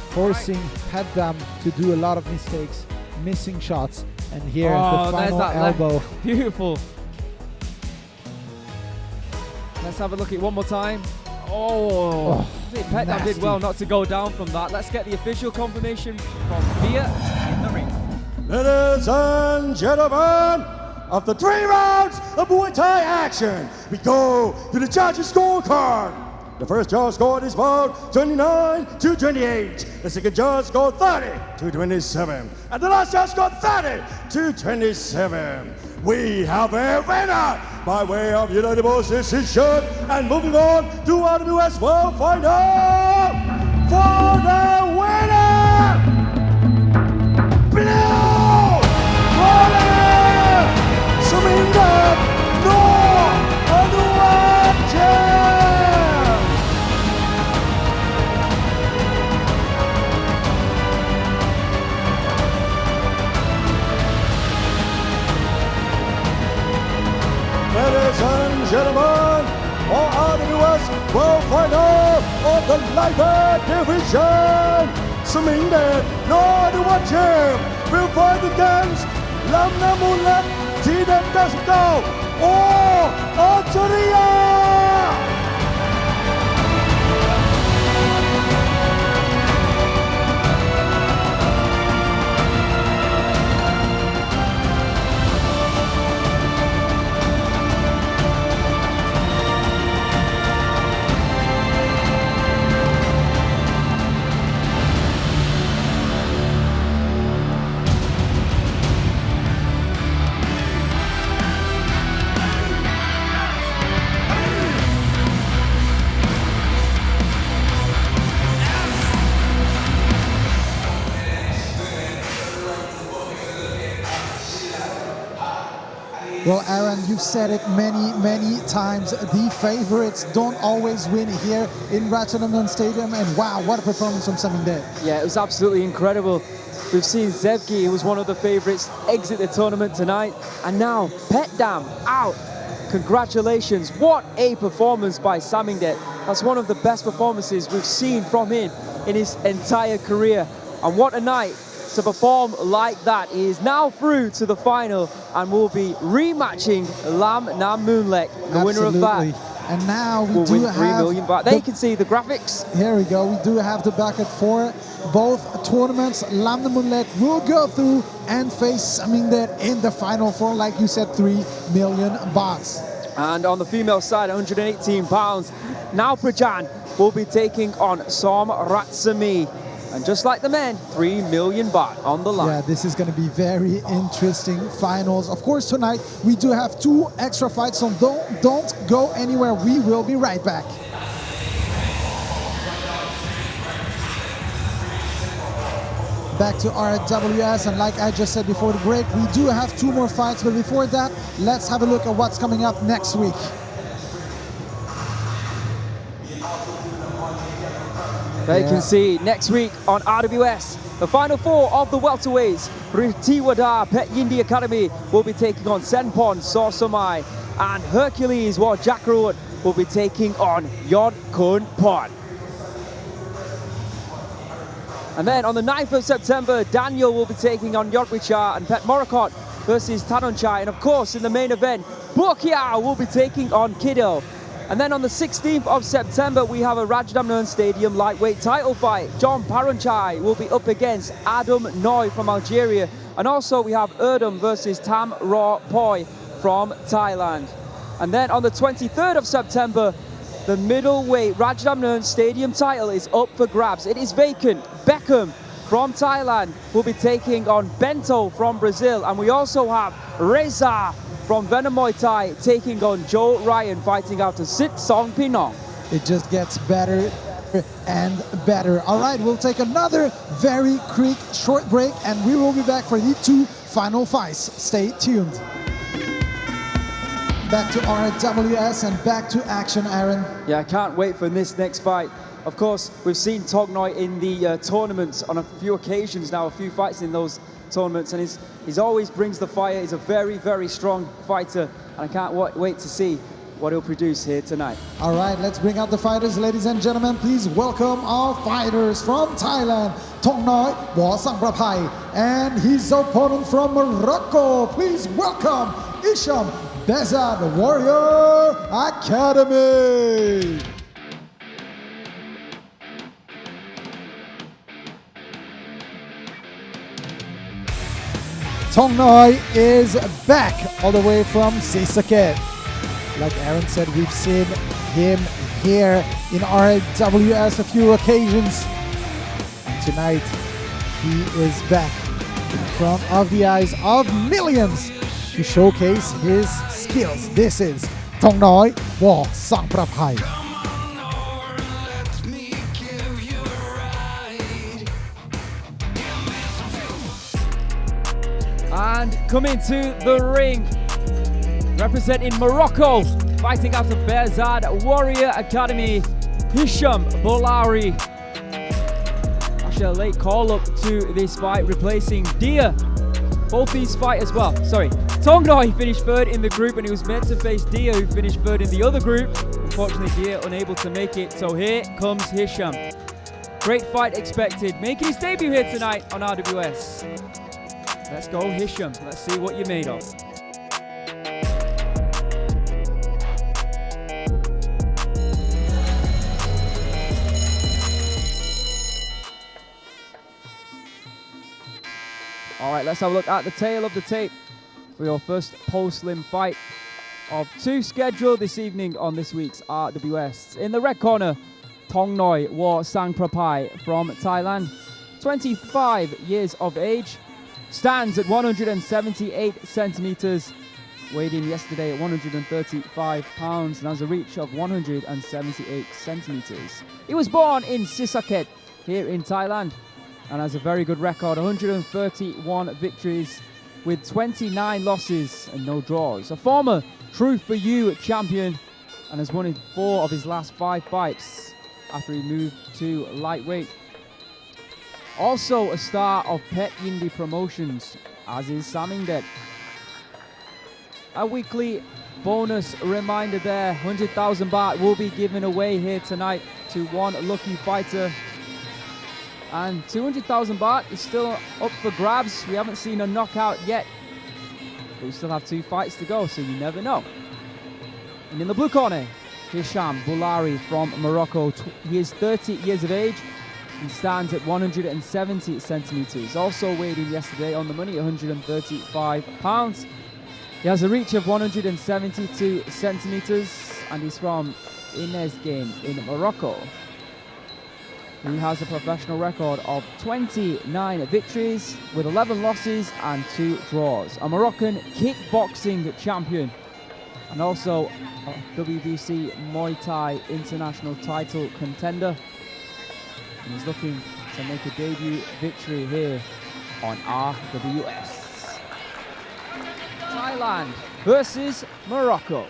Forcing Petchdam to do a lot of mistakes, missing shots, and here the final elbow. Beautiful. Let's have a look at it one more time. Oh, Petchdam did well not to go down from that. Let's get the official confirmation from Bia in the ring. Ladies and gentlemen, after 3 rounds of Muay Thai action, we go to the judges' scorecard. The first judge scored is about 29-28. The second judge scored 30-27. And the last judge scored 30-27. We have a winner by way of unanimous decision. And moving on to RWS World Final for the winner, Blue Corner, Samingdet, Ngaoprajan. Ladies and gentlemen, for RWS World Final of the Lightweight Division, Samingdet Ngaoprajan will fight against Lamnammoonlek TDEN99 or Algeria. Well, Aaron, you've said it many times. The favorites don't always win here in Rajadamnern Stadium. And wow, what a performance from Samingdet. Yeah, it was absolutely incredible. We've seen Sevgi, who was one of the favorites, exit the tournament tonight. And now Petchdam out. Congratulations. What a performance by Samingdet. That's one of the best performances we've seen from him in his entire career. And what a night to perform like that. He is now through to the final and will be rematching Lamnammoonlek, the winner of that. And now we will do win have 3 million baht. There you can see the graphics. Here we go. We do have the bracket for both tournaments. Lamnammoonlek will go through and face Samingdet in the final for, like you said, 3 million bahts. And on the female side, 118 pounds, Ngaoprajan will be taking on Somratsamee. And just like the men, 3 million baht on the line. Yeah, this is going to be very interesting finals. Of course, tonight we do have 2 extra fights, so don't go anywhere. We will be right back. Back to RWS, and like I just said before the break, we do have 2 more fights, but before that, let's have a look at what's coming up next week. There you can see next week on RWS, the final 4 of the welterweights. Ritiwada Pet Yindi Academy will be taking on Senpon Sorsomai, and Hercules War Jackroot will be taking on Yod Kun Pon. And then on the 9th of September, Daniel will be taking on Yodwicha, and Pet Morakot versus Tanonchai. And of course, in the main event, Buakhiao will be taking on Kiddo. And then on the 16th of September, we have a Rajadamnern Stadium lightweight title fight. John Paranchai will be up against Adam Noi from Algeria. And also we have Erdem versus Tam Raw Poi from Thailand. And then on the 23rd of September, the middleweight Rajadamnern Stadium title is up for grabs. It is vacant. Beckham from Thailand will be taking on Bento from Brazil. And we also have Reza from Venum Muay Thai taking on Joe Ryan, fighting out to Sit Song Pinong. It just gets better and better. All right, we'll take another very quick short break, and we will be back for the 2 final fights. Stay tuned. Back to RWS and back to action, Aaron. Yeah, I can't wait for this next fight. Of course, we've seen Thongnoi in the tournaments on a few occasions now, a few fights in those tournaments, and he's always brings the fire. He's a very, very strong fighter, and I can't wait to see what he'll produce here tonight. All right, let's bring out the fighters, ladies and gentlemen. Please welcome our fighters from Thailand, Thongnoi Samratsamee, and his opponent from Morocco. Please welcome Hicham, Behzad, Warrior Academy. Thongnoi is back all the way from Sissaket. Like Aaron said, we've seen him here in RWS a few occasions. And tonight, he is back in front of the eyes of millions to showcase his skills. This is Thongnoi War Sangprapai. And coming to the ring, representing Morocco, fighting out of Behzad Warrior Academy, Hicham Bolari. Actually, a late call-up to this fight, replacing Dia. Both these fighters, well, sorry, Thongnoi finished third in the group and he was meant to face Dia, who finished third in the other group. Unfortunately, Dia unable to make it, so here comes Hicham. Great fight expected, making his debut here tonight on RWS. Let's go, Hicham. Let's see what you're made of. All right, let's have a look at the tail of the tape for your first post-lim fight of two scheduled this evening on this week's RWS. In the red corner, Thongnoi War Sangprapai from Thailand, 25 years of age, stands at 178 centimeters, weighed in yesterday at 135 pounds and has a reach of 178 centimeters. He was born in Sisaket here in Thailand and has a very good record, 131 victories with 29 losses and no draws. A former Truth for You champion and has won in 4 of his last 5 fights after he moved to lightweight. Also a star of Pet Yindi Promotions, as is Samingdet. A weekly bonus reminder there, 100,000 baht will be given away here tonight to one lucky fighter. And 200,000 baht is still up for grabs. We haven't seen a knockout yet, but we still have 2 fights to go, so you never know. And in the blue corner, Hicham Bolari from Morocco. He is 30 years of age. He stands at 170 centimeters. Also weighed in yesterday on the money, 135 pounds. He has a reach of 172 centimeters and he's from Inezgane in Morocco. He has a professional record of 29 victories with 11 losses and 2 draws. A Moroccan kickboxing champion and also a WBC Muay Thai international title contender. And he's looking to make a debut victory here on RWS. Thailand versus Morocco.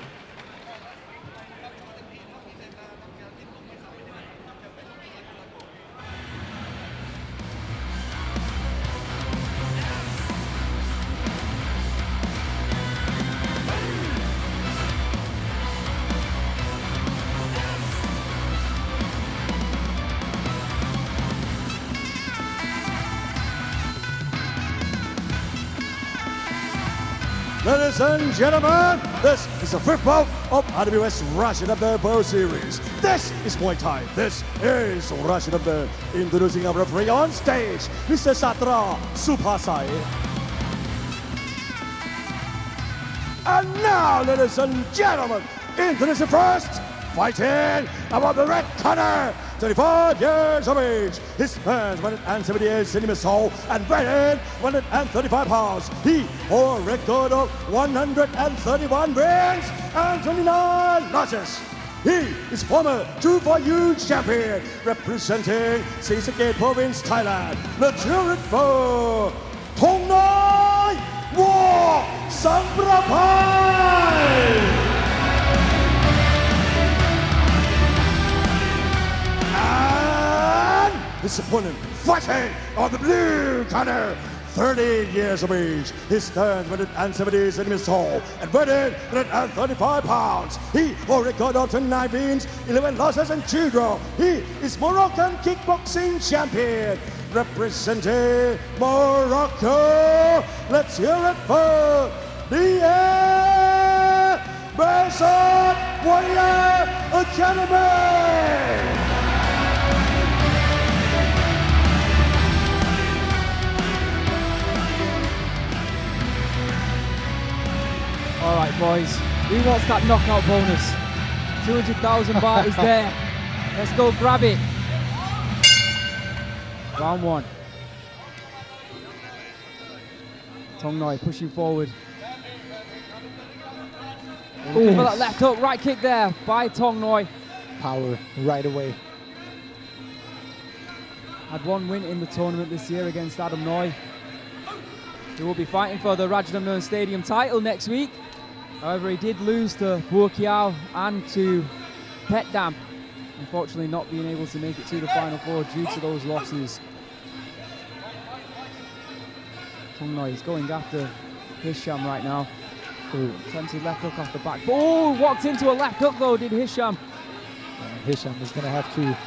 Ladies and gentlemen, this is the 5th bout of RWS Rajadamnern Bout Series. This is Muay Thai. This is Rajadamnern. Introducing our referee on stage, Mr. Satra Supasai. And now, ladies and gentlemen, introducing first, fighting about the red corner, 35 years of age. His hands 178 centimeters tall and weighing 135 pounds. He holds a record of 131 wins and 29 losses. He is former Truth for You champion, representing Sisaket Province, Thailand. The children for Thongnoi War Sangprapai. And his opponent fighting on the blue corner, 30 years of age. He stands 170 centimeters tall and weighing 135 pounds. He holds a record of 29 wins, 11 losses and 2 draws. He is Moroccan kickboxing champion, representing Morocco. Let's hear it for the Behzad Warrior Academy. All right, boys, who wants that knockout bonus 200,000 baht is there. Let's go grab it. Round one. Thongnoi pushing forward. Looking for that left hook, right kick there by Thongnoi. Power right away. Had one win in the tournament this year against Adam Noi. He will be fighting for the Rajadamnern Stadium title next week. However, he did lose to Buakhiao and to Petchdam. Unfortunately, not being able to make it to the Final Four due to those losses. Thongnoi is going after Hicham right now. Attempted left hook off the back. Oh, walked into a left hook though, did Hicham. Hicham is going to have to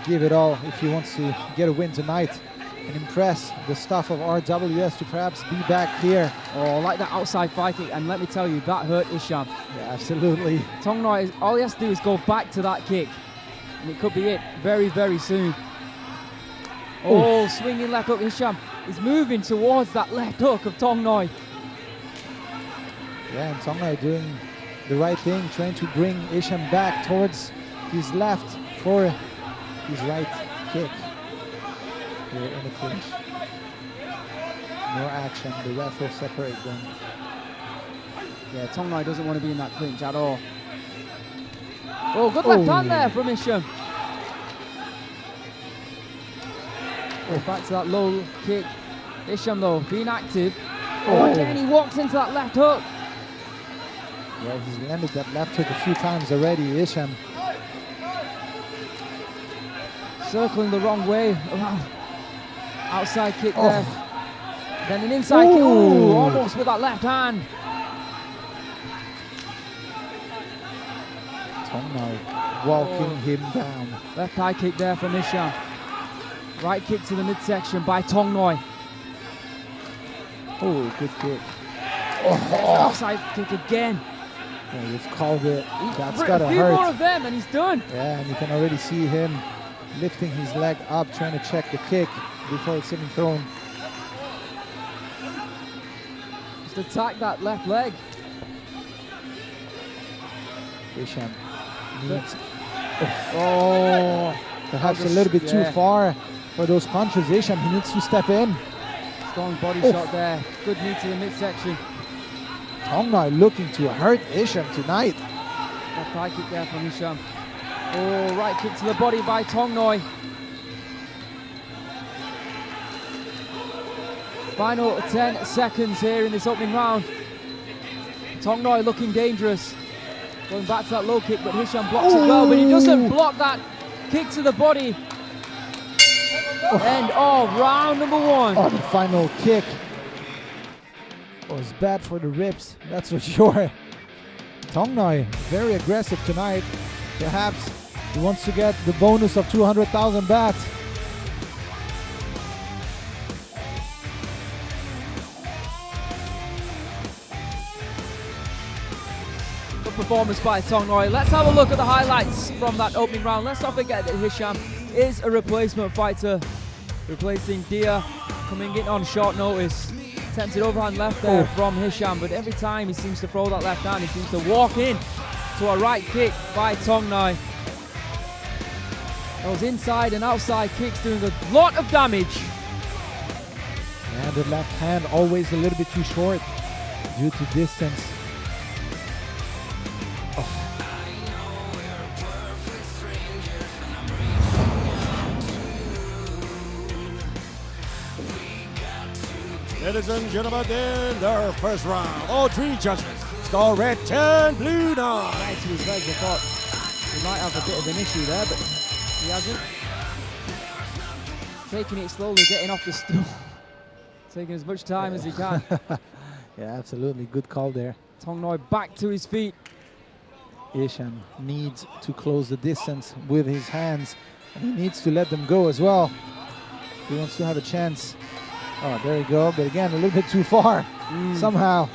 give it all if he wants to get a win tonight and impress the staff of RWS to perhaps be back here. Oh, like that outside fight kick, and let me tell you, that hurt Hicham. Yeah, absolutely. Thongnoi, all he has to do is go back to that kick, and it could be it very, very soon. Oh, swinging left hook. Hicham is moving towards that left hook of Thongnoi. Yeah, and Thongnoi doing the right thing, trying to bring Hicham back towards his left for his right kick. Here in the clinch. No action, the ref will separate them. Yeah, Thongnoi doesn't want to be in that clinch at all. Oh, good left hand there from Hicham. Oh, back to that low kick. Hicham though, being active. Oh, again he walks into that left hook. Yeah, he's landed that left hook a few times already, Hicham. Circling the wrong way around. Outside kick there. Then an inside kick. Oh, almost with that left hand. Thongnoi walking him down. Left high kick there from Hicham. Right kick to the midsection by Thongnoi. Oh, good kick. Outside kick again. Yeah, you've called it. That's gotta hurt. A few more of them and he's done. Yeah, and you can already see him lifting his leg up, trying to check the kick before it's even thrown. Just attack that left leg. Hicham needs... perhaps a little bit too far for those punches. Hicham, he needs to step in. Strong body shot there. Good knee to the midsection. Thongnoi looking to hurt Hicham tonight. Left high kick there from Hicham. Oh, right kick to the body by Thongnoi. Final 10 seconds here in this opening round. Thongnoi looking dangerous. Going back to that low kick, but Hicham blocks it well, but he doesn't block that kick to the body. End of round number one. Oh, the final kick was bad for the ribs, that's for sure. Thongnoi, very aggressive tonight. Perhaps he wants to get the bonus of 200,000 baht. Good performance by Thongnoi. Let's have a look at the highlights from that opening round. Let's not forget that Hicham is a replacement fighter, replacing Dia, coming in on short notice. Attempted overhand left there from Hicham, but every time he seems to throw that left hand, he seems to walk in to a right kick by Thongnoi. Those inside and outside kicks doing a lot of damage. And the left hand always a little bit too short due to distance. Ladies and gentlemen, in their first round, all three judges score red 10, blue 9. Right to his legs, I thought he might have a bit of an issue there, but he hasn't. Taking it slowly, getting off the stool. Taking as much time as he can. Yeah, absolutely. Good call there. Thongnoi back to his feet. Hicham needs to close the distance with his hands, and he needs to let them go as well. He wants to have a chance. Oh, there you go, but again, a little bit too far, somehow.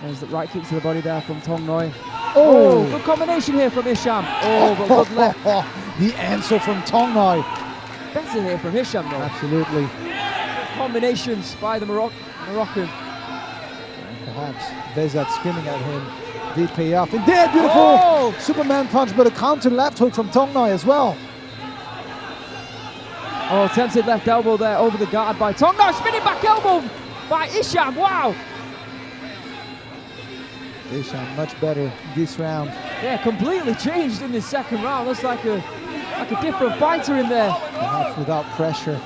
There's the right kick to the body there from Thongnoi. Oh, good combination here from Hicham. Oh, but good left. The answer from Thongnoi. Better here from Hicham though. Absolutely. Combinations by the Moroccan. And perhaps Behzad screaming at him did pay off. It did, beautiful. Oh! Superman punch, but a counter left hook from Thongnoi as well. Oh, attempted left elbow there over the guard by Thongnoi. Spinning back elbow by Hicham. Wow. Hicham much better this round. Yeah, completely changed in this second round. Looks like a different fighter in there. Perhaps without pressure.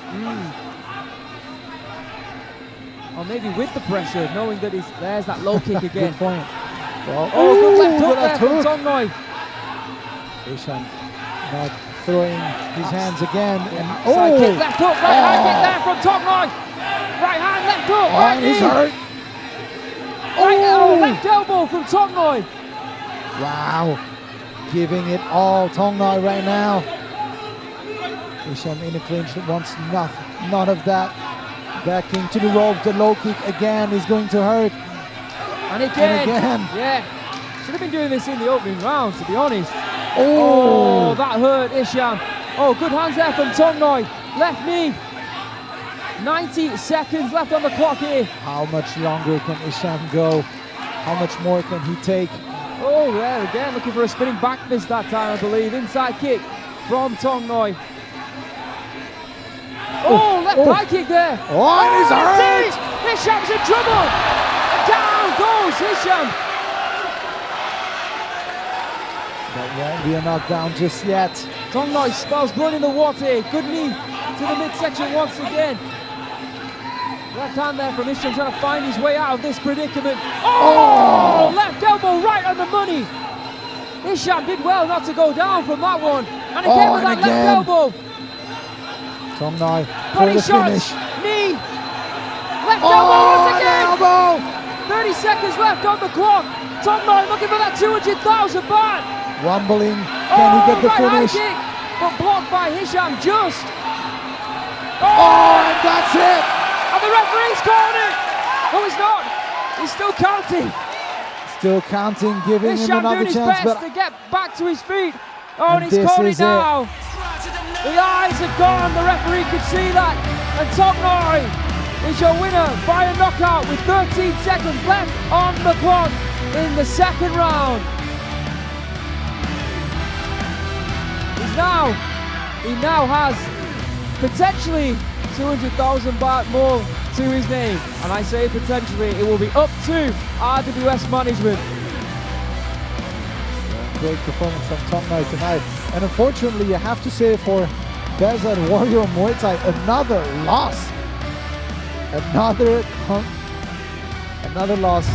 Or maybe with the pressure, knowing that there's that low kick again. Good point. Well, Oh, good left hook good there from Thongnoi. Hicham not throwing his hands again. And Side kick, left hook, right hand kick there from Thongnoi. Right hand, left hook, right and he's knee. hurt. Left elbow from Thongnoi. Wow. Giving it all Thongnoi right now. Hicham in a clinch that wants none of that. Backing to the ropes, the low kick again is going to hurt. And again. Yeah. Should have been doing this in the opening round, to be honest. Oh, that hurt Hicham. Oh, good hands there from Thongnoi. Left knee. 90 seconds left on the clock here. How much longer can Hicham go? How much more can he take? Oh, there again, looking for a spinning back fist that time, I believe. Inside kick from Thongnoi. Oh, left high kick there. Oh, and he's hurt. Hisham's in trouble. Down goes Hicham. That won't be a knockdown just yet. Thongnoi spells blood in the water. Good knee to the midsection once again. Left hand there from Hicham trying to find his way out of this predicament. Oh! Left elbow right on the money. Hicham did well not to go down from that one. And again with that left elbow. Thongnoi for Body the shots. finish. Knee. Left elbow once again. Elbow. 30 seconds left on the clock. Thongnoi looking for that 200,000 baht. Rumbling. Can he get the right finish? high kick, but blocked by Hicham just. And that's it. And the referee's called it. No, he's not. He's still counting. Still counting, giving him Hicham another doing his chance. best But to get back to his feet. Oh, and he's this called it is it. now. The eyes are gone. The referee could see that. And Thongnoi is your winner by a knockout with 13 seconds left on the clock in the second round. He now has potentially 200,000 baht more to his name. And I say potentially, it will be up to RWS management. great performance from Thongnoi tonight. And unfortunately, you have to say for Behzad Warrior Muay Thai, another loss. Another loss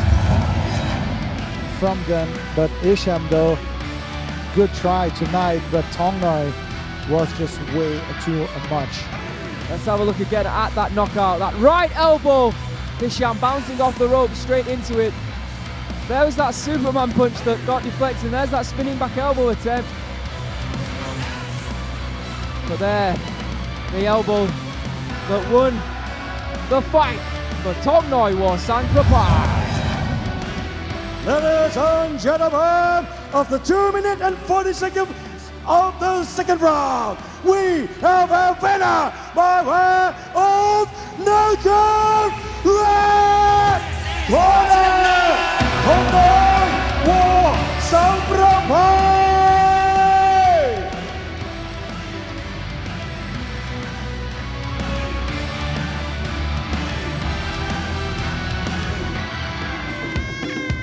from them. But Hicham, though, good try tonight, but Thongnoi was just way too much. Let's have a look again at that knockout. That right elbow. Hicham bouncing off the rope straight into it. There was that Superman punch that got deflected, and there's that spinning back elbow attempt. But there, the elbow that won the fight for Thongnoi was Sankrapar. Ladies and gentlemen, after 2 minutes and 40 seconds of the second round, we have a winner by way of knockout red corner, Thongnoi War Samratsamee.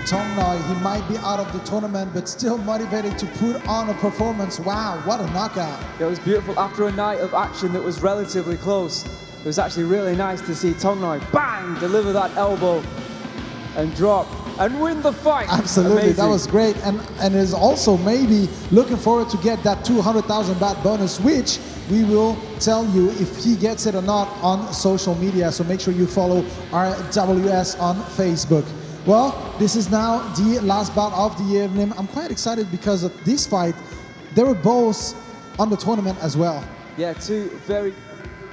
Thongnoi, he might be out of the tournament, but still motivated to put on a performance. Wow, what a knockout. It was beautiful. After a night of action that was relatively close, it was actually really nice to see Thongnoi, bang, deliver that elbow and drop and win the fight. Absolutely, Amazing. that was great. And is also maybe looking forward to get that 200,000 baht bonus, which we will tell you if he gets it or not on social media. So make sure you follow RWS on Facebook. Well, this is now the last bout of the evening. I'm quite excited because of this fight. They were both on the tournament as well. Yeah, two very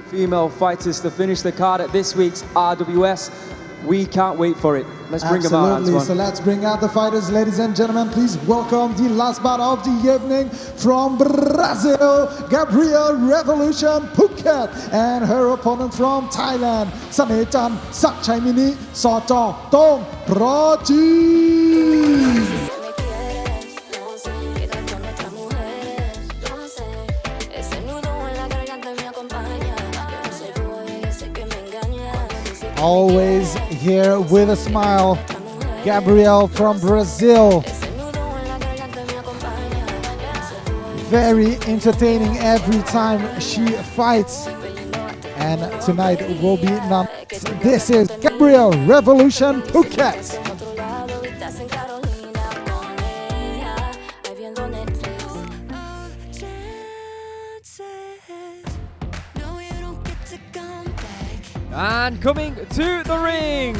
female fighters to finish the card at this week's RWS. We can't wait for it. Let's bring them out, Absolutely. Antoine. So let's bring out the fighters, ladies and gentlemen. Please welcome the last bout of the evening from Brazil, Gabrielle Revolution Phuket, and her opponent from Thailand, Sanehjan Sakchaimini Sotong Thongnoi. Always here with a smile. Gabrielle from Brazil. Very entertaining every time she fights. And tonight will be none. This is Gabrielle Revolution Phuket. And coming to the ring,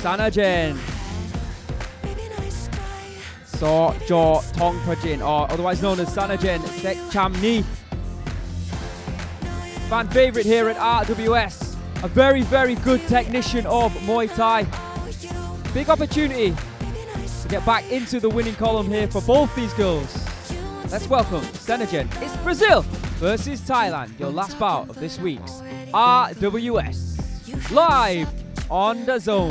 Sanehjan. So Jo Thongprajin, or otherwise known as Sanehjan Petchdam. Fan favorite here at RWS. A very, very good technician of Muay Thai. Big opportunity to get back into the winning column here for both these girls. Let's welcome Sanehjan. It's Brazil versus Thailand, your last bout of this week's RWS. Live on DAZN.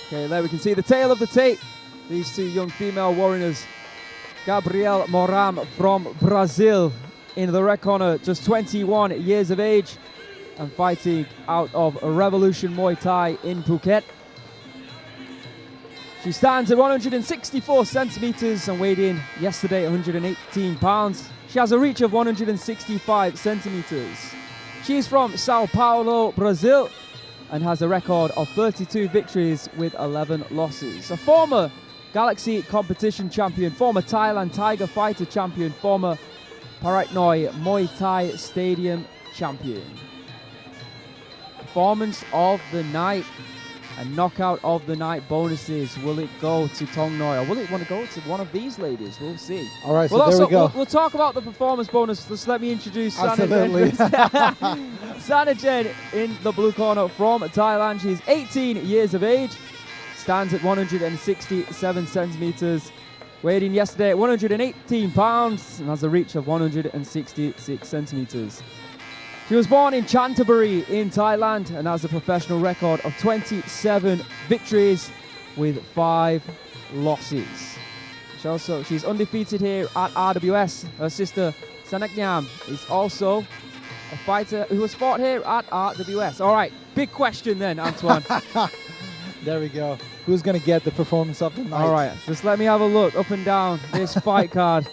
Okay, there we can see the tail of the tape. These two young female warriors, Gabrielle Moram from Brazil, in the red corner, just 21 years of age, and fighting out of Revolution Muay Thai in Phuket. She stands at 164 centimeters and weighed in yesterday 118 pounds. She has a reach of 165 centimeters. She is from Sao Paulo, Brazil, and has a record of 32 victories with 11 losses. A former Galaxy competition champion, former Thailand Tiger Fighter champion, former Thongnoi Muay Thai Stadium champion. Performance of the night and knockout of the night bonuses. Will it go to Thongnoi or will it want to go to one of these ladies? We'll see. All right, so there we go. We'll talk about the performance bonus. Just let me introduce Absolutely. Sanehjan in the blue corner from Thailand. She's 18 years of age, stands at 167 centimeters, weighed in yesterday at 118 pounds, and has a reach of 166 centimeters. She was born in Chantaburi in Thailand and has a professional record of 27 victories with 5 losses. She's undefeated here at RWS. Her sister Sanehjan is also a fighter who has fought here at RWS. All right, big question then, Antoine. There we go. Who's going to get the performance of the night? All right, just let me have a look up and down this fight card.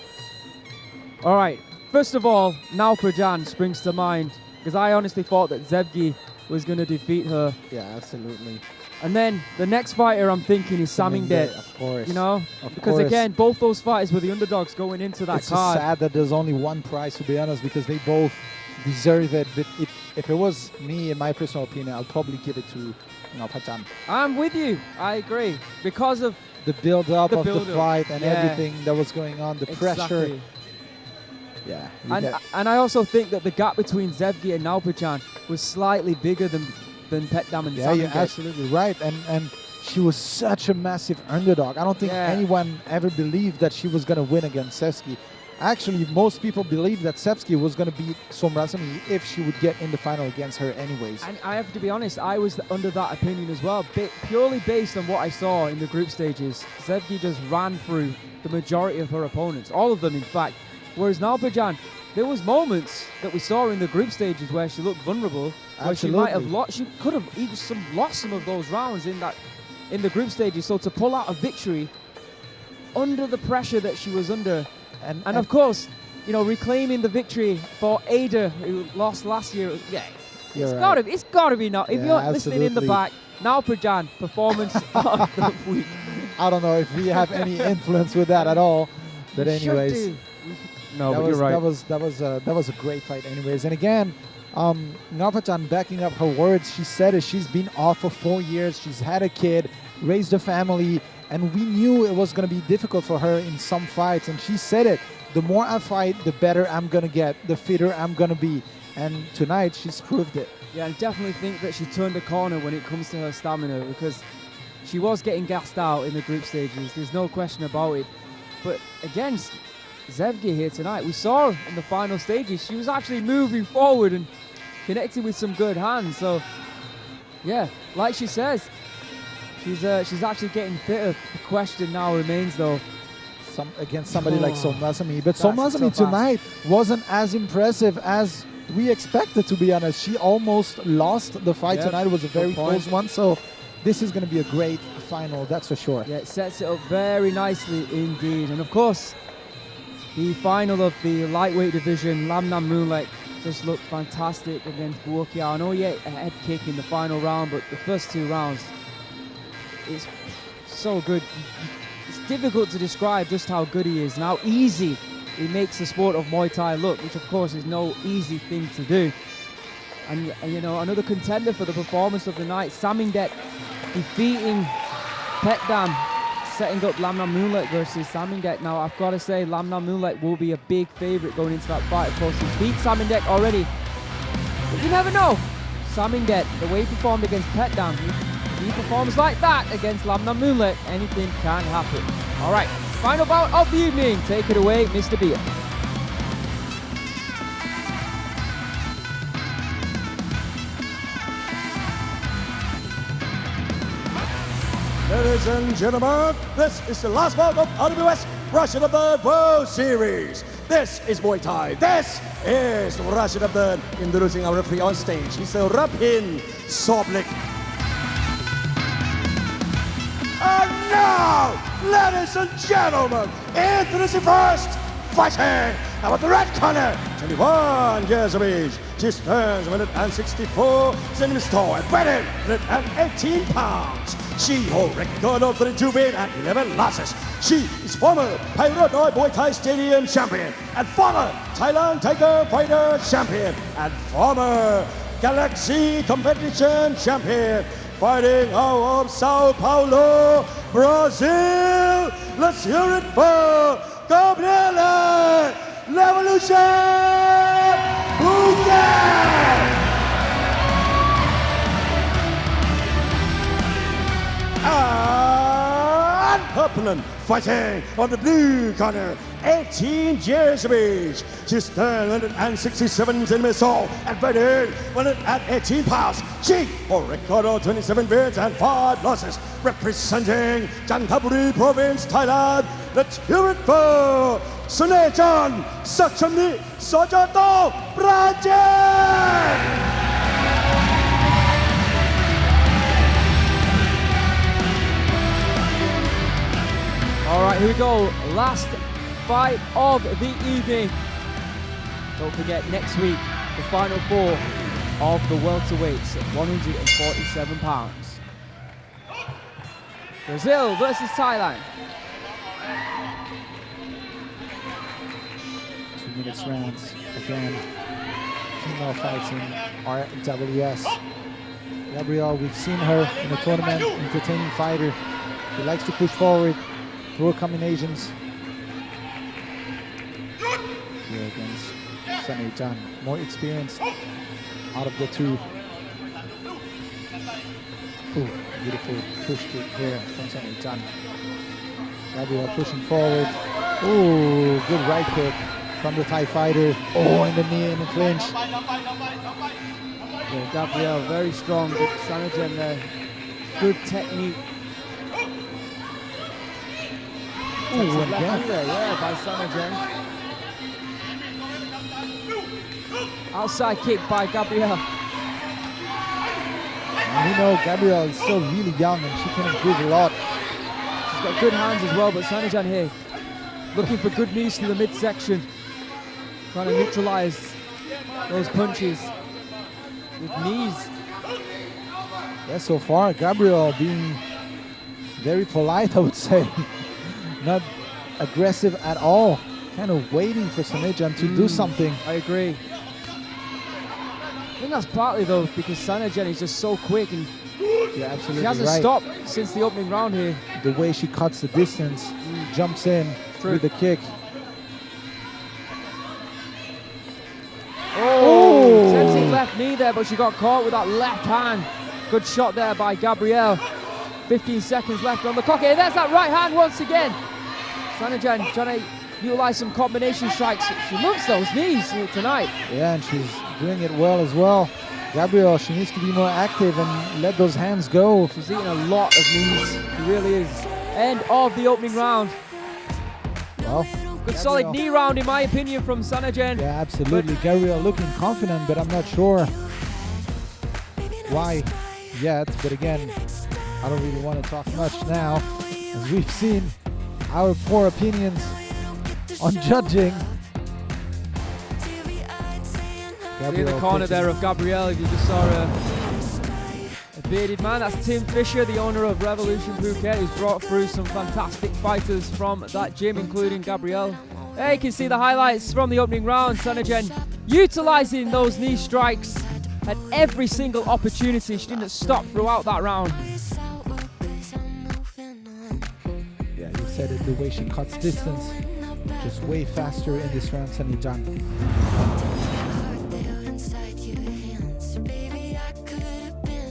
All right, first of all, Ngaoprajan springs to mind because I honestly thought that Sevgi was going to defeat her. Yeah, absolutely. And then the next fighter I'm thinking is Samingdet. Of course. You know? Because course. again, both those fighters were the underdogs going into that it's card. It's sad that there's only one prize, to be honest, because they both deserve it. But if it was me, in my personal opinion, I'll probably give it to Ngaoprajan. I'm with you. I agree. Because of the build-up of the fight and yeah. everything that was going on, the pressure. Exactly. Yeah. And I also think that the gap between Sevgi and Ngaoprajan was slightly bigger than Petchdam and Samingdet. You're absolutely right. And she was such a massive underdog. I don't think anyone ever believed that she was going to win against Sevgi. Actually, most people believed that Sevgi was going to beat Somratsamee if she would get in the final against her anyways. And I have to be honest, I was under that opinion as well, purely based on what I saw in the group stages. Sevgi just ran through the majority of her opponents, all of them in fact. Whereas Ngaoprajan, there was moments that we saw in the group stages where she looked vulnerable, where she might have lost. She could have even lost some of those rounds in the group stages. So to pull out a victory under the pressure that she was under, and of course, you know, reclaiming the victory for Ada, who lost last year. Yeah, it's got to be now. If you're listening in the back, Ngaoprajan, performance of the week. I don't know if we have any influence with that at all, but anyways. No, but you're right. That was a great fight anyways. And again, Ngaoprajan backing up her words, she said it, she's been off for 4 years, she's had a kid, raised a family, and we knew it was going to be difficult for her in some fights, and she said it, the more I fight, the better I'm going to get, the fitter I'm going to be, and tonight she's proved it. Yeah, I definitely think that she turned a corner when it comes to her stamina, because she was getting gassed out in the group stages, there's no question about it. But against Sevgi here tonight, we saw in the final stages she was actually moving forward and connected with some good hands. So, yeah, like she says, she's actually getting fitter. The question now remains, though, against somebody like Somratsamee. But That's so Somratsamee fast. tonight wasn't as impressive as we expected, to be honest. She almost lost the fight Yep, tonight. It was a very good point. close one. So this is going to be a great final, that's for sure. Yeah, it sets it up very nicely indeed. And of course, the final of the lightweight division, Lamnammoonlek, just looked fantastic against Buakhiao. I know he had a head kick in the final round, but the first two rounds, it's so good. It's difficult to describe just how good he is and how easy he makes the sport of Muay Thai look, which of course is no easy thing to do. And you know, another contender for the performance of the night, Samingdet defeating Petchdam, setting up Lamnammoonlek versus Samingdet. Now, I've got to say, Lamnammoonlek will be a big favourite going into that fight. Of course, he's beat Samingdet already. But you never know. Samingdet, the way he performed against Petchdam, if he performs like that against Lamnammoonlek, anything can happen. All right, final bout of the evening. Take it away, Mr. Beer. Ladies and gentlemen, this is the last bout of RWS Rajadamnern World Series. This is Muay Thai. This is Rajadamnern. Introducing our referee on stage, Mr. Rapin Soblik. And now, ladies and gentlemen, introducing first, fighting about the red corner, 21 years of age. She stands 164 centimeters tall and weighing 118 pounds. She holds a record of 32 wins and 11 losses. She is former Thongnoi Muay Thai Stadium champion and former Thailand Tiger Fighter champion and former Galaxy Competition champion. Fighting out of Sao Paulo, Brazil. Let's hear it for Gabrielle Revolution Phuket! And her opponent fighting on the blue corner, 18 years of age. She stands 167 centimeters tall and weighing 118 pounds. She holds a record of 27 wins and 5 losses, representing Chanthaburi Province, Thailand. Let's hear it for Sanehjan Sakshami Sojato Rajan! All right, here we go. Last fight of the evening. Don't forget, next week, the final four of the welterweights at 147 pounds. Brazil versus Thailand. 2 minutes rounds. Again, female fights in RWS. Gabrielle, we've seen her in the tournament, entertaining fighter. She likes to push forward, throw combinations. Here against Sanehjan, more experienced out of the two. Ooh, beautiful push kick here from Sanehjan. Gabrielle pushing forward. Ooh, good right kick from the Thai fighter. Oh, in the knee, in the clinch. Yeah, Gabrielle, very strong. Sanehjan there. Good technique. Ooh, Left again. hand there, yeah, by Sanehjan. Outside kick by Gabrielle. And we know Gabrielle is still really young and she can improve a lot. She's got good hands as well, but Sanehjan here looking for good knees to the midsection. Trying to neutralize those punches with knees. Yeah, so far Gabrielle being very polite, I would say. Not aggressive at all. Kind of waiting for Sanehjan to do something. I agree. I think that's partly though because Sanehjan is just so quick and You're absolutely she hasn't right. stopped since the opening round here. The way she cuts the distance, jumps in True. with the kick. Oh, tempting left knee there, but she got caught with that left hand. Good shot there by Gabrielle. 15 seconds left on the clock. Hey, there's that right hand once again. Sanehjan trying to utilize some combination strikes. She loves those knees tonight. Yeah, and she's doing it well as well. Gabrielle, she needs to be more active and let those hands go. She's eating a lot of knees. She really is. End of the opening round. Well, Good solid knee round in my opinion from Sanehjan. yeah, absolutely. Gabrielle looking confident, but I'm not sure why yet. But again, I don't really want to talk much now, as we've seen our poor opinions on judging. In the corner there of Gabrielle, if you just saw a bearded man, that's Tim Fisher, the owner of Revolution Phuket, who's brought through some fantastic fighters from that gym, including Gabrielle. There you can see the highlights from the opening round. Sanehjan utilising those knee strikes, had every single opportunity. She didn't stop throughout that round. Yeah, you said it, the way she cuts distance, just way faster in this round, Sanehjan.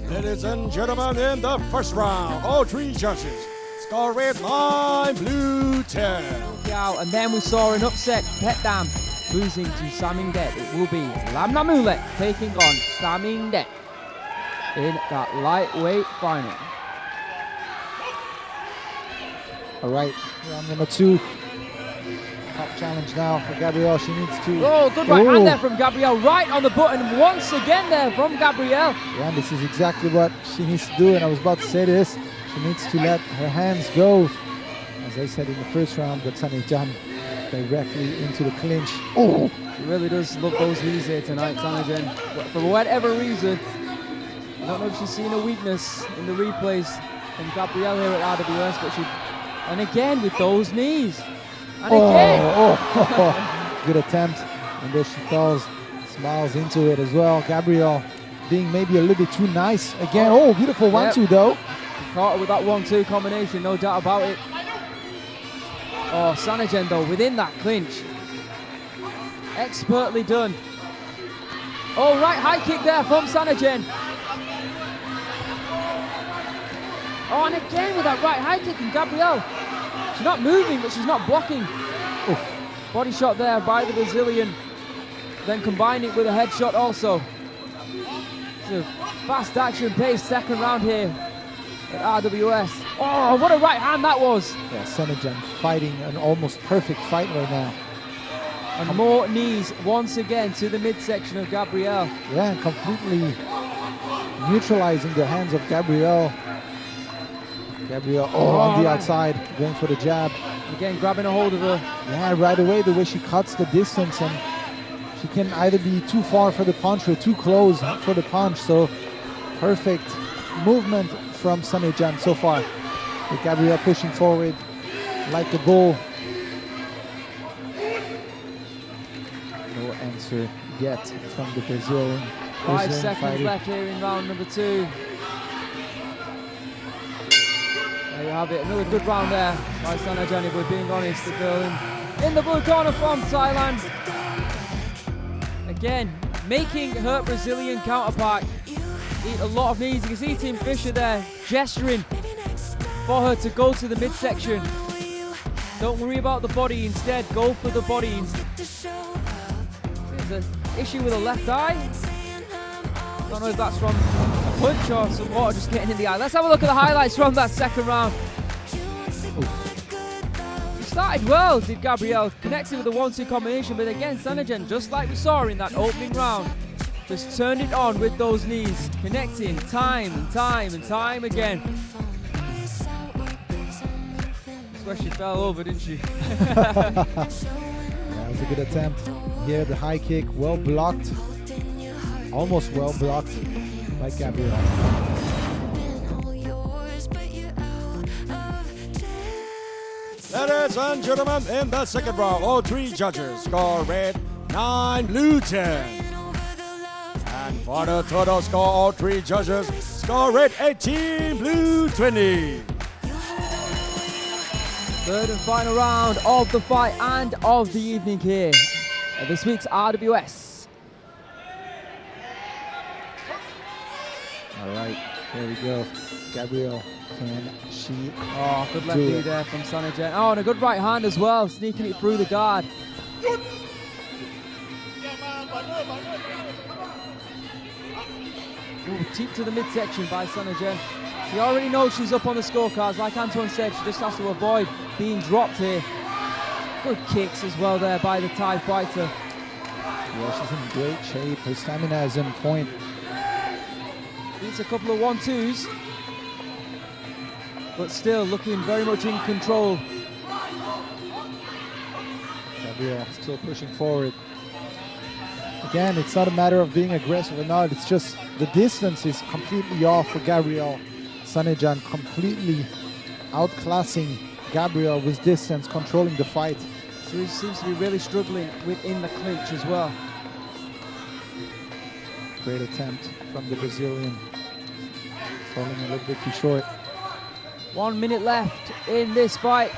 Ladies and gentlemen, in the first round, all three judges score red 9, blue 10. Buakhiao, and then we saw an upset, Petchdam losing to Samingdet. It will be Lamnammoonlek taking on Samingdet in that lightweight final. All right, round number 2. Tough challenge now for Gabrielle. She needs to. Oh, good right hand there from Gabrielle. Right on the button once again there from Gabrielle. Yeah, this is exactly what she needs to do. And I was about to say this. She needs to let her hands go. As I said in the first round, but Sanehjan directly into the clinch. Oh! She really does love those knees here tonight, Sanehjan. But for whatever reason, I don't know if she's seen a weakness in the replays from Gabrielle here at RWS, but she. And again with those knees. And again. Good attempt. And there she falls, smiles into it as well. Gabrielle being maybe a little bit too nice. Again, oh, beautiful 1-2 though. Caught her with that 1-2 combination, no doubt about it. Oh, Sanehjan though, within that clinch. Expertly done. Oh, right high kick there from Sanehjan. Oh, and again with that right high kick from Gabrielle. She's not moving, but she's not blocking. Oof. Body shot there by the Brazilian. Then combine it with a headshot also. It's a fast action paced second round here at RWS. Oh, what a right hand that was. Yeah, Sanehjan fighting an almost perfect fight right now. And more knees once again to the midsection of Gabrielle. Yeah, completely neutralizing the hands of Gabrielle. Gabrielle, on the outside, going for the jab. Again, grabbing a hold of her. Yeah, right away, the way she cuts the distance, and she can either be too far for the punch or too close for the punch. So, perfect movement from Sanehjan so far. With Gabrielle pushing forward like a bull. No answer yet from the Brazilian. 5 seconds left here in round number 2. There you have it, another good round there by Sanehjan, if we're being honest. The girl in the blue corner from Thailand. Again, making her Brazilian counterpart eat a lot of knees. You can see Tim Fisher there gesturing for her to go to the midsection. Don't worry about the body, instead go for the body. There's an issue with the left eye. I don't know if that's from a punch or some water just getting in the eye. Let's have a look at the highlights from that second round. She started well, did Gabrielle, connected with the 1-2 combination, but again, Sanehjan, just like we saw in that opening round, just turned it on with those knees, connecting time and time and time again. That's where she fell over, didn't she? That was a good attempt. Here, the high kick, well blocked. Almost well blocked by Gabrielle. Ladies and gentlemen, in the second round, all three judges score red 9, blue 10. And for the total score, all three judges score red 18, blue 20. Third and final round of the fight and of the evening here at this week's RWS. All right, here we go. Gabrielle, can she? Oh, good left knee there from Sanehjan. Oh, and a good right hand as well, sneaking it through the guard. cheap to the midsection by Sanehjan. She already knows she's up on the scorecards. Like Antoine said, she just has to avoid being dropped here. Good kicks as well there by the Thai fighter. Yeah, she's in great shape. Her stamina is on point. Needs a couple of 1-2s, but still looking very much in control. Gabrielle still pushing forward. Again, it's not a matter of being aggressive or not. It's just the distance is completely off for Gabrielle. Sanehjan completely outclassing Gabrielle with distance, controlling the fight. She seems to be really struggling within the clinch as well. Great attempt from the Brazilian. Falling a little bit too short. 1 minute left in this fight.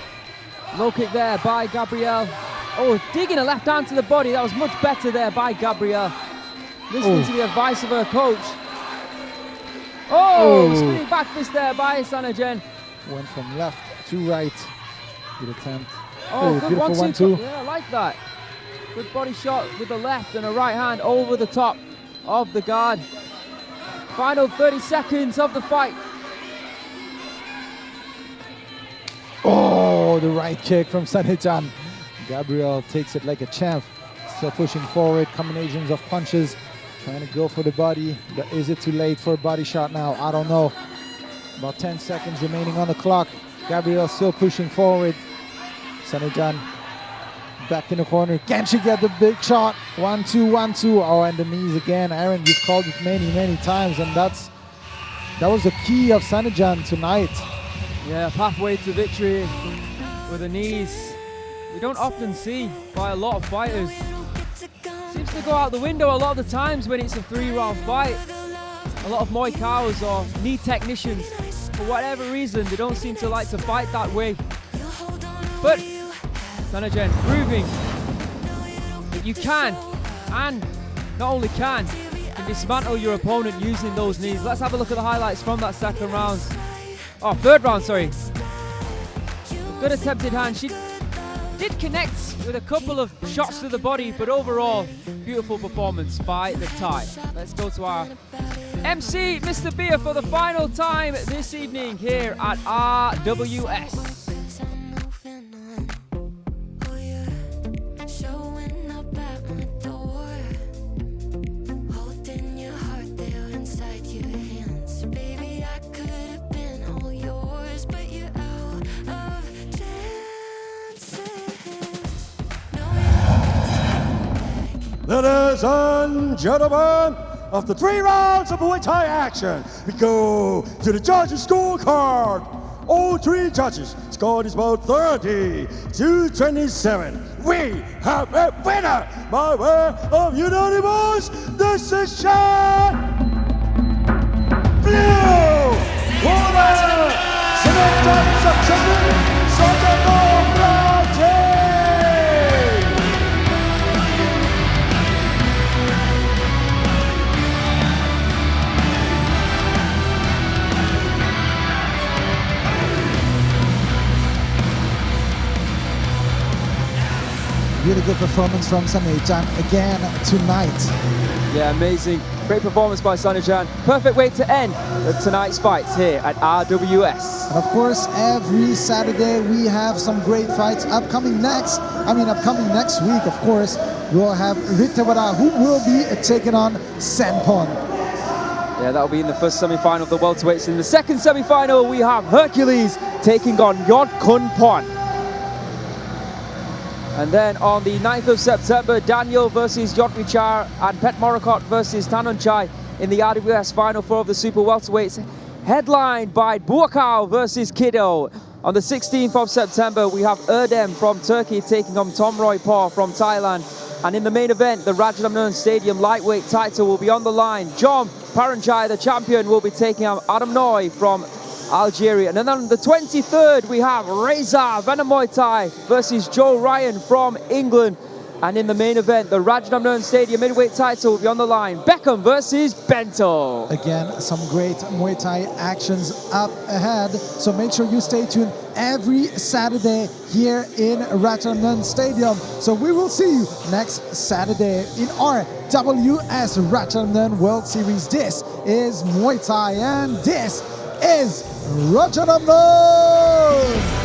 Low kick there by Gabrielle. Oh, digging a left hand to the body. That was much better there by Gabrielle. Listening to the advice of her coach. Oh, spinning back fist there by Sanehjan. Went from left to right. Good attempt. Oh, good beautiful 1-2. Yeah, I like that. Good body shot with the left and a right hand over the top of the guard. Final 30 seconds of the fight. Oh, the right kick from Sanehjan. Gabrielle takes it like a champ. Still pushing forward, combinations of punches. Trying to go for the body. But is it too late for a body shot now? I don't know. About 10 seconds remaining on the clock. Gabrielle still pushing forward. Sanehjan back in the corner. Can she get the big shot? 1-2, 1-2. Oh, and the knees again. Aaron, you've called it many times, and that was the key of Sanehjan tonight. Yeah, pathway to victory with the knees. We don't often see by a lot of fighters. Seems to go out the window a lot of the times when it's a 3-round fight. A lot of Muay Thais or knee technicians, for whatever reason, they don't seem to like to fight that way. But Sanehjan proving that you can, and not only can dismantle your opponent using those knees. Let's have a look at the highlights from that second round. Oh, third round, sorry. Good attempted hand. She did connect with a couple of shots to the body, but overall, beautiful performance by the Thai. Let's go to our MC, Mr. Beer, for the final time this evening here at RWS. Ladies and gentlemen, after 3 rounds of Muay Thai action, we go to the judges' scorecard. All 3 judges scored is about 30-27. We have a winner by way of unanimous decision. Blue corner, Ngaoprajan. Really good performance from Sanehjan again tonight. Yeah, amazing. Great performance by Sanehjan. Perfect way to end tonight's fights here at RWS. And of course, every Saturday we have some great fights upcoming next week, of course. We'll have Rittewada, who will be taking on Sanpon. Yeah, that'll be in the first semi-final of the welterweights. In the second semi-final, we have Hercules taking on Yod Kun Pon. And then on the 9th of September, Daniel versus Yotvichar and Pet Morakot versus Tanonchai in the RWS Final 4 of the Super Welterweights, headlined by Buakhiao versus Kiddo. On the 16th of September, we have Erdem from Turkey taking on Thongnoi from Thailand. And in the main event, the Rajadamnern Stadium lightweight title will be on the line. John Paranchai, the champion, will be taking on Adamnoi from Algeria. And then on the 23rd, we have Reza Venum Muay Thai versus Joe Ryan from England. And in the main event, the Rajadamnern Stadium midweight title will be on the line. Beckham versus Bento. Again, some great Muay Thai actions up ahead. So make sure you stay tuned every Saturday here in Rajadamnern Stadium. So we will see you next Saturday in our WS Rajadamnern World Series. This is Muay Thai, and this is Rajadamnern.